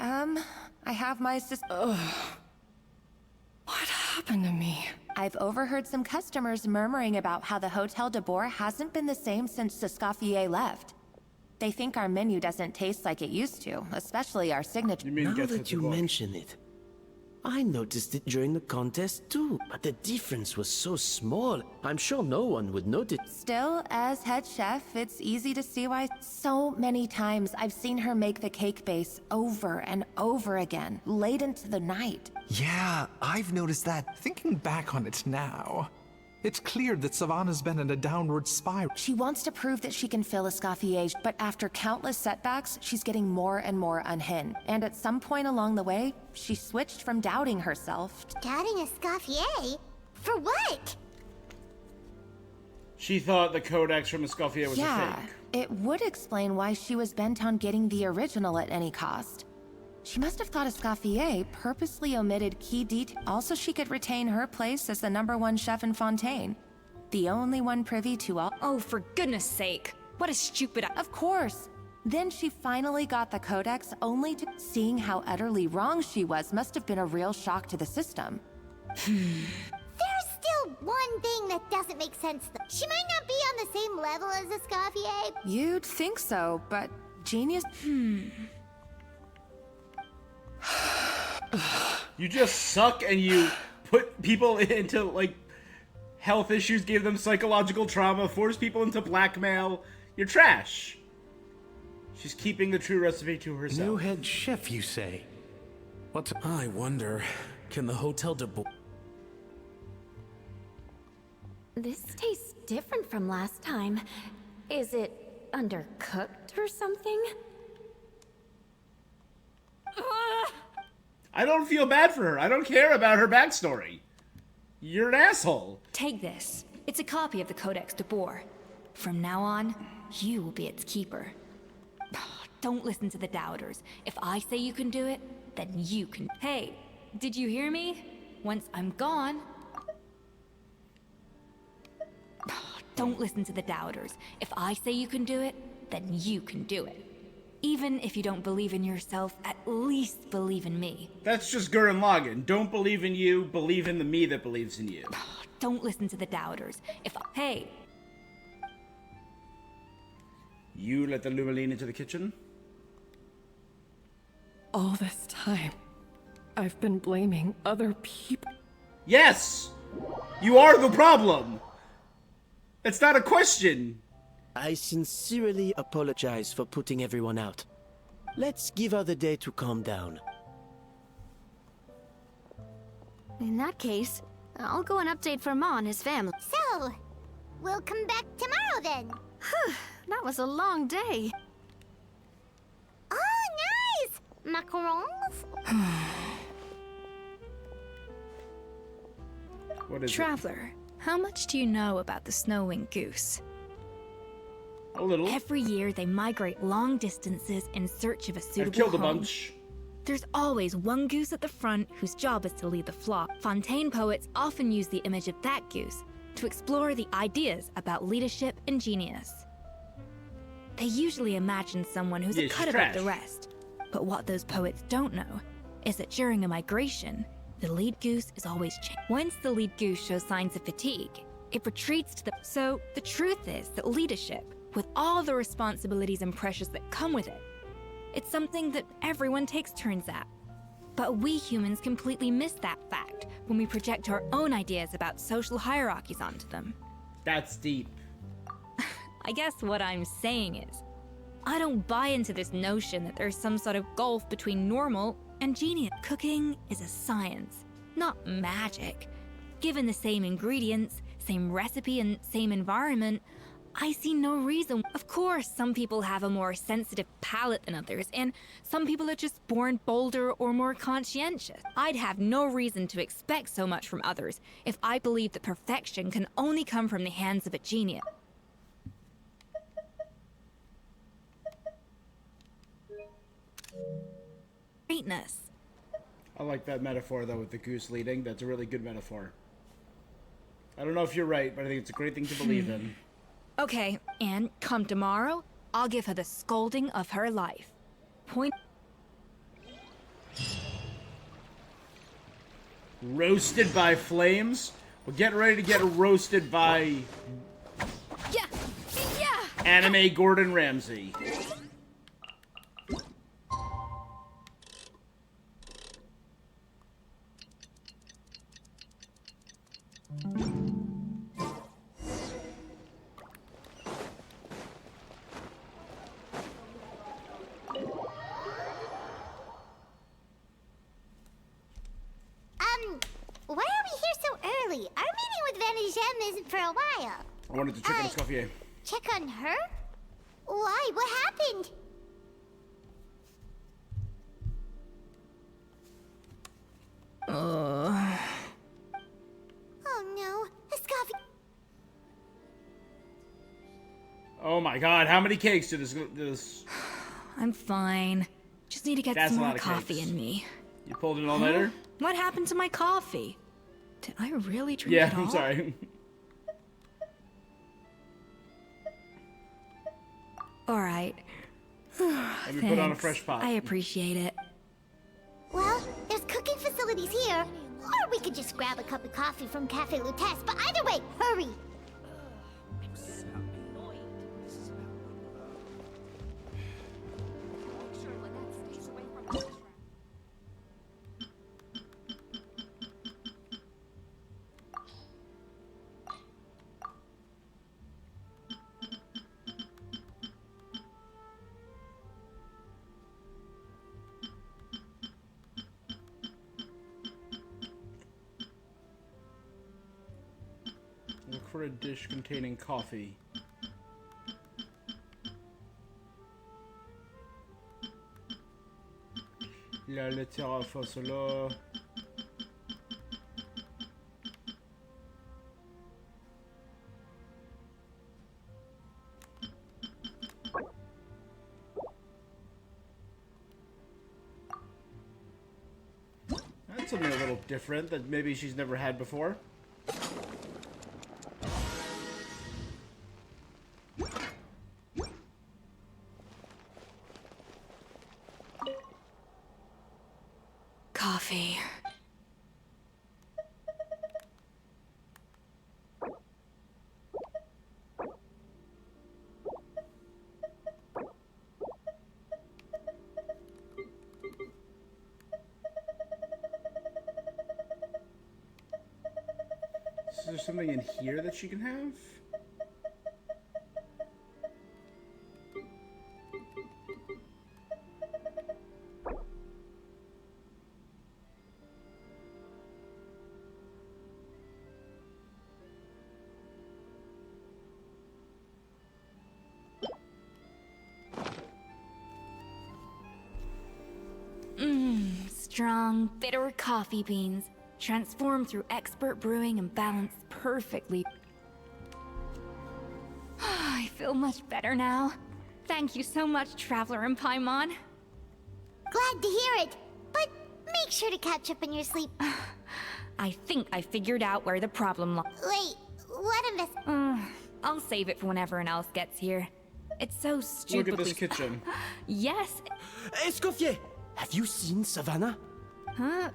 I have my What happened to me? I've overheard some customers murmuring about how the Hotel de Boer hasn't been the same since Escoffier left. They think our menu doesn't taste like it used to, especially our signature. Now that you mention it, I noticed it during the contest too, but the difference was so small, I'm sure no one would notice. Still, as head chef, it's easy to see why. So many times I've seen her make the cake base over and over again, late into the night. Yeah, I've noticed that. Thinking back on it now, it's clear that Savannah's been in a downward spiral. She wants to prove that she can fill Escoffier, but after countless setbacks, she's getting more and more unhinged. And at some point along the way, she switched from doubting herself. Doubting Escoffier? For what? She thought the codex from Escoffier was a fake. It would explain why she was bent on getting the original at any cost. She must have thought Escoffier purposely omitted key details. Also, she could retain her place as the #1 chef in Fontaine. The only one privy to all... Oh, for goodness sake. What a stupid... Of course. Then she finally got the codex, only to... Seeing how utterly wrong she was must have been a real shock to the system. There's still one thing that doesn't make sense, though. She might not be on the same level as Escoffier. You'd think so, but genius... You just suck and you put people into, like, health issues, give them psychological trauma, force people into blackmail. You're trash. She's keeping the true recipe to herself. New head chef, you say? What's... I wonder, can the Hotel de Boer... This tastes different from last time. Is it undercooked or something? I don't feel bad for her. I don't care about her backstory. You're an asshole. Take this. It's a copy of the Codex de Boer. From now on, you will be its keeper. Don't listen to the doubters. If I say you can do it, then you can. Hey, did you hear me? Once I'm gone... Don't listen to the doubters. If I say you can do it, then you can do it. Even if you don't believe in yourself, at least believe in me. That's just Gurren Lagann. Don't believe in you, believe in the me that believes in you. Don't listen to the doubters. Hey! You let the Lumaline into the kitchen? All this time, I've been blaming other people. Yes! You are the problem! It's not a question! I sincerely apologize for putting everyone out. Let's give her the day to calm down. In that case, I'll go and update for Ma and his family. So, we'll come back tomorrow then. That was a long day. Oh, nice! Macarons? What is Traveler, how much do you know about the snow-winged goose? A little. Every year, they migrate long distances in search of a suitable I've killed a home. bunch. There's always one goose at the front whose job is to lead the flock. Fontaine poets often use the image of that goose to explore the ideas about leadership and genius. They usually imagine someone who's Yeah, a she's cut above the trash. rest. But what those poets don't know is that during a migration, the lead goose is always changed. Once the lead goose shows signs of fatigue, it retreats to the... So the truth is that leadership, with all the responsibilities and pressures that come with it, it's something that everyone takes turns at. But we humans completely miss that fact when we project our own ideas about social hierarchies onto them. That's deep. I guess what I'm saying is, I don't buy into this notion that there's some sort of gulf between normal and genius. Cooking is a science, not magic. Given the same ingredients, same recipe, and same environment, I see no reason. Of course, some people have a more sensitive palate than others, and some people are just born bolder or more conscientious. I'd have no reason to expect so much from others if I believed that perfection can only come from the hands of a genius. Greatness. I like that metaphor, though, with the goose leading. That's a really good metaphor. I don't know if you're right, but I think it's a great thing to believe in. Okay, and come tomorrow, I'll give her the scolding of her life. Point. Roasted by flames? We're getting ready to get roasted by... Yeah! Anime Gordon Ramsay. Why are we here so early? Our meeting with Vanigem isn't for a while. I wanted to check on Escoffier. Check on her? Why? What happened? Oh no, Escoffier. Oh my god, how many cakes did this... I'm fine. Just need to get That's some a lot more of coffee cakes. in me. You pulled an all-nighter? What happened to my coffee? Did I really drink Yeah, it all? I'm sorry. Alright. Let me put on a fresh pot. I appreciate it. Well, there's cooking facilities here. Or we could just grab a cup of coffee from Cafe Lutece, but either way, hurry! Look for a dish containing coffee. La lettera fasola. That's something a little different that maybe she's never had before. Coffee. Is there something in here that she can have? Strong, bitter coffee beans, transformed through expert brewing and balanced perfectly. I feel much better now. Thank you so much, Traveler and Paimon. Glad to hear it, but make sure to catch up in your sleep. I think I figured out where the problem lies. Wait, what invest? I'll save it for when everyone else gets here. It's so stupidly... Look at this kitchen. Yes. Escoffier! Have you seen Savannah? Huh?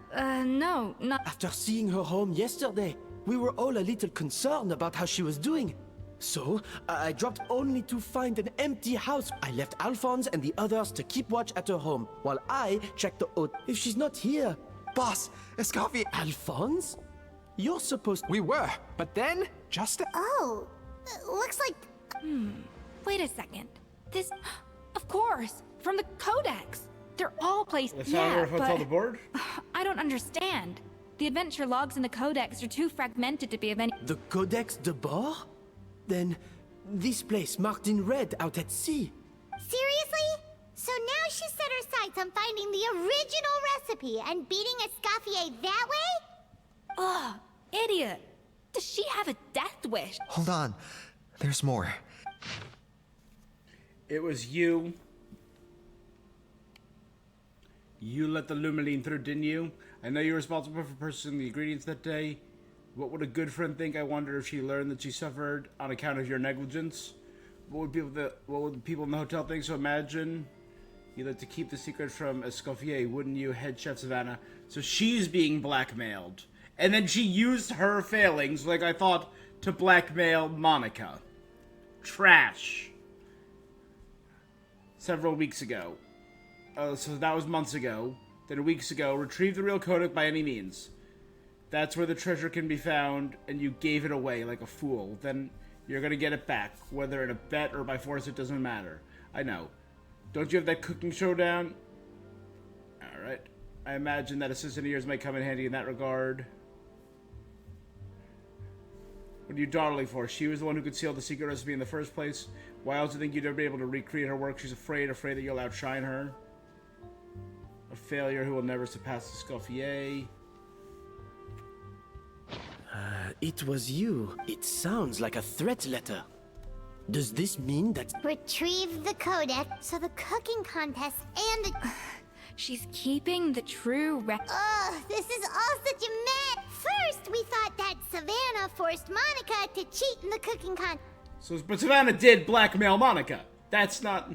No, not... After seeing her home yesterday, we were all a little concerned about how she was doing. So, I dropped only to find an empty house. I left Alphonse and the others to keep watch at her home, while I checked the haute. If she's not here... Boss, Escoffier... Alphonse? You're supposed... We were, but then, just... Oh, looks like... Wait a second. This... Of course, from the Codex. They're all placed... The founder of Hotel de Board? I don't understand. The adventure logs in the Codex are too fragmented to be of any... The Codex de Bord? Then, this place marked in red out at sea. Seriously? So now she set her sights on finding the original recipe and beating Escoffier that way? Ugh, idiot. Does she have a death wish? Hold on. There's more. It was you. You let the Lumiline through, didn't you? I know you're responsible for purchasing the ingredients that day. What would a good friend think? I wonder if she learned that she suffered on account of your negligence. What would people in the hotel think? So imagine you like to keep the secret from Escoffier, wouldn't you, head chef Savannah? So she's being blackmailed. And then she used her failings, like I thought, to blackmail Monica. Trash. Several weeks ago. So that was months ago. Then weeks ago, retrieve the real Kodak by any means. That's where the treasure can be found, and you gave it away like a fool. Then you're gonna get it back, whether in a bet or by force, it doesn't matter. I know. Don't you have that cooking show down? Alright. I imagine that assistant of yours might come in handy in that regard. What are you dawdling for? She was the one who concealed the secret recipe in the first place. Why else do you think you'd ever be able to recreate her work? She's afraid that you'll outshine her. A failure who will never surpass Escoffier. It was you. It sounds like a threat letter. Does this mean that... Retrieve the Codex, so the cooking contest and the... She's keeping the true Ugh, this is all such a mess! First, we thought that Savannah forced Monica to cheat in the cooking contest. So, but Savannah did blackmail Monica. That's not...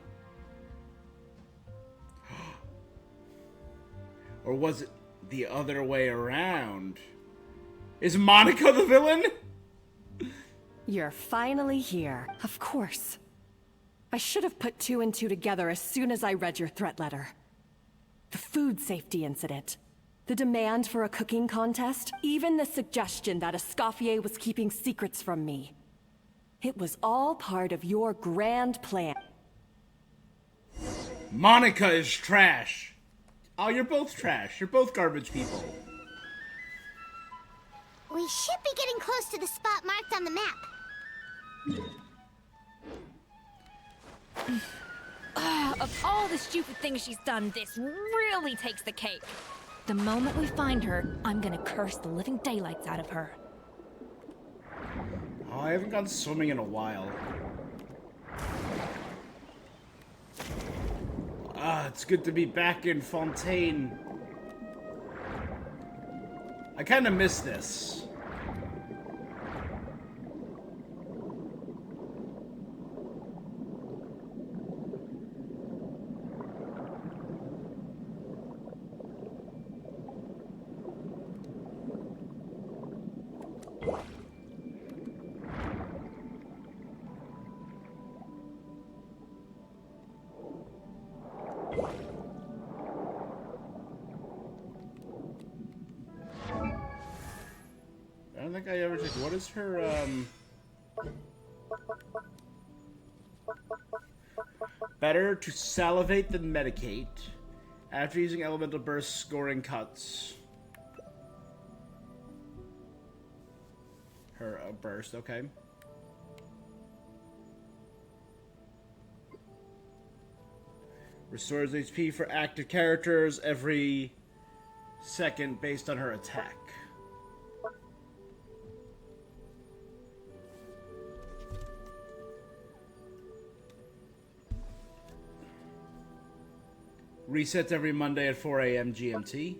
Or was it the other way around? Is Monica the villain? You're finally here. Of course. I should have put two and two together as soon as I read your threat letter. The food safety incident. The demand for a cooking contest. Even the suggestion that Escoffier was keeping secrets from me. It was all part of your grand plan. Monica is trash. Oh, you're both trash. You're both garbage people. We should be getting close to the spot marked on the map. Of all the stupid things she's done, this really takes the cake. The moment we find her, I'm gonna curse the living daylights out of her. Oh, I haven't gone swimming in a while. Ah, it's good to be back in Fontaine. I kind of miss this. I don't think I ever checked. What is her, Better to salivate than medicate. After using elemental burst, scoring cuts. Her burst, okay. Restores HP for active characters every second based on her attack. Resets every Monday at 4 a.m. GMT.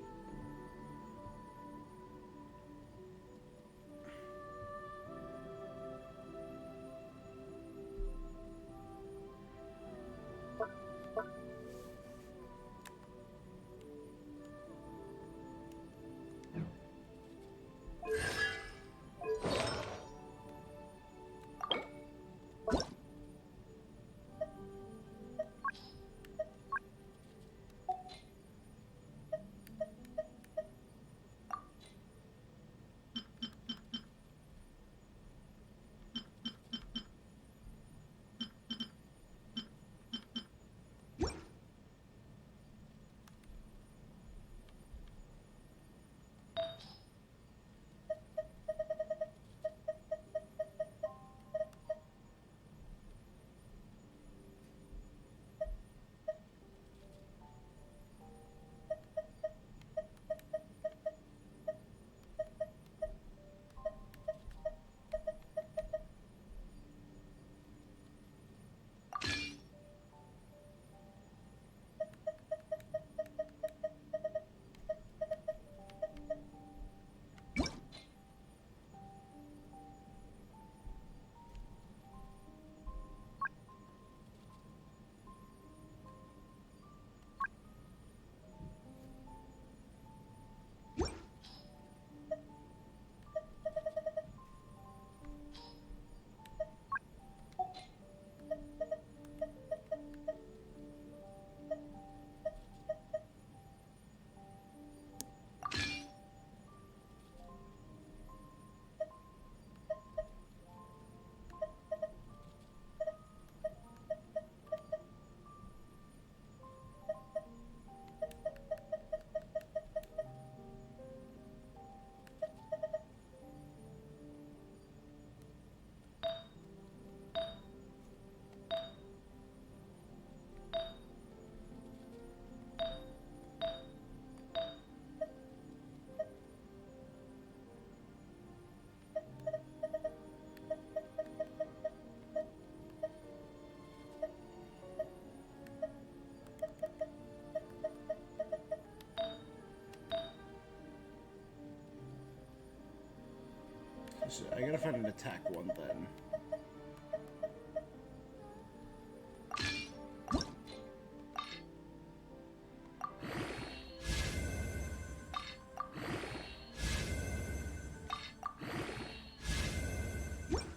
So I gotta find an attack one then.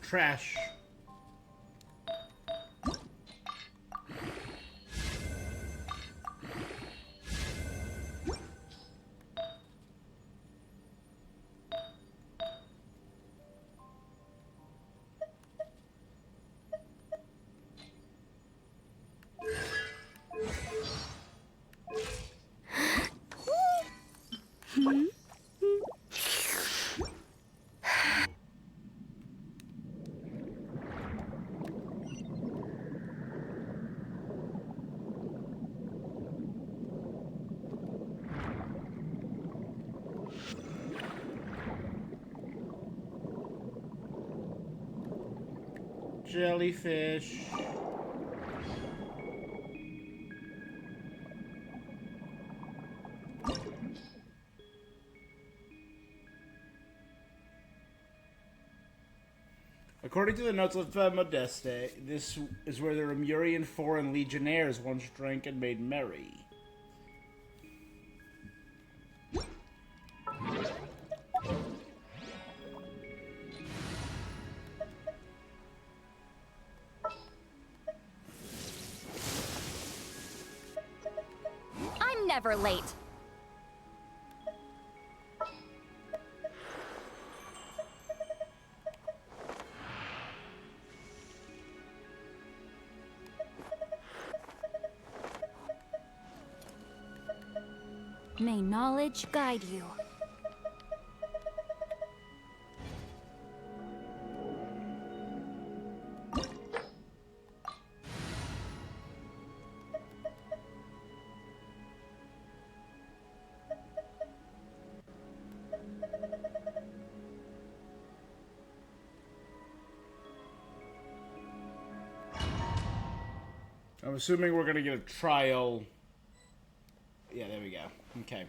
Trash. Jellyfish. According to the notes of Modeste, this is where the Remurian foreign legionnaires once drank and made merry. I'm never late. May knowledge guide you. I'm assuming we're gonna get a trial. Yeah, there we go. Okay.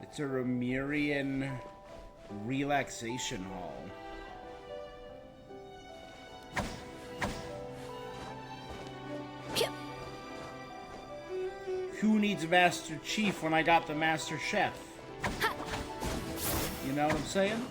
It's a Remurian relaxation hall. Who needs Master Chief when I got the Master Chef? You know what I'm saying?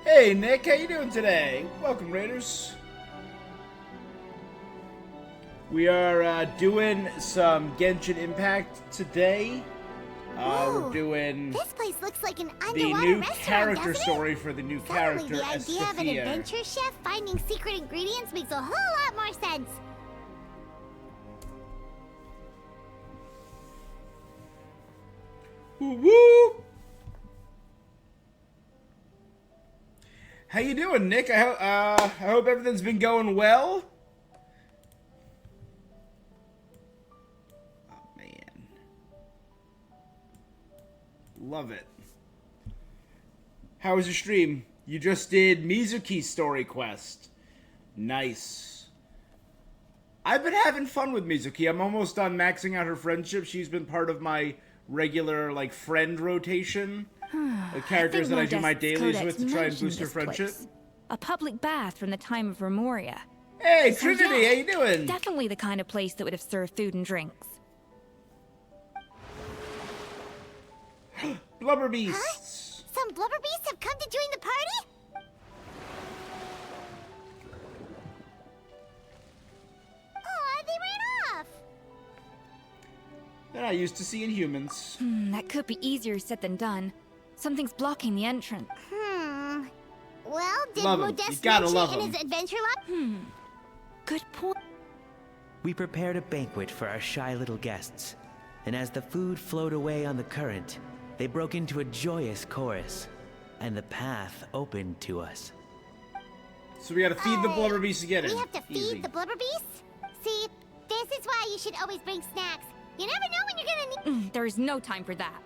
Hey Nick, how you doing today? Welcome, Raiders. We are doing some Genshin Impact today. We're doing This place looks like an the underwater new restaurant, character doesn't it? story for the new character, The idea of an Escoffier. adventure chef finding secret ingredients makes a whole lot more sense. Woo woo! How you doing, Nick? I hope everything's been going well. Oh man, love it. How was your stream? You just did Mizuki's story quest. Nice. I've been having fun with Mizuki. I'm almost done maxing out her friendship. She's been part of my regular, like, friend rotation. The characters that I do my dailies with to try and boost her friendship. A public bath from the time of Remoria. Hey, Trinity, how you doing? Definitely the kind of place that would have served food and drinks. Huh? Blubber beasts. Some blubber beasts have come to join the party? Aw, they ran off! They're not used to seeing humans. That could be easier said than done. Something's blocking the entrance. Well, did Love him. You Modeste gotta mention love in him. his adventure log? Good point. We prepared a banquet for our shy little guests. and as the food flowed away on the current, they broke into a joyous chorus, and the path opened to us. So we gotta feed the blubber beast to get in. We have to feed Easy. the blubber beast? See, this is why you should always bring snacks. You never know when you're gonna need— There is no time for that.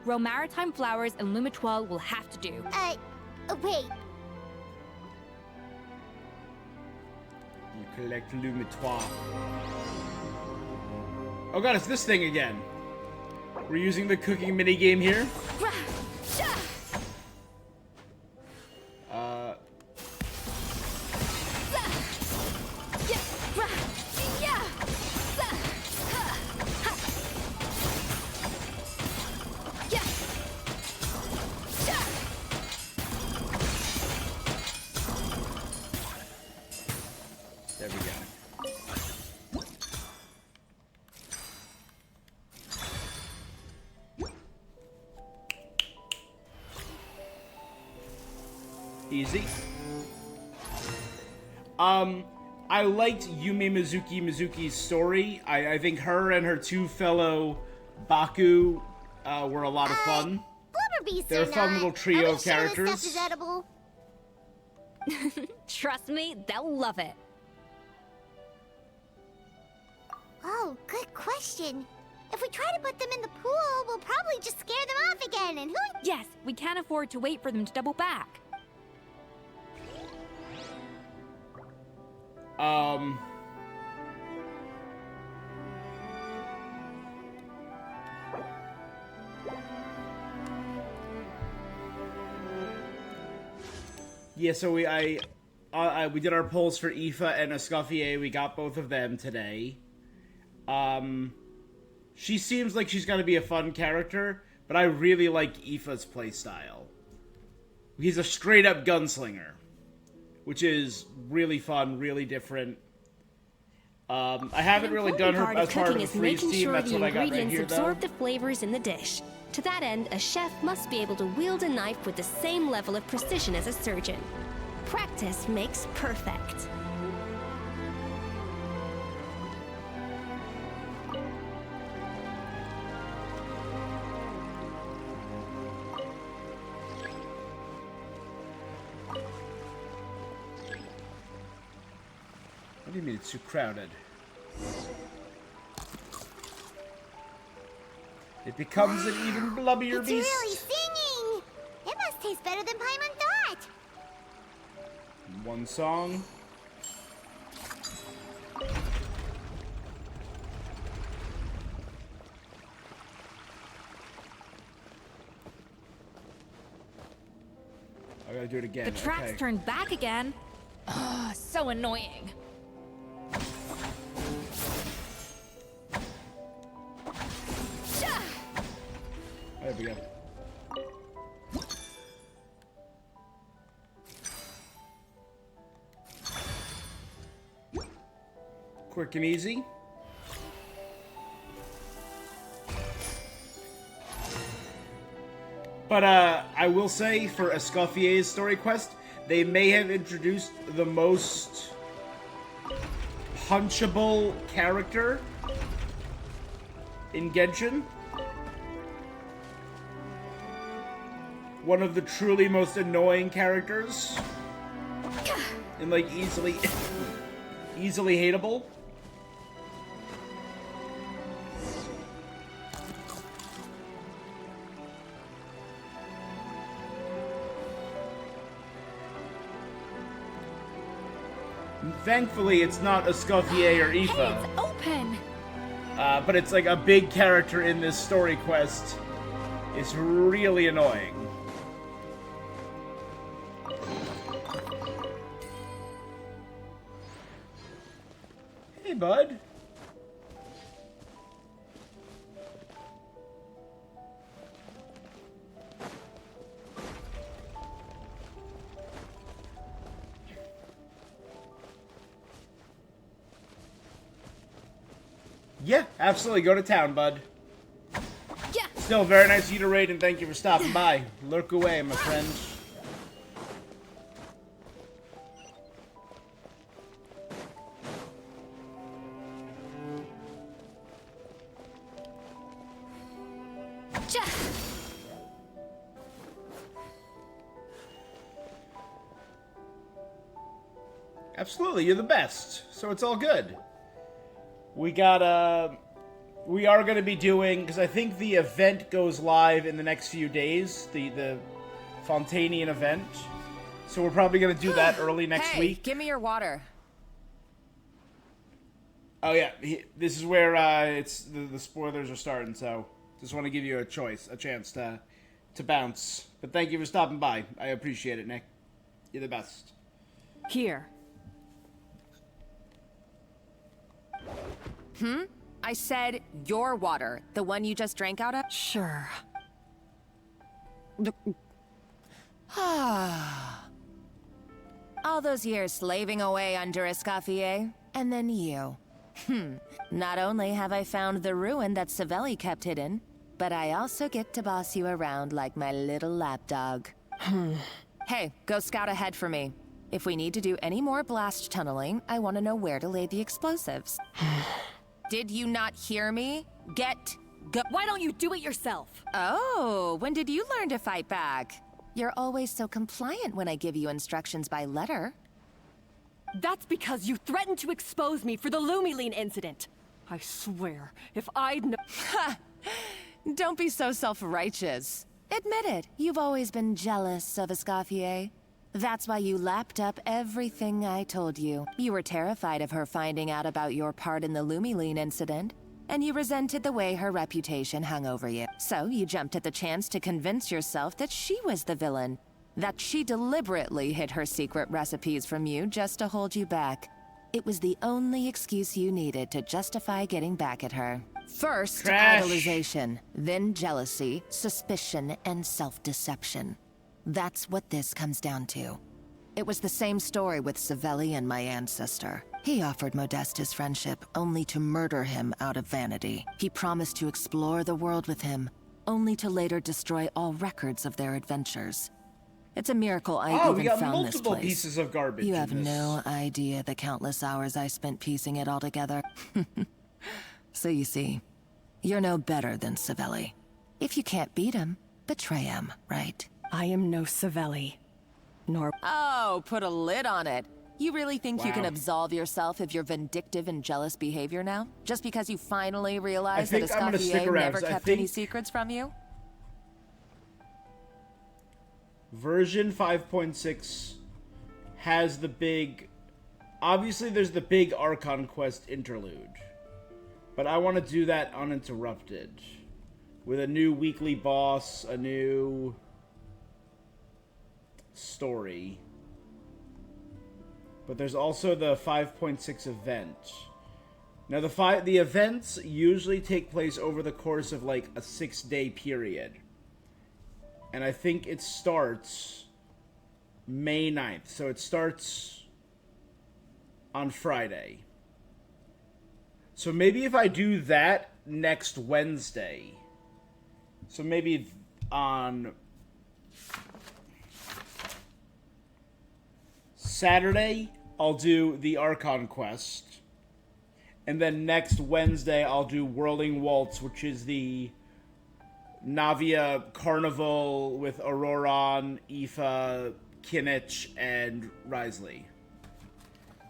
Grow maritime flowers and Lumitoile will have to do. Wait. You collect Lumitoile. Oh god, it's this thing again. We're using the cooking minigame here. There we go. Easy. I liked Yume Mizuki's story. I think her and her two fellow Baku were a lot of fun. Blubber beasts They're are a fun not. little trio Are we of sure this characters. stuff is edible? Trust me, they'll love it. Oh, good question. If we try to put them in the pool, we'll probably just scare them off again, and who— Yes, we can't afford to wait for them to double back. Yeah, so we did our polls for Aoife and Escoffier. We got both of them today. She seems like she's gonna be a fun character, but I really like Aoife's playstyle. He's a straight-up gunslinger, which is really fun, really different. I haven't really done her as part of the is freeze making team. sure That's the what I got right ingredients here, though. absorb the flavors in the dish. To that end, a chef must be able to wield a knife with the same level of precision as a surgeon. Practice makes perfect. What do you mean it's too crowded? It becomes an even blubbier It's beast. really singing! It must taste better than Paimon thought! One song. I gotta do it again. The tracks okay. turned back again. Ugh, so annoying. There we go. Quick and easy. But I will say, for Escoffier's story quest, they may have introduced the most punchable character in Genshin. One of the truly most annoying characters. And like easily hateable. Thankfully, it's not Escoffier or Aoife. Hey, it's open! But it's like a big character in this story quest. It's really annoying. Hey, bud. Yeah, absolutely. Go to town, bud. Yeah. Still very nice of you to raid, and thank you for stopping by. Lurk away, my friend. Absolutely, you're the best. So it's all good. We are going to be doing, because I think the event goes live in the next few days, the Fontanian event. So we're probably going to do that early next week. Give me your water. Oh yeah, this is where it's the spoilers are starting, so just want to give you a chance to bounce. But thank you for stopping by. I appreciate it, Nick. You're the best. Here. I said your water, the one you just drank out of? Sure. All those years slaving away under Escoffier, and then you. Not only have I found the ruin that Savelli kept hidden, but I also get to boss you around like my little lapdog. Hey, go scout ahead for me. If we need to do any more blast tunneling, I want to know where to lay the explosives. Did you not hear me? Go. Why don't you do it yourself? Oh, when did you learn to fight back? You're always so compliant when I give you instructions by letter. That's because you threatened to expose me for the Lumiline incident. I swear, if I'd Don't be so self-righteous. Admit it, you've always been jealous of Escoffier. That's why you lapped up everything I told you. You were terrified of her finding out about your part in the Lumiline incident, and you resented the way her reputation hung over you. So you jumped at the chance to convince yourself that she was the villain, that she deliberately hid her secret recipes from you just to hold you back. It was the only excuse you needed to justify getting back at her. First, idolization, then jealousy, suspicion, and self-deception. That's what this comes down to. It was the same story with Savelli and my ancestor. He offered Modeste his friendship, only to murder him out of vanity. He promised to explore the world with him, only to later destroy all records of their adventures. It's a miracle I even found this place. We got multiple pieces of garbage. You have no idea the countless hours I spent piecing it all together. So you see, you're no better than Savelli. If you can't beat him, betray him, right? I am no Savelli, nor— Oh, put a lid on it. You really think you can absolve yourself of your vindictive and jealous behavior now? Just because you finally realized that Escoffier never kept any secrets from you? Version 5.6 has the big... Obviously, there's the big Archon Quest interlude. But I want to do that uninterrupted. With a new weekly boss, a new story. But there's also the 5.6 event. Now, the events usually take place over the course of, like, a 6-day period. And I think it starts May 9th. So it starts on Friday. So maybe if I do that next Wednesday. So maybe on Saturday, I'll do the Archon Quest. And then next Wednesday, I'll do Whirling Waltz, which is the Navia Carnival with Auroron, Aoife, Kinich, and Risley.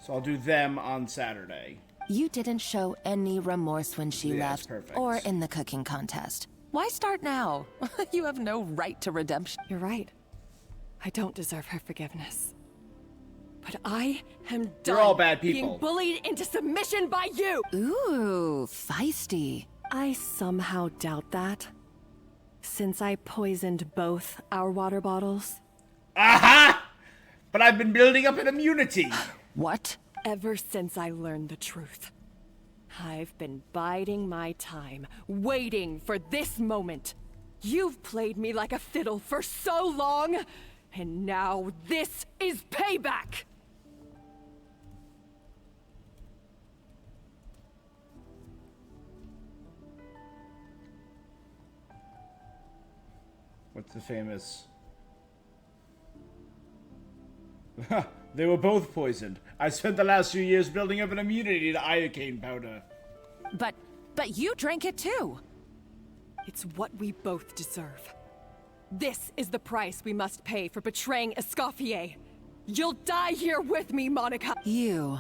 So I'll do them on Saturday. You didn't show any remorse when she left, perfect. or in the cooking contest. Why start now? You have no right to redemption. You're right. I don't deserve her forgiveness. But I am done. You're all bad people. Being bullied into submission by you! Ooh, feisty. I somehow doubt that. Since I poisoned both our water bottles. Aha! But I've been building up an immunity. What? Ever since I learned the truth. I've been biding my time, waiting for this moment. You've played me like a fiddle for so long, and now this is payback! What's the famous... They were both poisoned. I spent the last few years building up an immunity to iocane powder. But you drank it too. It's what we both deserve. This is the price we must pay for betraying Escoffier. You'll die here with me, Monica! You.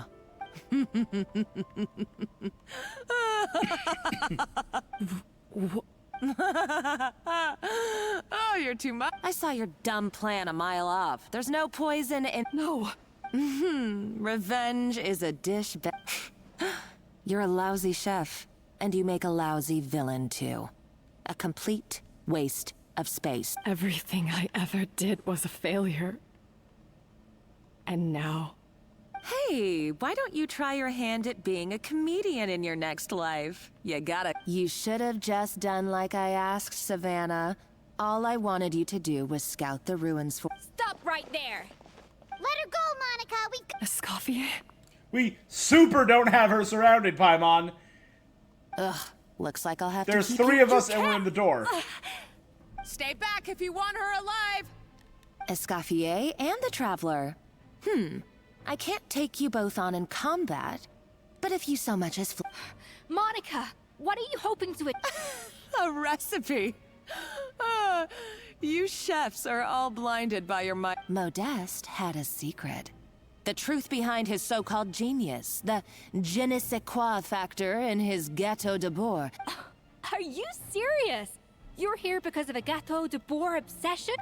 Oh, you're too much. I saw your dumb plan a mile off. There's no poison in. No. Revenge is a dish. You're a lousy chef, and you make a lousy villain too. A complete waste of space. Everything I ever did was a failure. And now. Hey, why don't you try your hand at being a comedian in your next life? You gotta. You should have just done like I asked, Savannah. All I wanted you to do was scout the ruins for. Stop right there! Let her go, Monica! Escoffier? We super don't have her surrounded, Paimon. Ugh, looks like I'll have There's to keep 3 of us and we're in the door. Stay back if you want her alive! Escoffier and the Traveler. I can't take you both on in combat, but if you so much as Monica, what are you hoping to... A recipe! You chefs are all blinded by your mind. Modeste had a secret. The truth behind his so-called genius. The je ne sais quoi factor in his Gâteau de Bourg. Are you serious? You're here because of a Gâteau de Bourg obsession?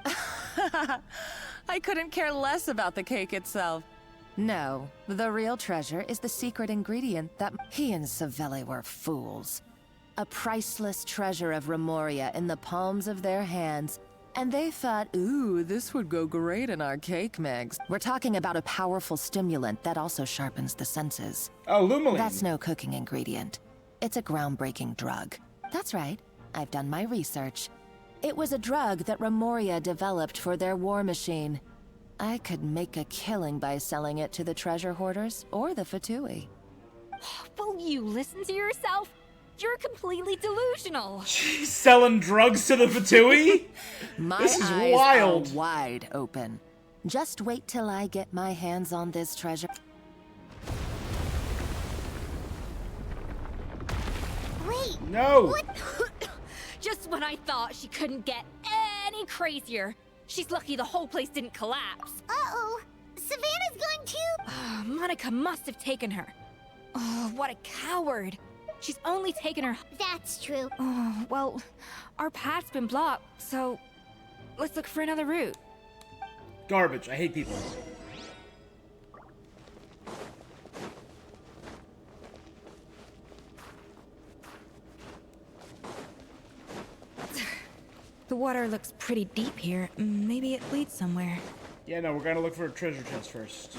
I couldn't care less about the cake itself. No, the real treasure is the secret ingredient that he and Savelli were fools. A priceless treasure of Remoria in the palms of their hands, and they thought, ooh, this would go great in our cake mix. We're talking about a powerful stimulant that also sharpens the senses. Oh, Lumaline. That's no cooking ingredient. It's a groundbreaking drug. That's right, I've done my research. It was a drug that Remoria developed for their war machine. I could make a killing by selling it to the treasure hoarders or the Fatui. Will you listen to yourself? You're completely delusional. She's selling drugs to the Fatui? My This is eyes wild. are wide open. Just wait till I get my hands on this treasure. Wait. No. Just when I thought she couldn't get any crazier. She's lucky the whole place didn't collapse. Uh-oh. Savannah's going too. Monica must have taken her. Oh, what a coward. She's only taken her... That's true. Oh, well, our path's been blocked, so let's look for another route. Garbage. I hate people. The water looks pretty deep here. Maybe it leads somewhere. Yeah, no, we're gonna look for a treasure chest first.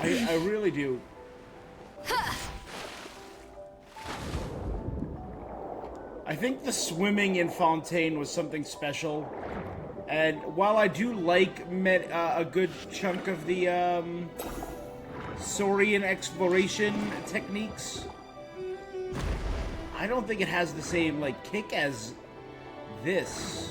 I really do. I think the swimming in Fontaine was something special. And while I do like a good chunk of the Saurian exploration techniques, I don't think it has the same like kick as this.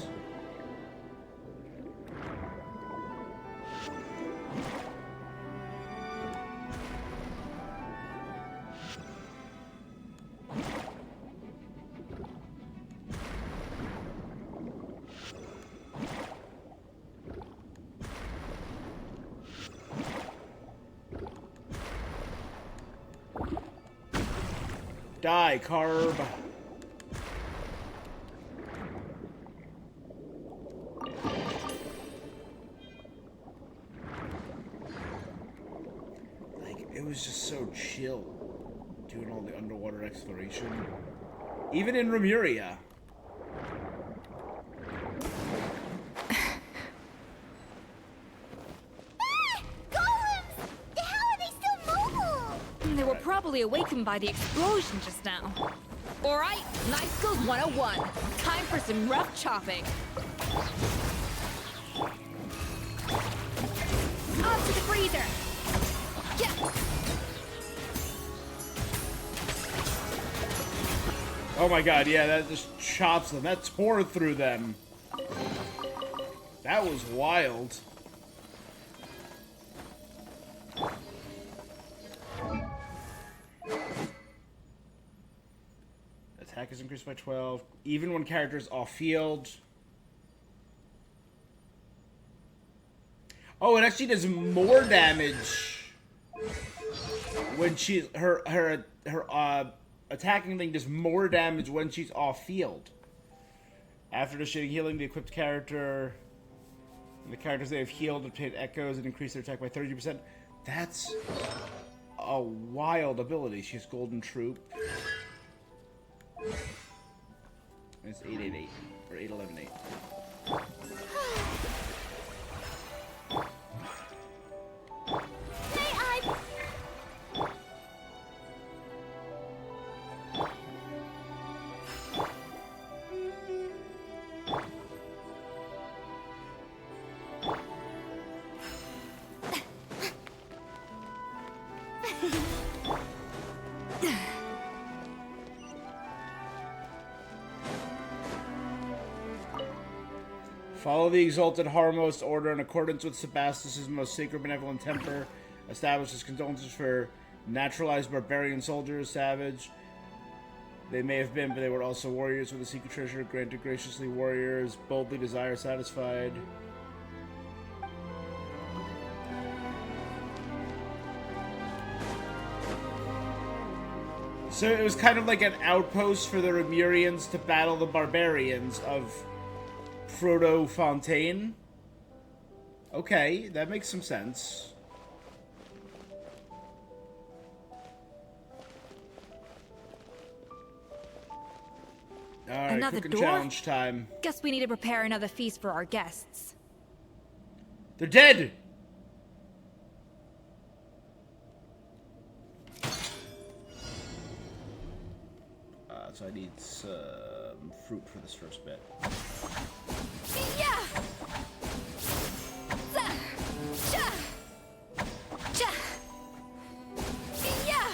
Die, Carb. Like, it was just so chill doing all the underwater exploration. Even in Remuria. They were probably awakened by the explosion just now. Alright, Knife Skills 101. Time for some rough chopping. Up to the freezer! Yeah! Oh my god, yeah, that just chops them. That tore through them. That was wild. Attack is increased by 12. Even when characters off field. Oh, it actually does more damage when her attacking thing does more damage when she's off field. After initiating healing, the equipped character and the characters they have healed obtain echoes and increase their attack by 30%. That's a wild ability. She has Golden Troop. It's 888 or 8118. Follow the exalted Harmos order in accordance with Sebastus's most sacred benevolent temper. Establishes condolences for naturalized barbarian soldiers, savage. They may have been, but they were also warriors with a secret treasure. Granted graciously warriors, boldly desire satisfied. So it was kind of like an outpost for the Remurians to battle the barbarians of Frodo Fontaine. Okay, that makes some sense. Alright, Another cooking door? challenge time. Guess we need to prepare another feast for our guests. They're dead! So I need some fruit for this first bit. Yeah! Yeah!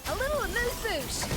A little amuse-bouche!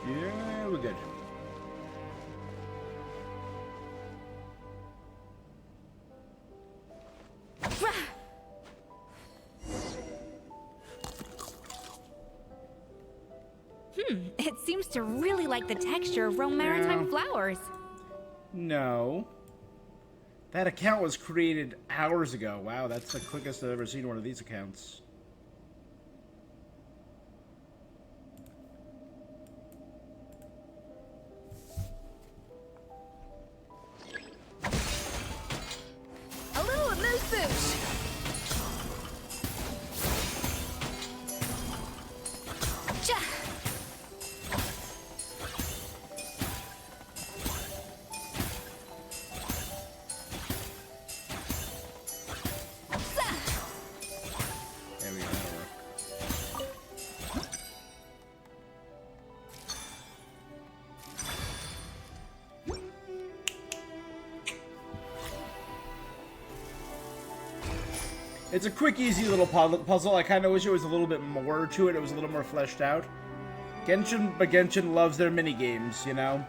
Yeah, we're good. It seems to really like the texture of Rome Maritime flowers. No. That account was created hours ago. Wow, that's the quickest I've ever seen one of these accounts. A little amuse-bouche! There we go, that'll work. It's a quick, easy little puzzle. I kind of wish it was a little bit more to it. It was a little more fleshed out. Genshin loves their mini games, you know?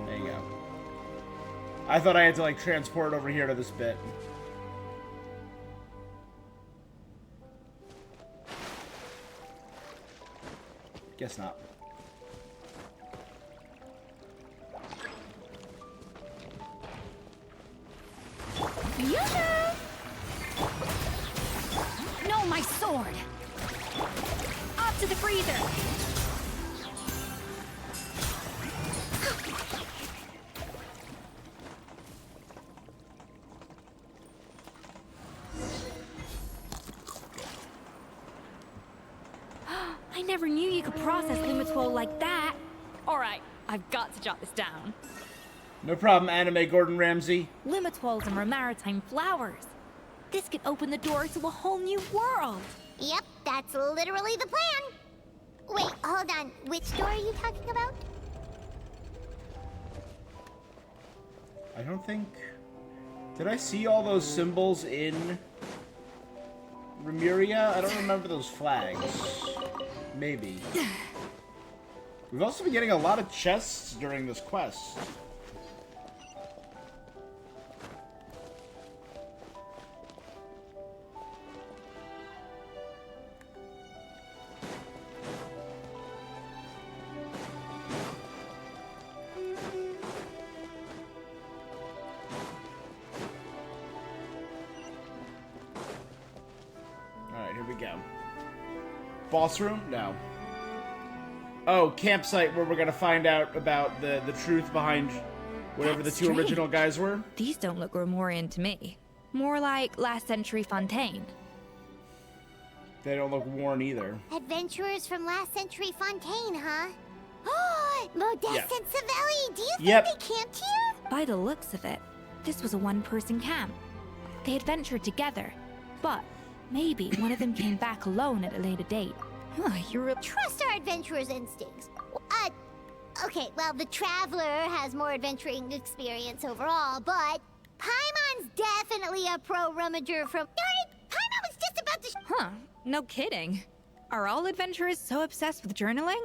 There you go. I thought I had to, like, transport over here to this bit. Guess not. No, my sword! Up to the freezer! I never knew you could process Lumitwol like that. Alright, I've got to jot this down. No problem, Anime Gordon Ramsay. Lumitwols and maritime flowers. This could open the door to a whole new world. Yep, that's literally the plan. Wait, hold on. Which door are you talking about? I don't think... Did I see all those symbols in Remuria? I don't remember those flags. Maybe. We've also been getting a lot of chests during this quest. Boss room? No. Oh, campsite where we're gonna find out about the truth behind whatever That's the two strange. original guys were. These don't look Grimoirian to me. More like last century Fontaine. They don't look worn either. Adventurers from last century Fontaine, huh? Oh, Modeste Yeah. and Savelli, do you think Yep. they camped here? By the looks of it, this was a one-person camp. They adventured together, but maybe one of them came back alone at a later date. You're Trust our adventurer's instincts. Okay, well, the Traveler has more adventuring experience overall, but Paimon's definitely a pro-rummager from... Darn it! Paimon was just about to... Huh, no kidding. Are all adventurers so obsessed with journaling?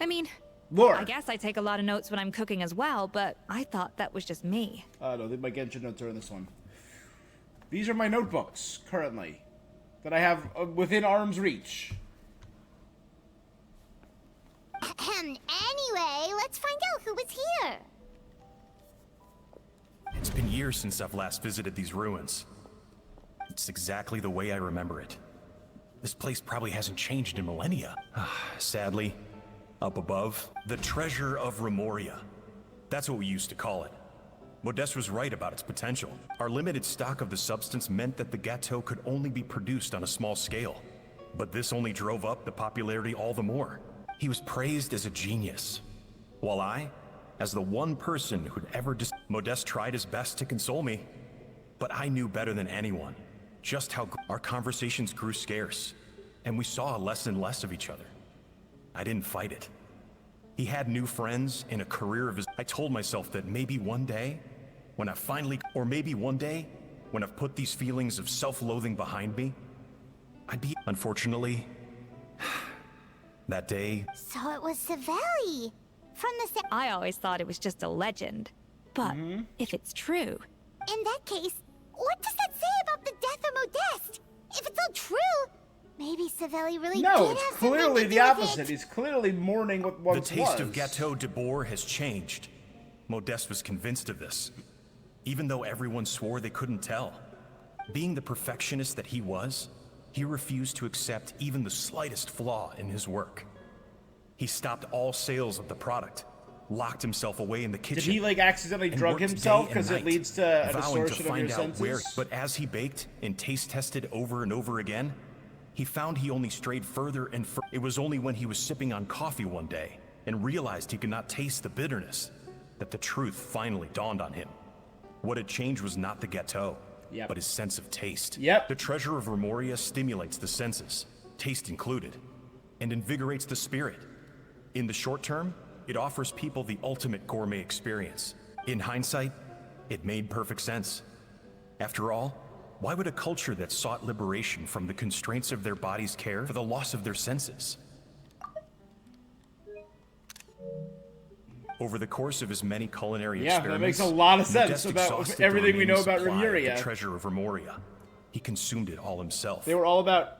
I mean, Lord. I guess I take a lot of notes when I'm cooking as well, but I thought that was just me. No, my Genshin notes are in this one. These are my notebooks, currently, that I have within arm's reach. Anyway, let's find out who was here. It's been years since I've last visited these ruins. It's exactly the way I remember it. This place probably hasn't changed in millennia. Sadly, up above, the treasure of Remoria. That's what we used to call it. Modeste was right about its potential. Our limited stock of the substance meant that the gâteau could only be produced on a small scale. But this only drove up the popularity all the more. He was praised as a genius, while I, as the one person who'd ever Modeste tried his best to console me, but I knew better than anyone just how our conversations grew scarce, and we saw less and less of each other. I didn't fight it. He had new friends and a career of his. I told myself that maybe one day, when I finally, or maybe one day, when I've put these feelings of self-loathing behind me, I'd be. Unfortunately, that day. So it was Savelli from the... I always thought it was just a legend. But if it's true... In that case, what does that say about the death of Modeste? If it's all true, maybe Savelli really No, did it's have something clearly to the do with opposite. it. He's clearly mourning what once The taste was. of Gâteau de Bourg has changed. Modeste was convinced of this, even though everyone swore they couldn't tell. Being the perfectionist that he was, he refused to accept even the slightest flaw in his work. He stopped all sales of the product, locked himself away in the kitchen. Did he, like, accidentally and drug worked himself day and because it night, leads to a vowing distortion of find your out senses? where. But as he baked and taste tested over and over again, he found he only strayed further and further. It was only when he was sipping on coffee one day and realized he could not taste the bitterness that the truth finally dawned on him. What had changed was not the gâteau, but his sense of taste. The treasure of Remoria stimulates the senses, taste included, and invigorates the spirit. In the short term, it offers people the ultimate gourmet experience. In hindsight, it made perfect sense. After all, why would a culture that sought liberation from the constraints of their bodies care for the loss of their senses? Over the course of his many culinary Yeah, experiments, that makes a lot of sense Modest about exhausted everything the we know remaining about supply of Remuria. The treasure of Remoria. He consumed it all himself. They were all about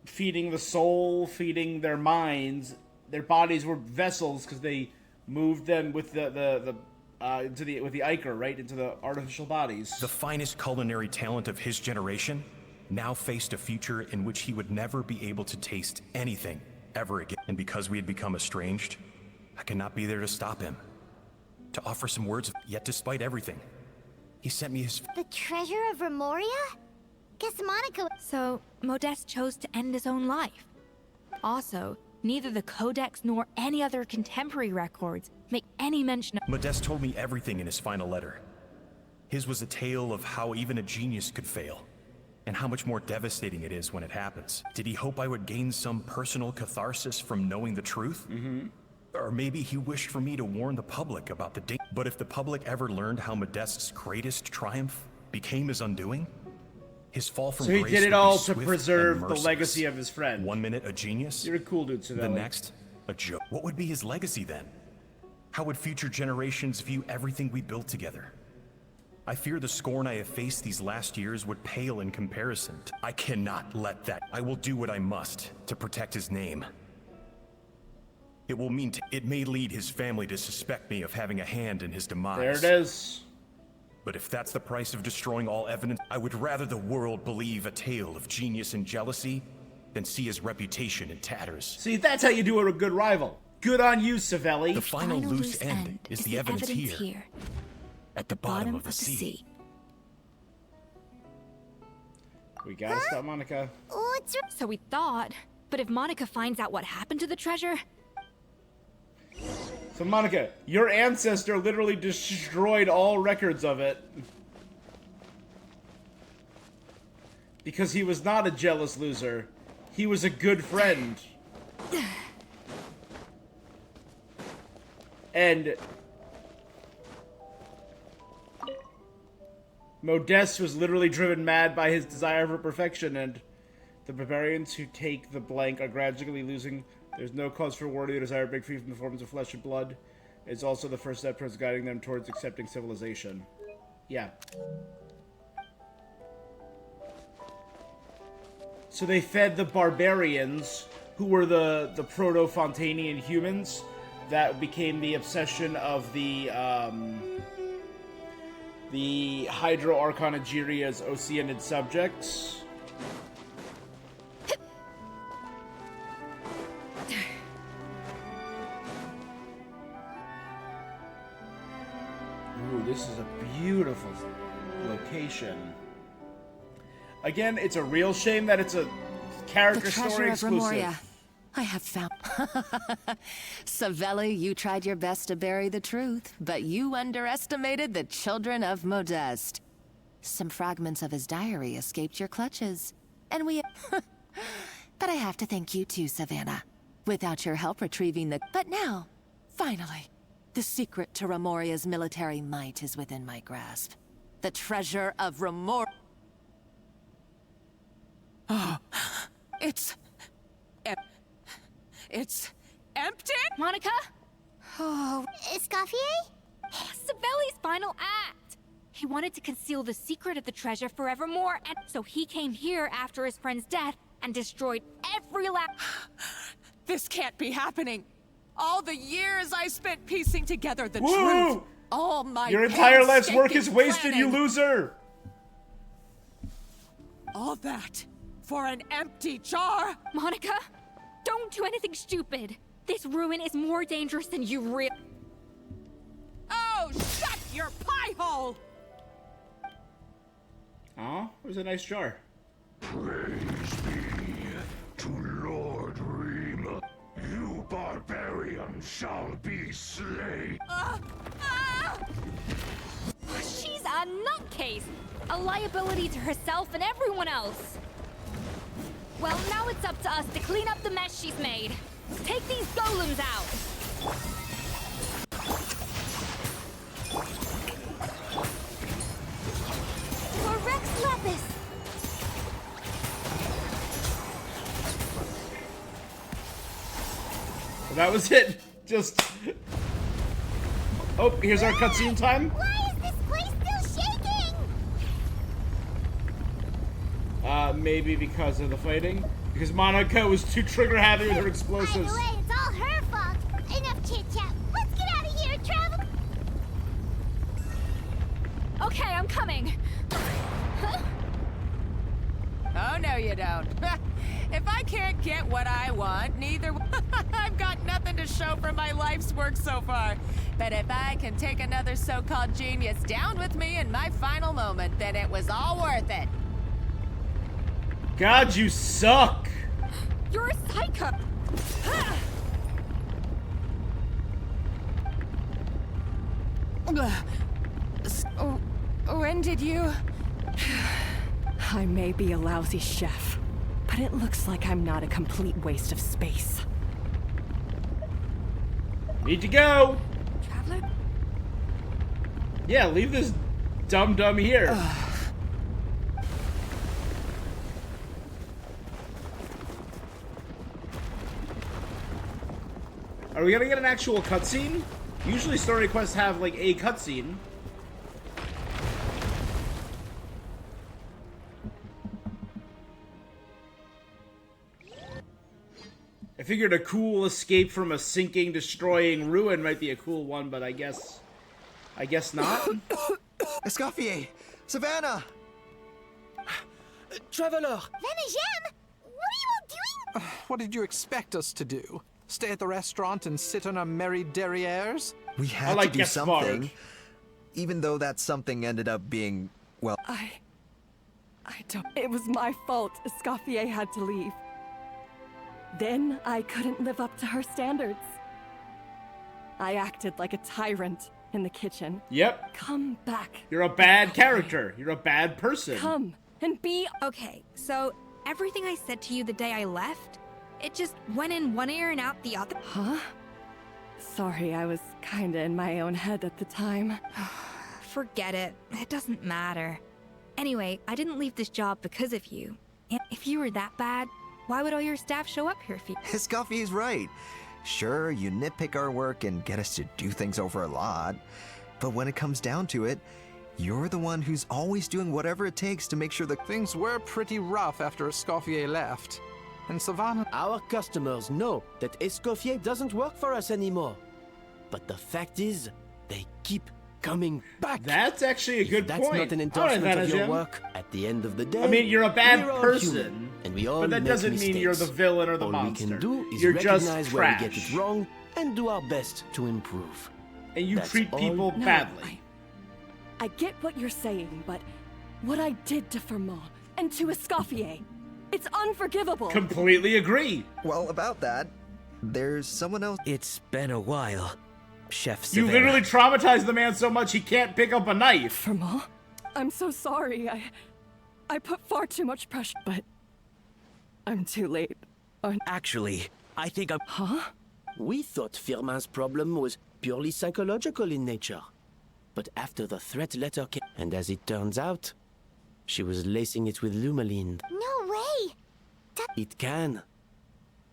feeding the soul, feeding their minds. Their bodies were vessels because they moved them with with the ichor, right, into the artificial bodies. The finest culinary talent of his generation now faced a future in which he would never be able to taste anything ever again. And because we had become estranged, I could not be there to stop him. To offer some words, yet despite everything, he sent me his... The treasure of Remoria? Guess Monica... So, Modeste chose to end his own life. Also, neither the Codex nor any other contemporary records make any mention of... Modeste told me everything in his final letter. His was a tale of how even a genius could fail, and how much more devastating it is when it happens. Did he hope I would gain some personal catharsis from knowing the truth? Mm-hmm. Or maybe he wished for me to warn the public about the danger. But if the public ever learned how Modeste's greatest triumph became his undoing, his fall from So he grace did it would all be to swift preserve and the merciless. legacy of his friend. 1 minute a genius, You're a cool dude, Savelli. the next a joke. What would be his legacy then? How would future generations view everything we built together? I fear the scorn I have faced these last years would pale in comparison. I cannot let that. I will do what I must to protect his name. It will mean it may lead his family to suspect me of having a hand in his demise. There it is. But if that's the price of destroying all evidence, I would rather the world believe a tale of genius and jealousy than see his reputation in tatters. See, that's how you do a good rival. Good on you, Savelli. The final loose end is the evidence here. At the bottom of the sea. We gotta stop Monica. So we thought, but if Monica finds out what happened to the treasure... So Monica, your ancestor literally destroyed all records of it. Because he was not a jealous loser. He was a good friend. And Modeste was literally driven mad by his desire for perfection, and the barbarians who take the blank are gradually losing. There's no cause for worry. The desire to break free from the forms of flesh and blood is also the first step towards guiding them towards accepting civilization. Yeah. So they fed the barbarians, who were the proto-Fontanian humans, that became the obsession of the Hydro Archonagiria's Oceanid subjects. Ooh, this is a beautiful location. Again, it's a real shame that it's a character story exclusive. Remoria. I have found... Savelli, you tried your best to bury the truth, but you underestimated the children of Modeste. Some fragments of his diary escaped your clutches, and we... But I have to thank you too, Savannah. Without your help retrieving the... But now, finally, the secret to Remoria's military might is within my grasp. The treasure of Remoria... Oh, it's empty? Monica? Oh... Escoffier? Savelli's final act! He wanted to conceal the secret of the treasure forevermore, and so he came here after his friend's death and destroyed every last... This can't be happening. All the years I spent piecing together the Woo! truth. All my Your entire life's work is wasted, planning. you loser! All that for an empty jar? Monica, don't do anything stupid. This ruin is more dangerous than you Oh, shut your pie hole! Aw, it was a nice jar. Praise be to Lord Reem. You barbarians shall be slain. She's a nutcase! A liability to herself and everyone else! Well, now it's up to us to clean up the mess she's made. Take these golems out! For Rex Lapis! Well, that was it. Just Oh, here's our cutscene time. Why is this place still shaking? Maybe because of the fighting. Because Monica was too trigger happy with her explosives. By the way, it's all her fault. Enough chit-chat. Let's get out of here, travel. Okay, I'm coming. Oh, no, you don't. If I can't get what I want, neither... I've got nothing to show for my life's work so far. But if I can take another so-called genius down with me in my final moment, then it was all worth it. God, you suck. You're a psycho. When did you... I may be a lousy chef, but it looks like I'm not a complete waste of space. Need to go. Traveler? Yeah, leave this dum-dum here. Are we gonna get an actual cutscene? Usually story quests have, like, a cutscene. I figured a cool escape from a sinking, destroying ruin might be a cool one, but I guess not. Escoffier! Savannah! Traveler! Venejem! What are you all doing? What did you expect us to do? Stay at the restaurant and sit on our merry derrieres? We had to do something. Even though that something ended up being, well... I don't... It was my fault Escoffier had to leave. Then I couldn't live up to her standards. I acted like a tyrant in the kitchen. Yep. Come back. You're a bad character. You're a bad person. Come and be... Okay, so everything I said to you the day I left, it just went in one ear and out the other. Huh? Sorry, I was kinda in my own head at the time. Forget it. It doesn't matter. Anyway, I didn't leave this job because of you. And if you were that bad, why would all your staff show up here if you... Escoffier's right. Sure, you nitpick our work and get us to do things over a lot. But when it comes down to it, you're the one who's always doing whatever it takes to make sure that... Things were pretty rough after Escoffier left. And Savannah... Our customers know that Escoffier doesn't work for us anymore. But the fact is, they keep coming back. That's actually a good That's point. Not an endorsement All right, of your Venejem. work. At the end of the day, I mean, you're a bad we're all person, human, and we all but that make doesn't mistakes. mean you're the villain or the all monster. we can do is you're recognize just where we trash. get it wrong and do our best to improve. And you That's treat all. people No, badly. I get what you're saying, but what I did to Fermat and to Escoffier, it's unforgivable. Completely agree. Well, about that, there's someone else... It's been a while, Chef You Savannah. literally traumatized the man so much he can't pick up a knife. Fermat? I'm so sorry. I put far too much pressure, but I'm too late. Actually, I think I'm... Huh? We thought Firmin's problem was purely psychological in nature. But after the threat letter came, and as it turns out, she was lacing it with Lumaline. No way! It can.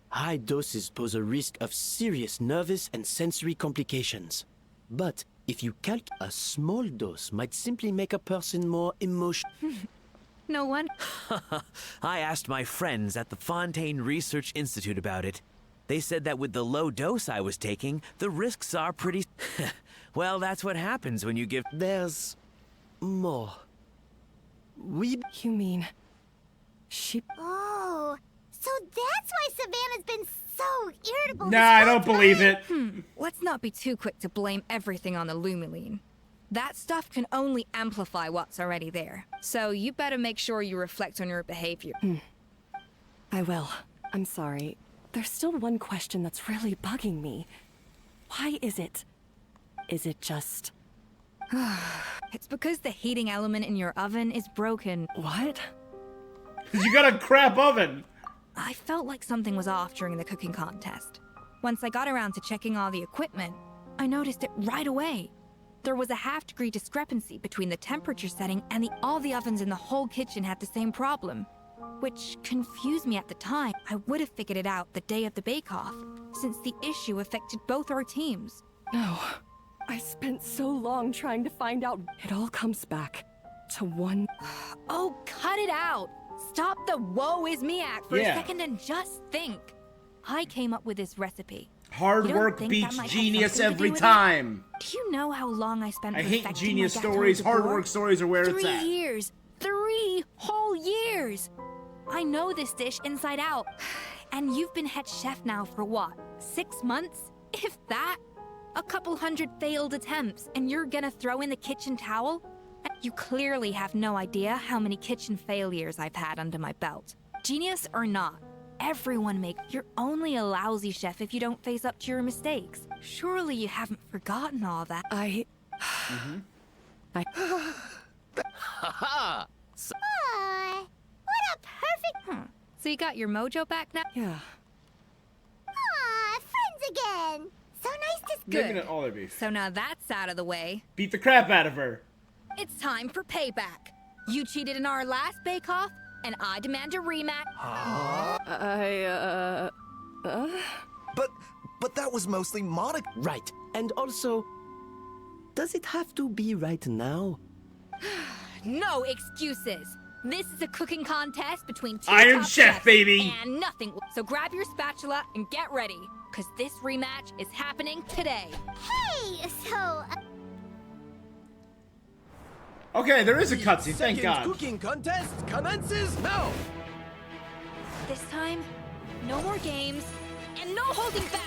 High doses pose a risk of serious nervous and sensory complications. But if you calculate, a small dose might simply make a person more emotional. No one. I asked my friends at the Fontaine Research Institute about it. They said that with the low dose I was taking, the risks are pretty... Well, that's what happens when you give... There's... more. You mean... she... Oh, so that's why Savannah's been so irritable. Nah, I don't believe it. Let's not be too quick to blame everything on the Lumaline. That stuff can only amplify what's already there. So you better make sure you reflect on your behavior. I will. I'm sorry. There's still one question that's really bugging me. Why is it? Is it just... It's because the heating element in your oven is broken. What? You got a crap oven. I felt like something was off during the cooking contest. Once I got around to checking all the equipment, I noticed it right away. There was a half-degree discrepancy between the temperature setting and all the ovens in the whole kitchen had the same problem, which confused me at the time. I would have figured it out the day of the bake-off, since the issue affected both our teams. No. I spent so long trying to find out. It all comes back to one. Oh, cut it out! Stop the woe is me act for a second and just think. I came up with this recipe. Hard work beats genius every time. Do you know how long I spent perfecting hate genius my gâteau stories. de Hard bord? work stories are where it's 3 at. years. 3 whole years. I know this dish inside out. And you've been head chef now for what? 6 months? If that? A couple hundred failed attempts, and you're gonna throw in the kitchen towel? You clearly have no idea how many kitchen failures I've had under my belt. Genius or not, everyone makes. You're only a lousy chef if you don't face up to your mistakes. Surely you haven't forgotten all that. Aw, what a perfect... So you got your mojo back now? Yeah. Aw, friends again. So nice to... Making it all their beef. So now that's out of the way. Beat the crap out of her. It's time for payback. You cheated in our last bake-off, and I demand a rematch. But that was mostly Monica. Right. And also, does it have to be right now? No excuses. This is a cooking contest between two Iron top Chef, chefs, baby. And nothing. So grab your spatula and get ready, because this rematch is happening today. Hey, so... Okay, there is a cutscene, thank God. Cooking contest commences now! This time, no more games, and no holding back!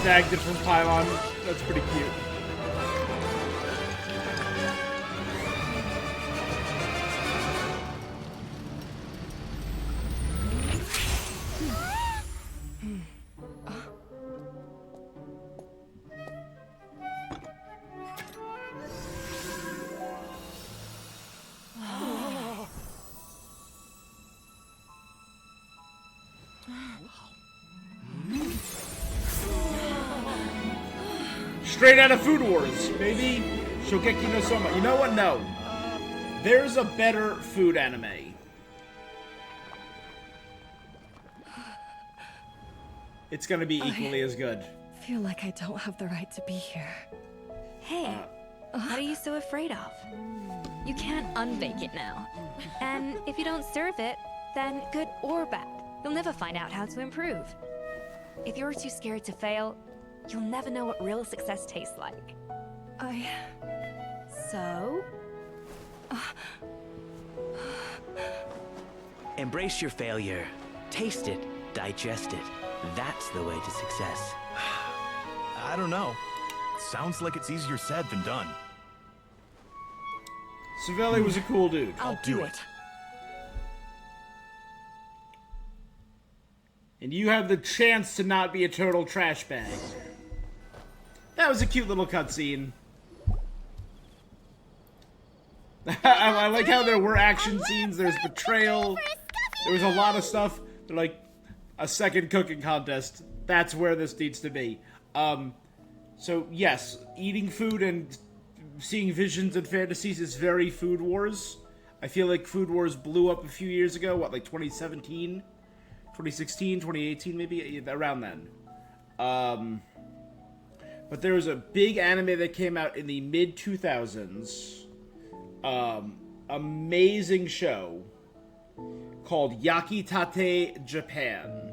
Snagged it from Pylon. That's pretty cute. Straight out of Food Wars, baby. Shokeki no Soma. You know what? No. There's a better food anime. It's gonna be equally as good. I feel like I don't have the right to be here. Hey, what are you so afraid of? You can't unbake it now. And if you don't serve it, then good or bad, you'll never find out how to improve. If you're too scared to fail, you'll never know what real success tastes like. So? Embrace your failure. Taste it. Digest it. That's the way to success. I don't know. Sounds like it's easier said than done. Savelli was a cool dude. I'll do it. And you have the chance to not be a total trash bag. That was a cute little cutscene. I like how there were action scenes, there's betrayal, there was a lot of stuff. They're like, a second cooking contest. That's where this needs to be. So yes, eating food and seeing visions and fantasies is very Food Wars. I feel like Food Wars blew up a few years ago, what, like 2017? 2016, 2018 maybe? Around then. But there was a big anime that came out in the mid-2000s. Amazing show called Yakitate Japan.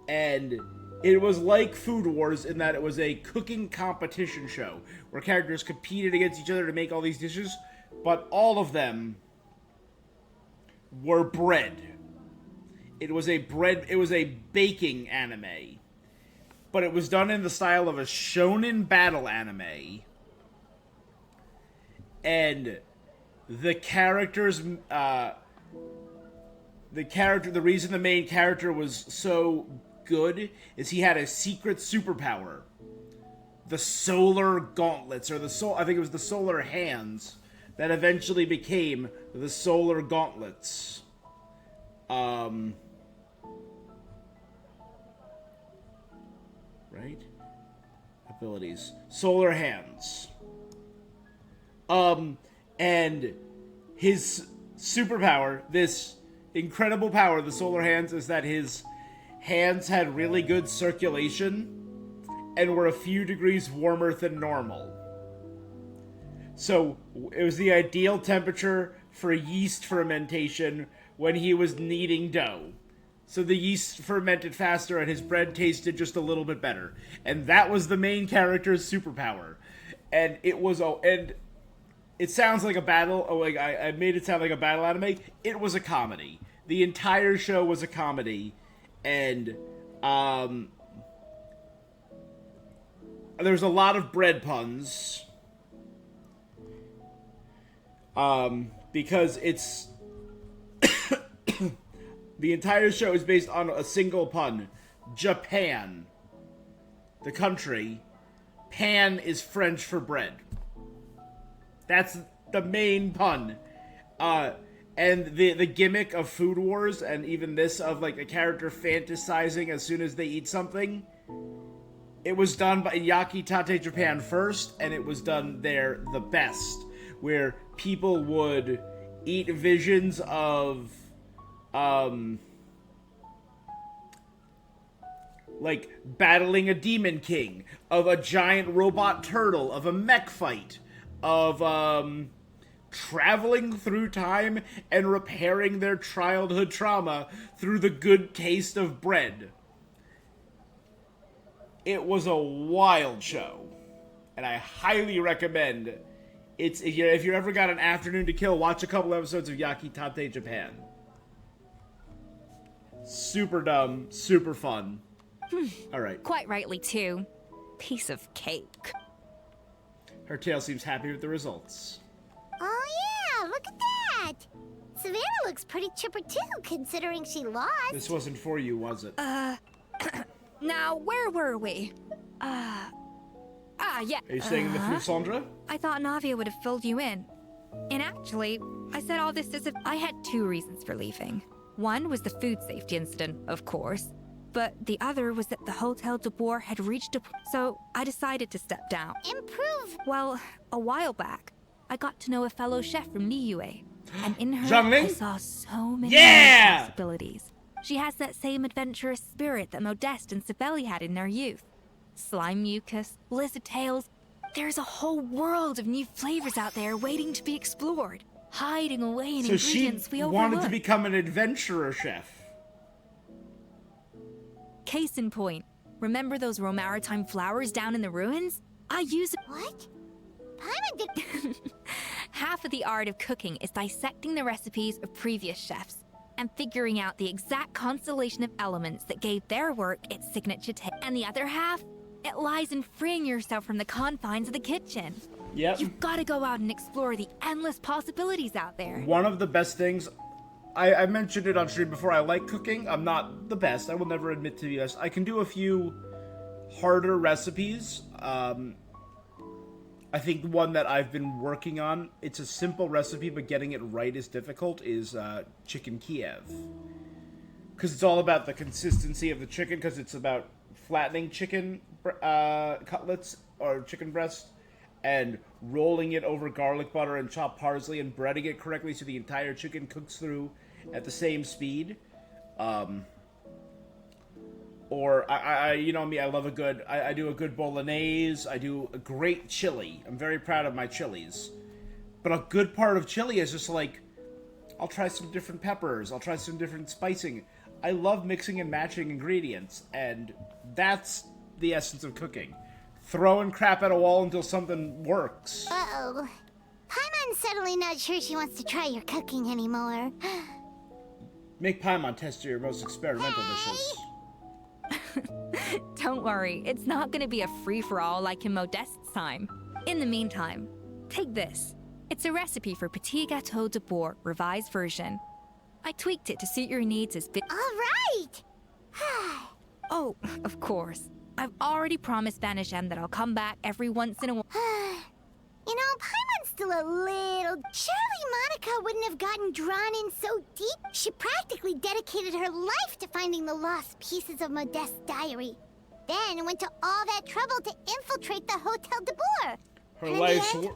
And it was like Food Wars in that it was a cooking competition show where characters competed against each other to make all these dishes, but all of them were bread. It was a baking anime. But it was done in the style of a shonen battle anime. And the characters, the reason the main character was so good is he had a secret superpower. The solar gauntlets, or I think it was the solar hands, that eventually became the solar gauntlets. Right? abilities. Solar hands. And his superpower, this incredible power, the solar hands, is that his hands had really good circulation and were a few degrees warmer than normal. So it was the ideal temperature for yeast fermentation when he was kneading dough. So the yeast fermented faster and his bread tasted just a little bit better. And that was the main character's superpower. And it was and it sounds like a battle. Oh, like I made it sound like a battle anime. It was a comedy. The entire show was a comedy, and there's a lot of bread puns. Because it's the entire show is based on a single pun. Japan, the country. Pan is French for bread. That's the main pun. And the gimmick of Food Wars, and even this of like a character fantasizing as soon as they eat something, it was done by Yakitate Japan first, and it was done there the best, where people would eat visions of like battling a demon king, of a giant robot turtle, of a mech fight, of traveling through time and repairing their childhood trauma through the good taste of bread. It was a wild show, and I highly recommend it. If you ever got an afternoon to kill, watch a couple episodes of Yakitate Japan. Super dumb, super fun. All right. Quite rightly, too. Piece of cake. Her tail seems happy with the results. Oh yeah, look at that! Savannah looks pretty chipper too, considering she lost. This wasn't for you, was it? Now, where were we? Yeah. Are you staying in the Feu Sandra? I thought Navia would have filled you in. And actually, I said all this as if I had two reasons for leaving. One was the food safety incident, of course. But the other was that the Hotel de Boer had reached a... So I decided to step down. Improve! Well, a while back, I got to know a fellow chef from Liyue. And in her, Zhangling? I saw so many possibilities. She has that same adventurous spirit that Modeste and Sibeli had in their youth. Slime mucus, lizard tails. There's a whole world of new flavors out there waiting to be explored. Hiding away in ingredients we So she overlook. wanted to become an adventurer chef. Case in point, remember those Romaritime flowers down in the ruins? I use... What? Paimon did... Half of the art of cooking is dissecting the recipes of previous chefs and figuring out the exact constellation of elements that gave their work its signature taste. And the other half, it lies in freeing yourself from the confines of the kitchen. Yep. You've got to go out and explore the endless possibilities out there. One of the best things... I mentioned it on stream before, I like cooking. I'm not the best. I will never admit to the best. I can do a few harder recipes. I think the one that I've been working on, it's a simple recipe, but getting it right is difficult, is chicken Kiev. Because it's all about the consistency of the chicken, because it's about flattening chicken cutlets, or chicken breast, and rolling it over garlic butter and chopped parsley and breading it correctly so the entire chicken cooks through at the same speed. Or, you know me, I love a good, I do a good bolognese, I do a great chili. I'm very proud of my chilies. But a good part of chili is just like, I'll try some different peppers, I'll try some different spicing. I love mixing and matching ingredients, and that's the essence of cooking. Throwing crap at a wall until something works. Uh-oh. Paimon's suddenly not sure she wants to try your cooking anymore. Make Paimon test your most experimental dishes. Don't worry, it's not gonna be a free-for-all like in Modeste's time. In the meantime, take this. It's a recipe for Petit Gâteau de Boer, revised version. I tweaked it to suit your needs as bit. All right! Oh, of course. I've already promised Vanishem that I'll come back every once in a while. You know, Paimon's still a little... Surely Monica wouldn't have gotten drawn in so deep. She practically dedicated her life to finding the lost pieces of Modeste's diary. Then went to all that trouble to infiltrate the Hotel de Boer. Her And in life's the end,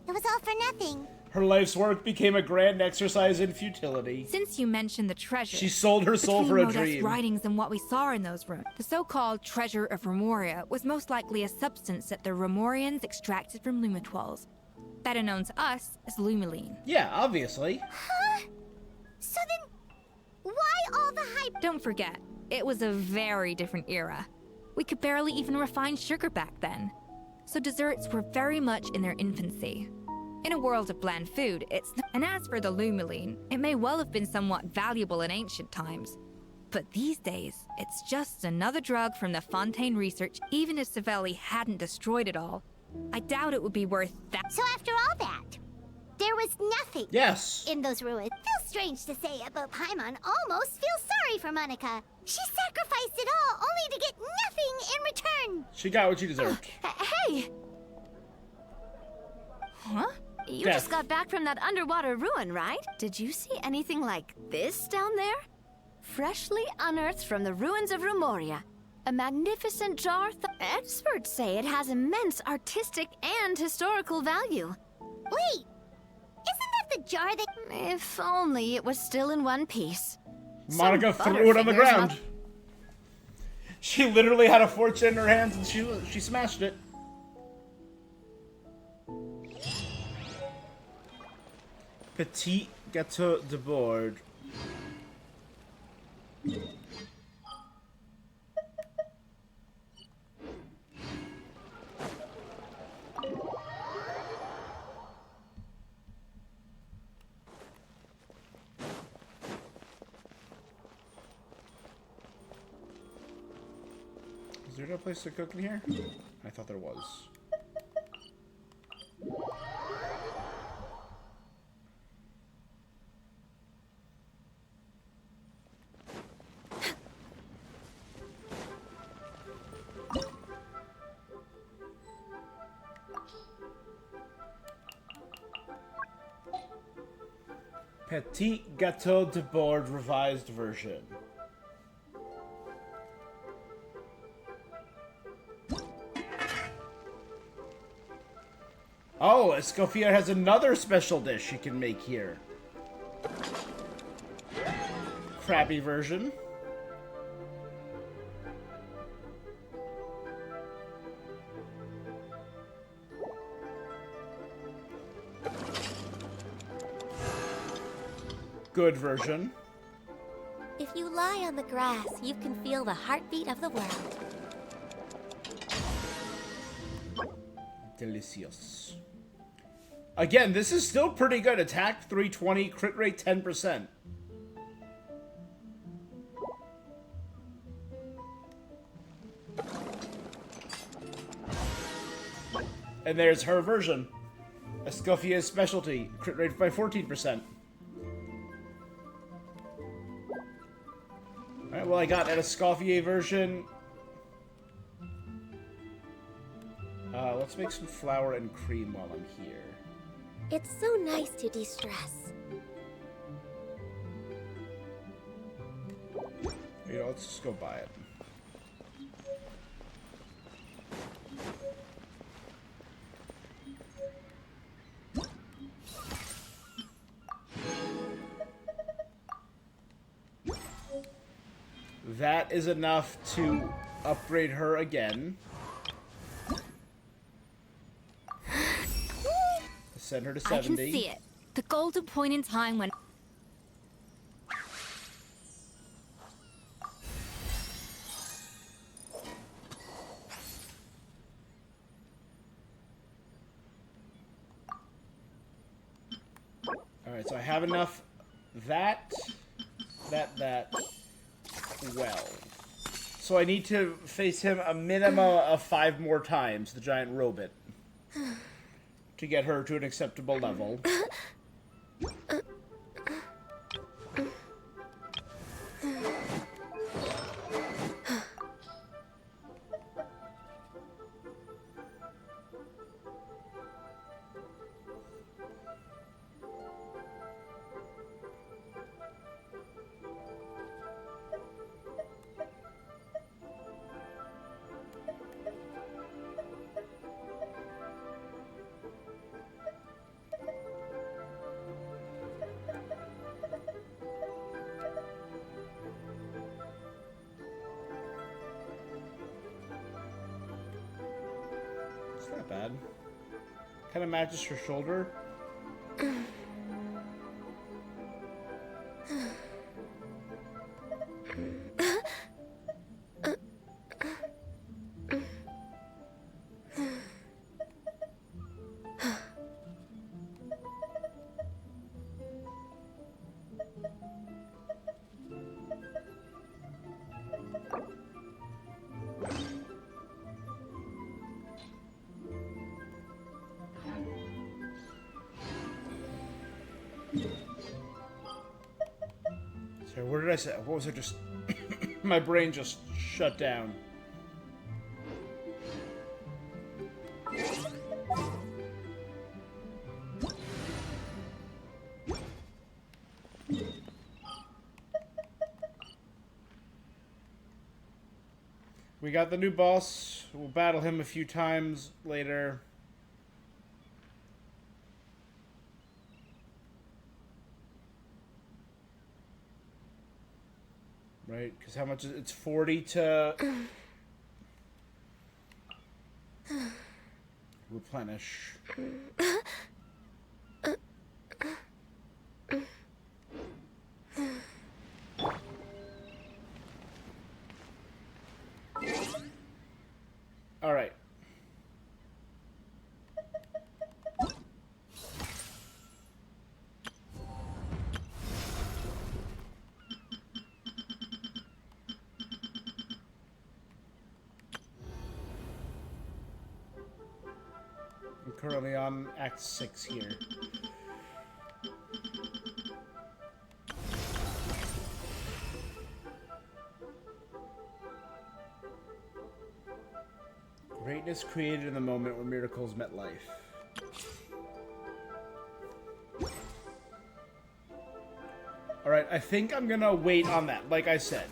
it was all for nothing. Her life's work became a grand exercise in futility. Since you mentioned the treasure, She sold her soul for a between Modest's dream. writings and what we saw in those rooms, the so-called treasure of Remoria was most likely a substance that the Remorians extracted from Lumitwals, better known to us as Lumiline. Yeah, obviously. Huh? So then, why all the hype? Don't forget, it was a very different era. We could barely even refine sugar back then, so desserts were very much in their infancy. In a world of bland food, and as for the Lumiline, it may well have been somewhat valuable in ancient times. But these days, it's just another drug from the Fontaine research. Even if Savelli hadn't destroyed it all, I doubt it would be worth that. So after all that, there was nothing in those ruins. Feels strange to say it, but Paimon almost feels sorry for Monica. She sacrificed it all only to get nothing in return. She got what she deserved. Hey! Huh? You just got back from that underwater ruin, right? Did you see anything like this down there? Freshly unearthed from the ruins of Rumoria. A magnificent jar. Experts say it has immense artistic and historical value. Wait! Isn't that the jar that... If only it was still in one piece. Monica threw it on the ground. She literally had a fortune in her hands and she smashed it. Petit Gâteau de Board. Is there no place to cook in here? I thought there was. Petit Gâteau de Board revised version. Oh, Escoffier has another special dish you can make here. Crappy version. Good version. If you lie on the grass, you can feel the heartbeat of the world. Delicious. Again, this is still pretty good. Attack 320, crit rate 10%. And there's her version. Escoffier's specialty, crit rate by 14%. Alright, well I got an Escoffier version. Let's make some flour and cream while I'm here. It's so nice to de-stress. You know, let's just go buy it. That is enough to upgrade her again. Send her to 70. I can see it. The golden point in time when... Alright, so I have enough. That. Well. So I need to face him a minimum of 5 more times, the giant robot, to get her to an acceptable level. Not bad. Kind of matches her shoulder. So where did I say? What was it? Just my brain just shut down. We got the new boss. We'll battle him a few times later. Right? Because how much is it? It's 40 to replenish. All right. I'm currently on Act 6 here. Greatness created in the moment where miracles met life. Alright, I think I'm gonna wait on that, like I said.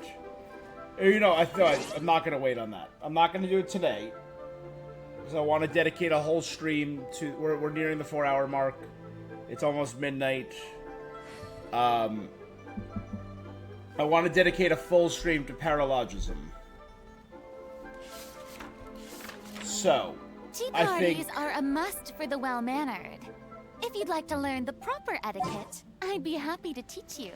You know, I'm not gonna wait on that. I'm not gonna do it today. Because I want to dedicate a whole stream to... We're nearing the 4-hour mark. It's almost midnight. I want to dedicate a full stream to paralogism. So, Tea I parties think... are a must for the well-mannered. If you'd like to learn the proper etiquette, I'd be happy to teach you.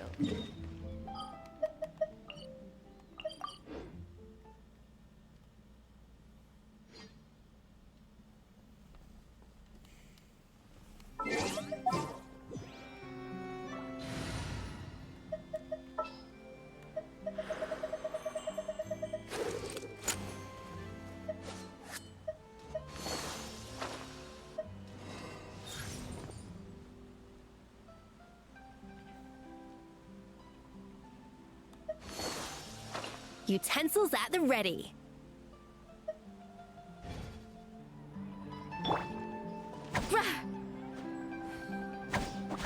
Utensils at the ready.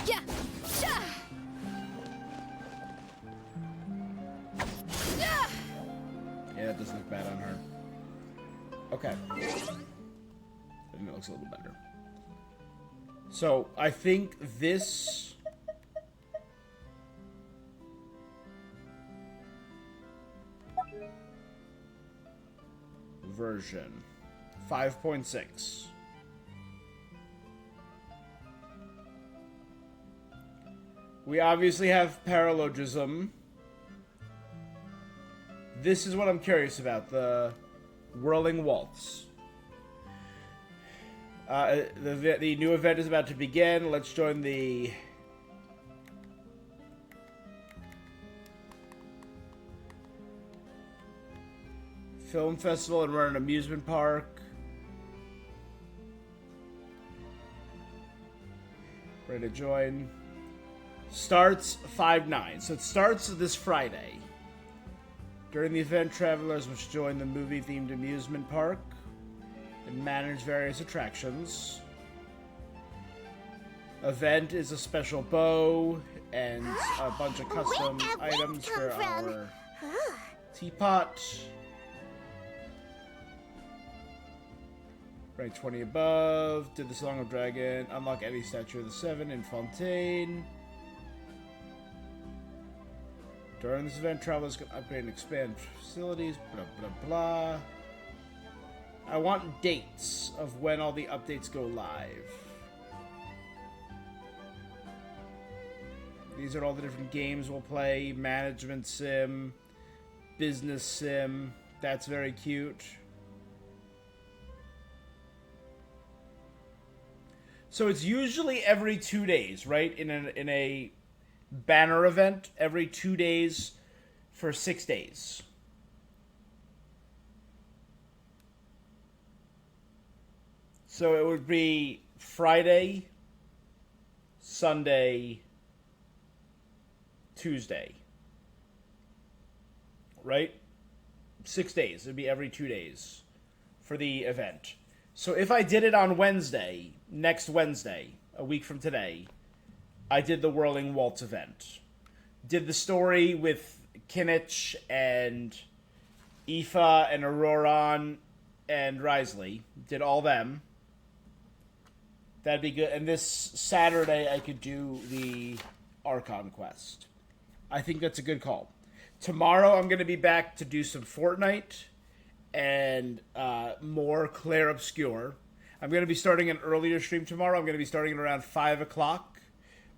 Yeah. Yeah, that doesn't look bad on her. Okay. I think it looks a little better. So, I think this... version 5.6. We obviously have paralogism. This is what I'm curious about, the whirling waltz. The new event is about to begin. Let's join the film festival and run an amusement park. Ready to join. Starts 5/9. So it starts this Friday. During the event, travelers must join the movie-themed amusement park and manage various attractions. Event is a special bow and a bunch of custom items for our teapot. Rank 20 above. Did the Song of Dragon. Unlock any statue of the Seven in Fontaine. During this event, travelers can upgrade and expand facilities. Blah, blah, blah. I want dates of when all the updates go live. These are all the different games we'll play. Management sim, business sim. That's very cute. So it's usually every 2 days, right? In a banner event, every 2 days for 6 days. So it would be Friday, Sunday, Tuesday. Right? 6 days. It'd be every 2 days for the event. So if I did it on Wednesday, next Wednesday, a week from today, I did the Whirling Waltz event. Did the story with Kinich and Aoife and Auroron and Risley. Did all them. That'd be good. And this Saturday I could do the Archon quest. I think that's a good call. Tomorrow I'm going to be back to do some Fortnite and more Clair Obscur. I'm going to be starting an earlier stream tomorrow. I'm going to be starting at around 5 o'clock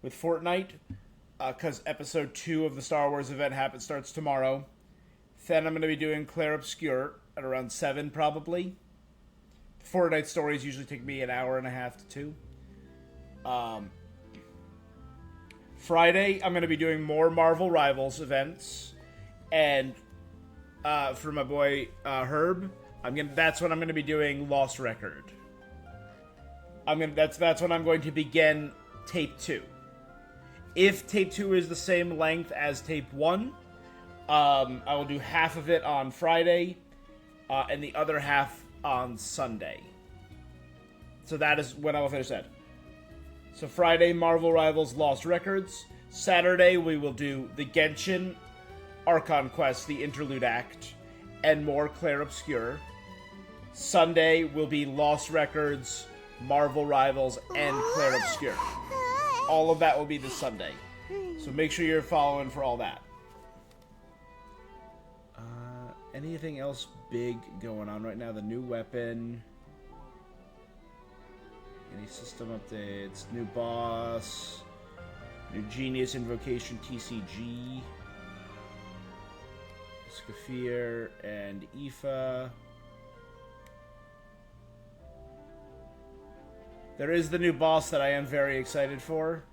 with Fortnite because episode 2 of the Star Wars event starts tomorrow. Then I'm going to be doing Clair Obscur at around 7 probably. Fortnite stories usually take me an hour and a half to 2. Friday, I'm going to be doing more Marvel Rivals events, and for my boy Herb, that's when I'm going to be doing Lost Record. That's when I'm going to begin Tape 2. If Tape 2 is the same length as Tape 1, I will do half of it on Friday, and the other half on Sunday. So that is when I will finish that. So Friday, Marvel Rivals Lost Records. Saturday, we will do the Genshin Archon Quest, the Interlude Act, and more Clair Obscur. Sunday will be Lost Records, Marvel Rivals, and Clair Obscur. All of that will be this Sunday. So make sure you're following for all that. Anything else big going on right now? The new weapon. Any system updates? New boss. New Genius Invocation TCG. Escoffier and Aoife. There is the new boss that I am very excited for.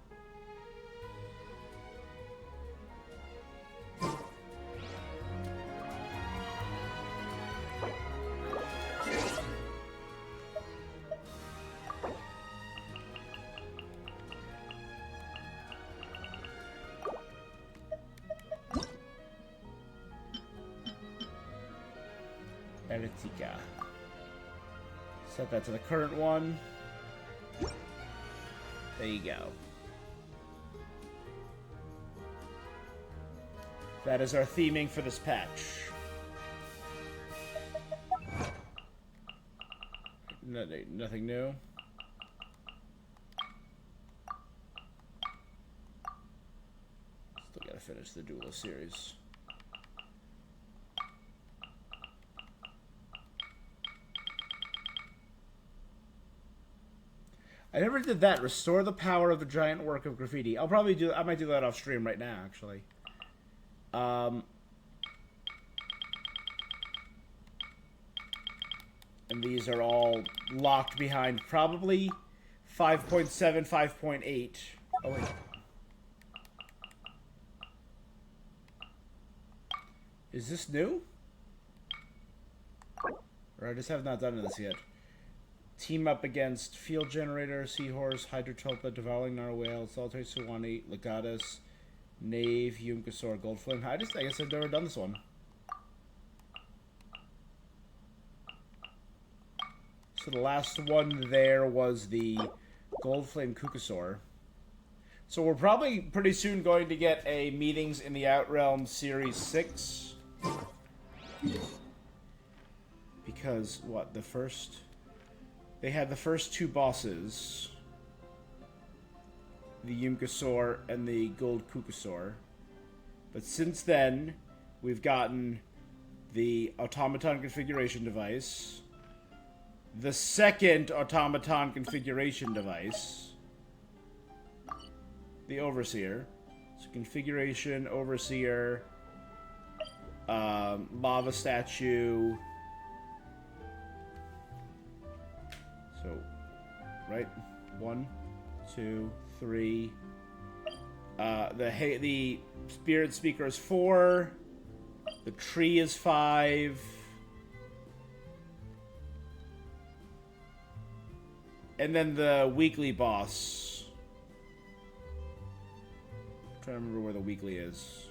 Set that to the current one. There you go. That is our theming for this patch. Nothing new. Still gotta finish the Duelist series. I never did that. Restore the power of the giant work of graffiti. I might do that off stream right now, actually. And these are all locked behind probably 5.7, 5.8. Oh, wait. Is this new? Or I just have not done this yet. Team up against Field Generator, Seahorse, Hydrotopa, Devouring Narwhale, Solitary Sawani, Legatus, Knave, Yumkasaur, Goldflame. I guess I've never done this one. So the last one there was the Goldflame Kukasaur. So we're probably pretty soon going to get a Meetings in the Outrealm Series 6. Because, what, they had the first 2 bosses, the Yumkasaur and the Gold Kukasaur. But since then, we've gotten the Automaton Configuration Device, the second automaton configuration device. The Overseer. So configuration, Overseer, lava statue. So, right? 1, 2, 3. The Spirit Speaker is 4. The tree is 5. And then the weekly boss. I'm trying to remember where the weekly is.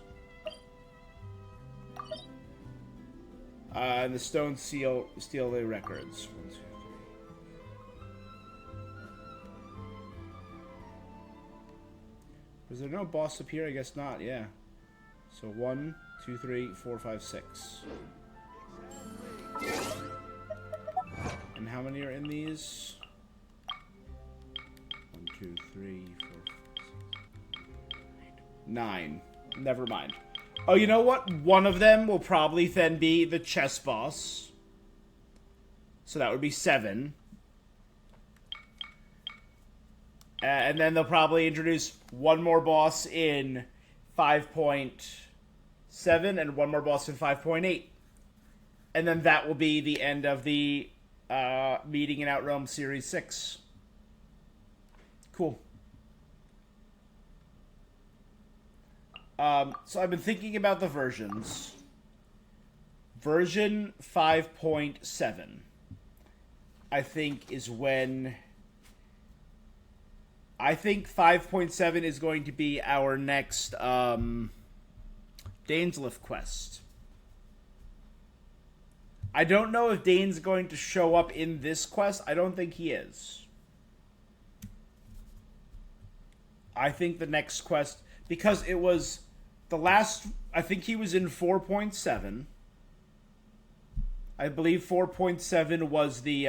And the Stone Steel Records. 1, 2, 3. Was there no boss up here? I guess not, yeah. So 1, 2, 3, 4, 5, 6. And how many are in these? 1, 2, 3, 4, 5, 6, 9. Never mind. Oh, you know what? One of them will probably then be the chess boss. So that would be 7. And then they'll probably introduce one more boss in 5.7 and one more boss in 5.8. And then that will be the end of the Meeting in Outrealm Series 6. Cool. So I've been thinking about the versions. Version 5.7, I think, is when... I think 5.7 is going to be our next Dainsliff quest. I don't know if Dane's going to show up in this quest. I don't think he is. I think the next quest... Because it was the last... I think he was in 4.7. I believe 4.7 was the...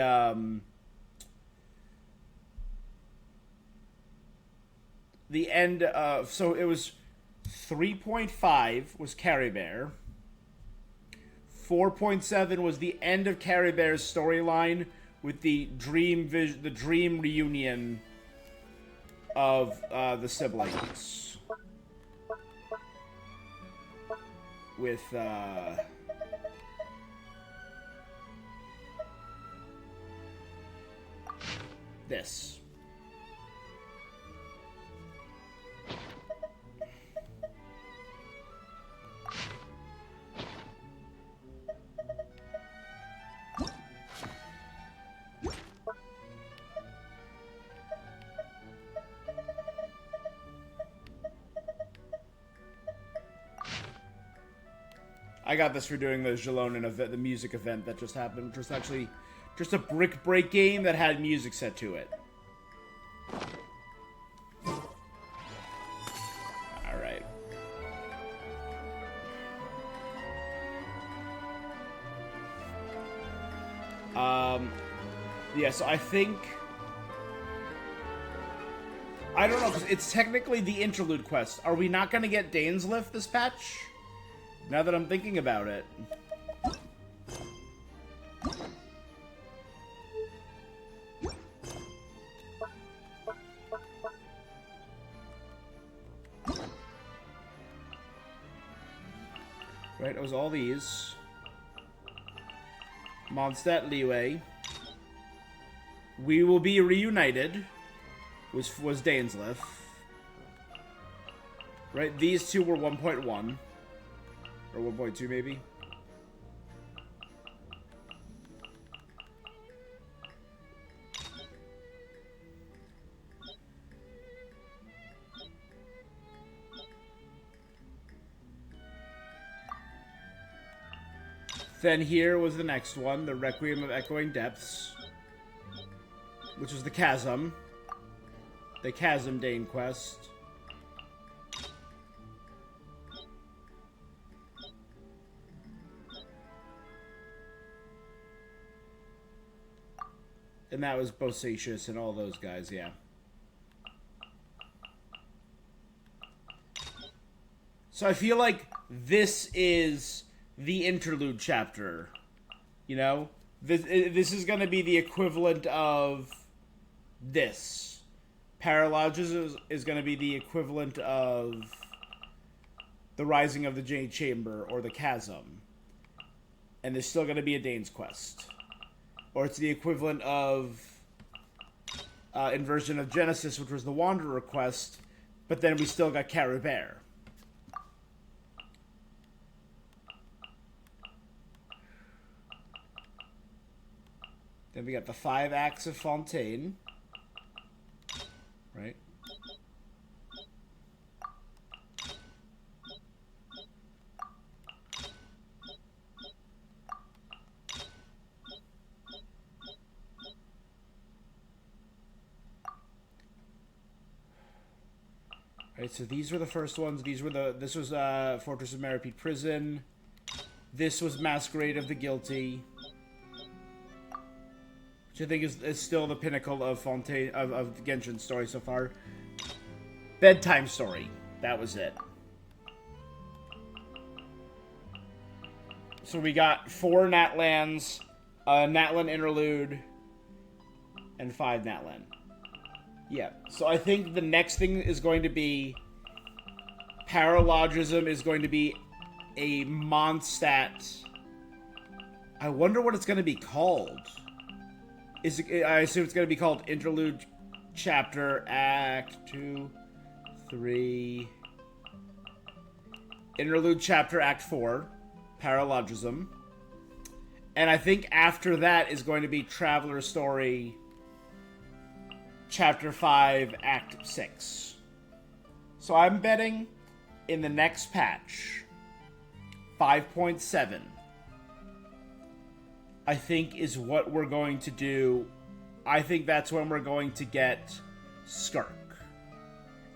the end of... So it was 3.5 was Carrie Bear. 4.7 was the end of Carrie Bear's storyline with the dream reunion of the siblings. With this. I got this for doing the Jalonin event, the music event that just happened, which was actually just a brick break game that had music set to it. Alright. Yeah, so I think... I don't know, because it's technically the interlude quest. Are we not going to get Dainsliff this patch? Now that I'm thinking about it. Right, it was all these. Mondstadt Leeway. We Will Be Reunited was Dainsliff. Right, these two were 1.1. Or 1.2 maybe. Then here was the next one, the Requiem of Echoing Depths, which was the Chasm. The Chasm Dane quest. And that was Bosacius and all those guys, yeah. So I feel like this is the interlude chapter, you know? This is going to be the equivalent of this. Paralogism is going to be the equivalent of the Rising of the Jade Chamber or the Chasm. And there's still going to be a Dane's Quest. Or it's the equivalent of Inversion of Genesis, which was the Wanderer Quest, but then we still got Caribert. Then we got the 5 Acts of Fontaine. Right? Alright, so these were the first ones. This was Fortress of Meropide Prison. This was Masquerade of the Guilty. Which I think is still the pinnacle of Fontaine of Genshin's story so far. Bedtime Story. That was it. So we got 4 Natlands, a Natlan Interlude, and 5 Natlan. Yeah, so I think the next thing is going to be... Paralogism is going to be a Mondstadt. I wonder what it's going to be called. I assume it's going to be called Interlude Chapter Act 2, 3... Interlude Chapter Act 4. Paralogism. And I think after that is going to be Traveler Story... Chapter 5, Act 6. So I'm betting in the next patch, 5.7, I think is what we're going to do. I think that's when we're going to get Skirk.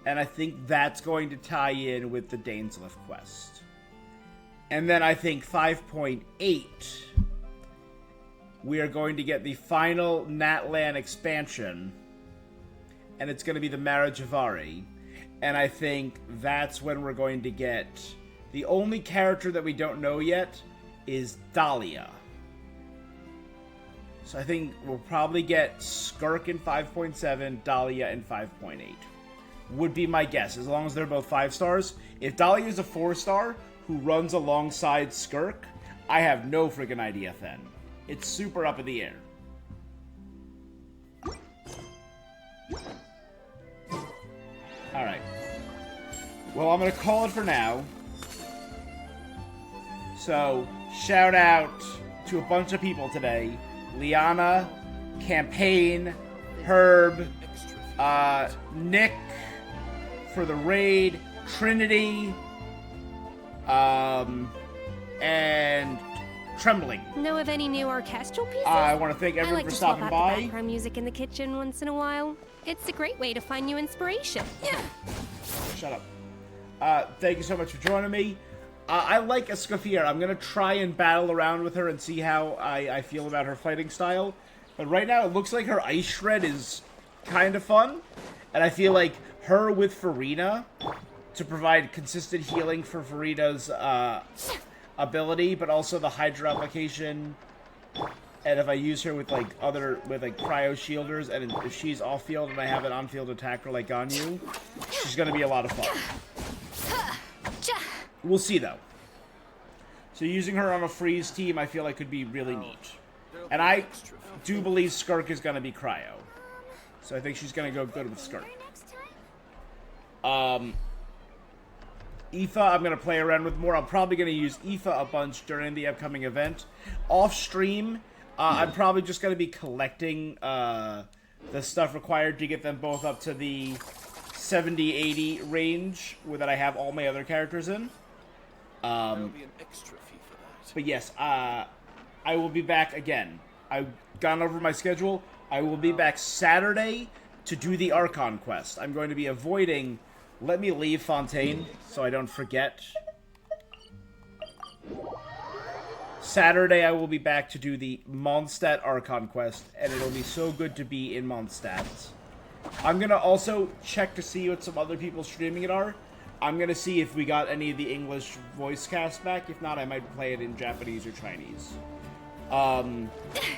And I think that's going to tie in with the Dainsliff quest. And then I think 5.8, we are going to get the final Natlan expansion, and it's going to be the Marriage of Ari. And I think that's when we're going to get... The only character that we don't know yet is Dahlia. So I think we'll probably get Skirk in 5.7, Dahlia in 5.8. Would be my guess, as long as they're both 5 stars. If Dahlia is a 4-star who runs alongside Skirk, I have no freaking idea then. It's super up in the air. Alright. Well, I'm going to call it for now. So, shout out to a bunch of people today. Liana, Campaign, Herb, Nick for the raid, Trinity, and Trembling. Know of any new orchestral pieces? I want to thank everyone for stopping by. I like to swap out the background music in the kitchen once in a while. It's a great way to find new inspiration. Yeah. Shut up. Thank you so much for joining me. I like Escoffier. I'm going to try and battle around with her and see how I feel about her fighting style. But right now, it looks like her Ice Shred is kind of fun. And I feel like her with Farina to provide consistent healing for Farina's ability, but also the Hydra application. And if I use her with cryo shielders, and if she's off field and I have an on field attacker like Ganyu, she's gonna be a lot of fun. We'll see though. So using her on a freeze team, I feel like could be really neat. And I do believe Skirk is gonna be cryo, so I think she's gonna go good with Skirk. Aoife, I'm gonna play around with more. I'm probably gonna use Aoife a bunch during the upcoming event. Off stream, I'm probably just going to be collecting the stuff required to get them both up to the 70-80 range that I have all my other characters in. There'll be an extra fee for that. But yes, I will be back again. I've gone over my schedule. I will be back Saturday to do the Archon quest. I'm going to be avoiding... Let me leave Fontaine so I don't forget. Saturday, I will be back to do the Mondstadt Archon quest, and it'll be so good to be in Mondstadt. I'm going to also check to see what some other people streaming it are. I'm going to see if we got any of the English voice cast back. If not, I might play it in Japanese or Chinese.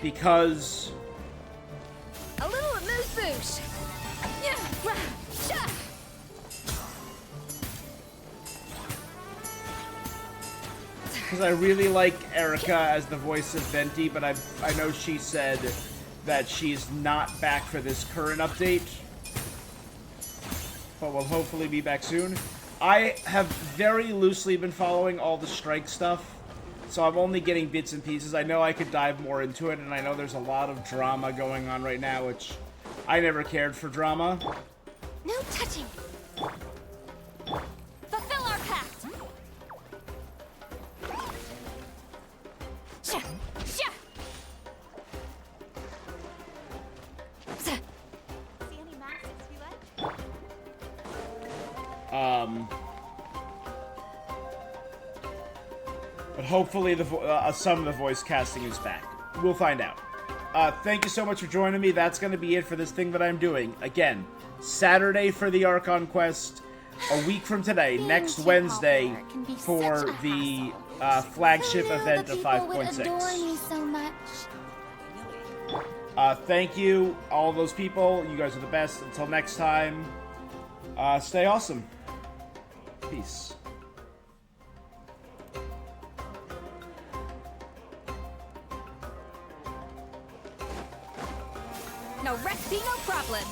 Because A little amuse-bouche. I really like Erica as the voice of Venti, but I know she said that she's not back for this current update, but will hopefully be back soon. I have very loosely been following all the strike stuff, so I'm only getting bits and pieces. I know I could dive more into it, and I know there's a lot of drama going on right now, which I never cared for drama. No touching. Fulfill our pact. But hopefully some of the voice casting is back. We'll find out. Thank you so much for joining me. That's going to be it for this thing that I'm doing. Again, Saturday for the Archon Quest, a week from today, next Wednesday, for the flagship event of 5.6. Thank you, all those people. You guys are the best. Until next time, stay awesome. Peace. No recipe, no problem.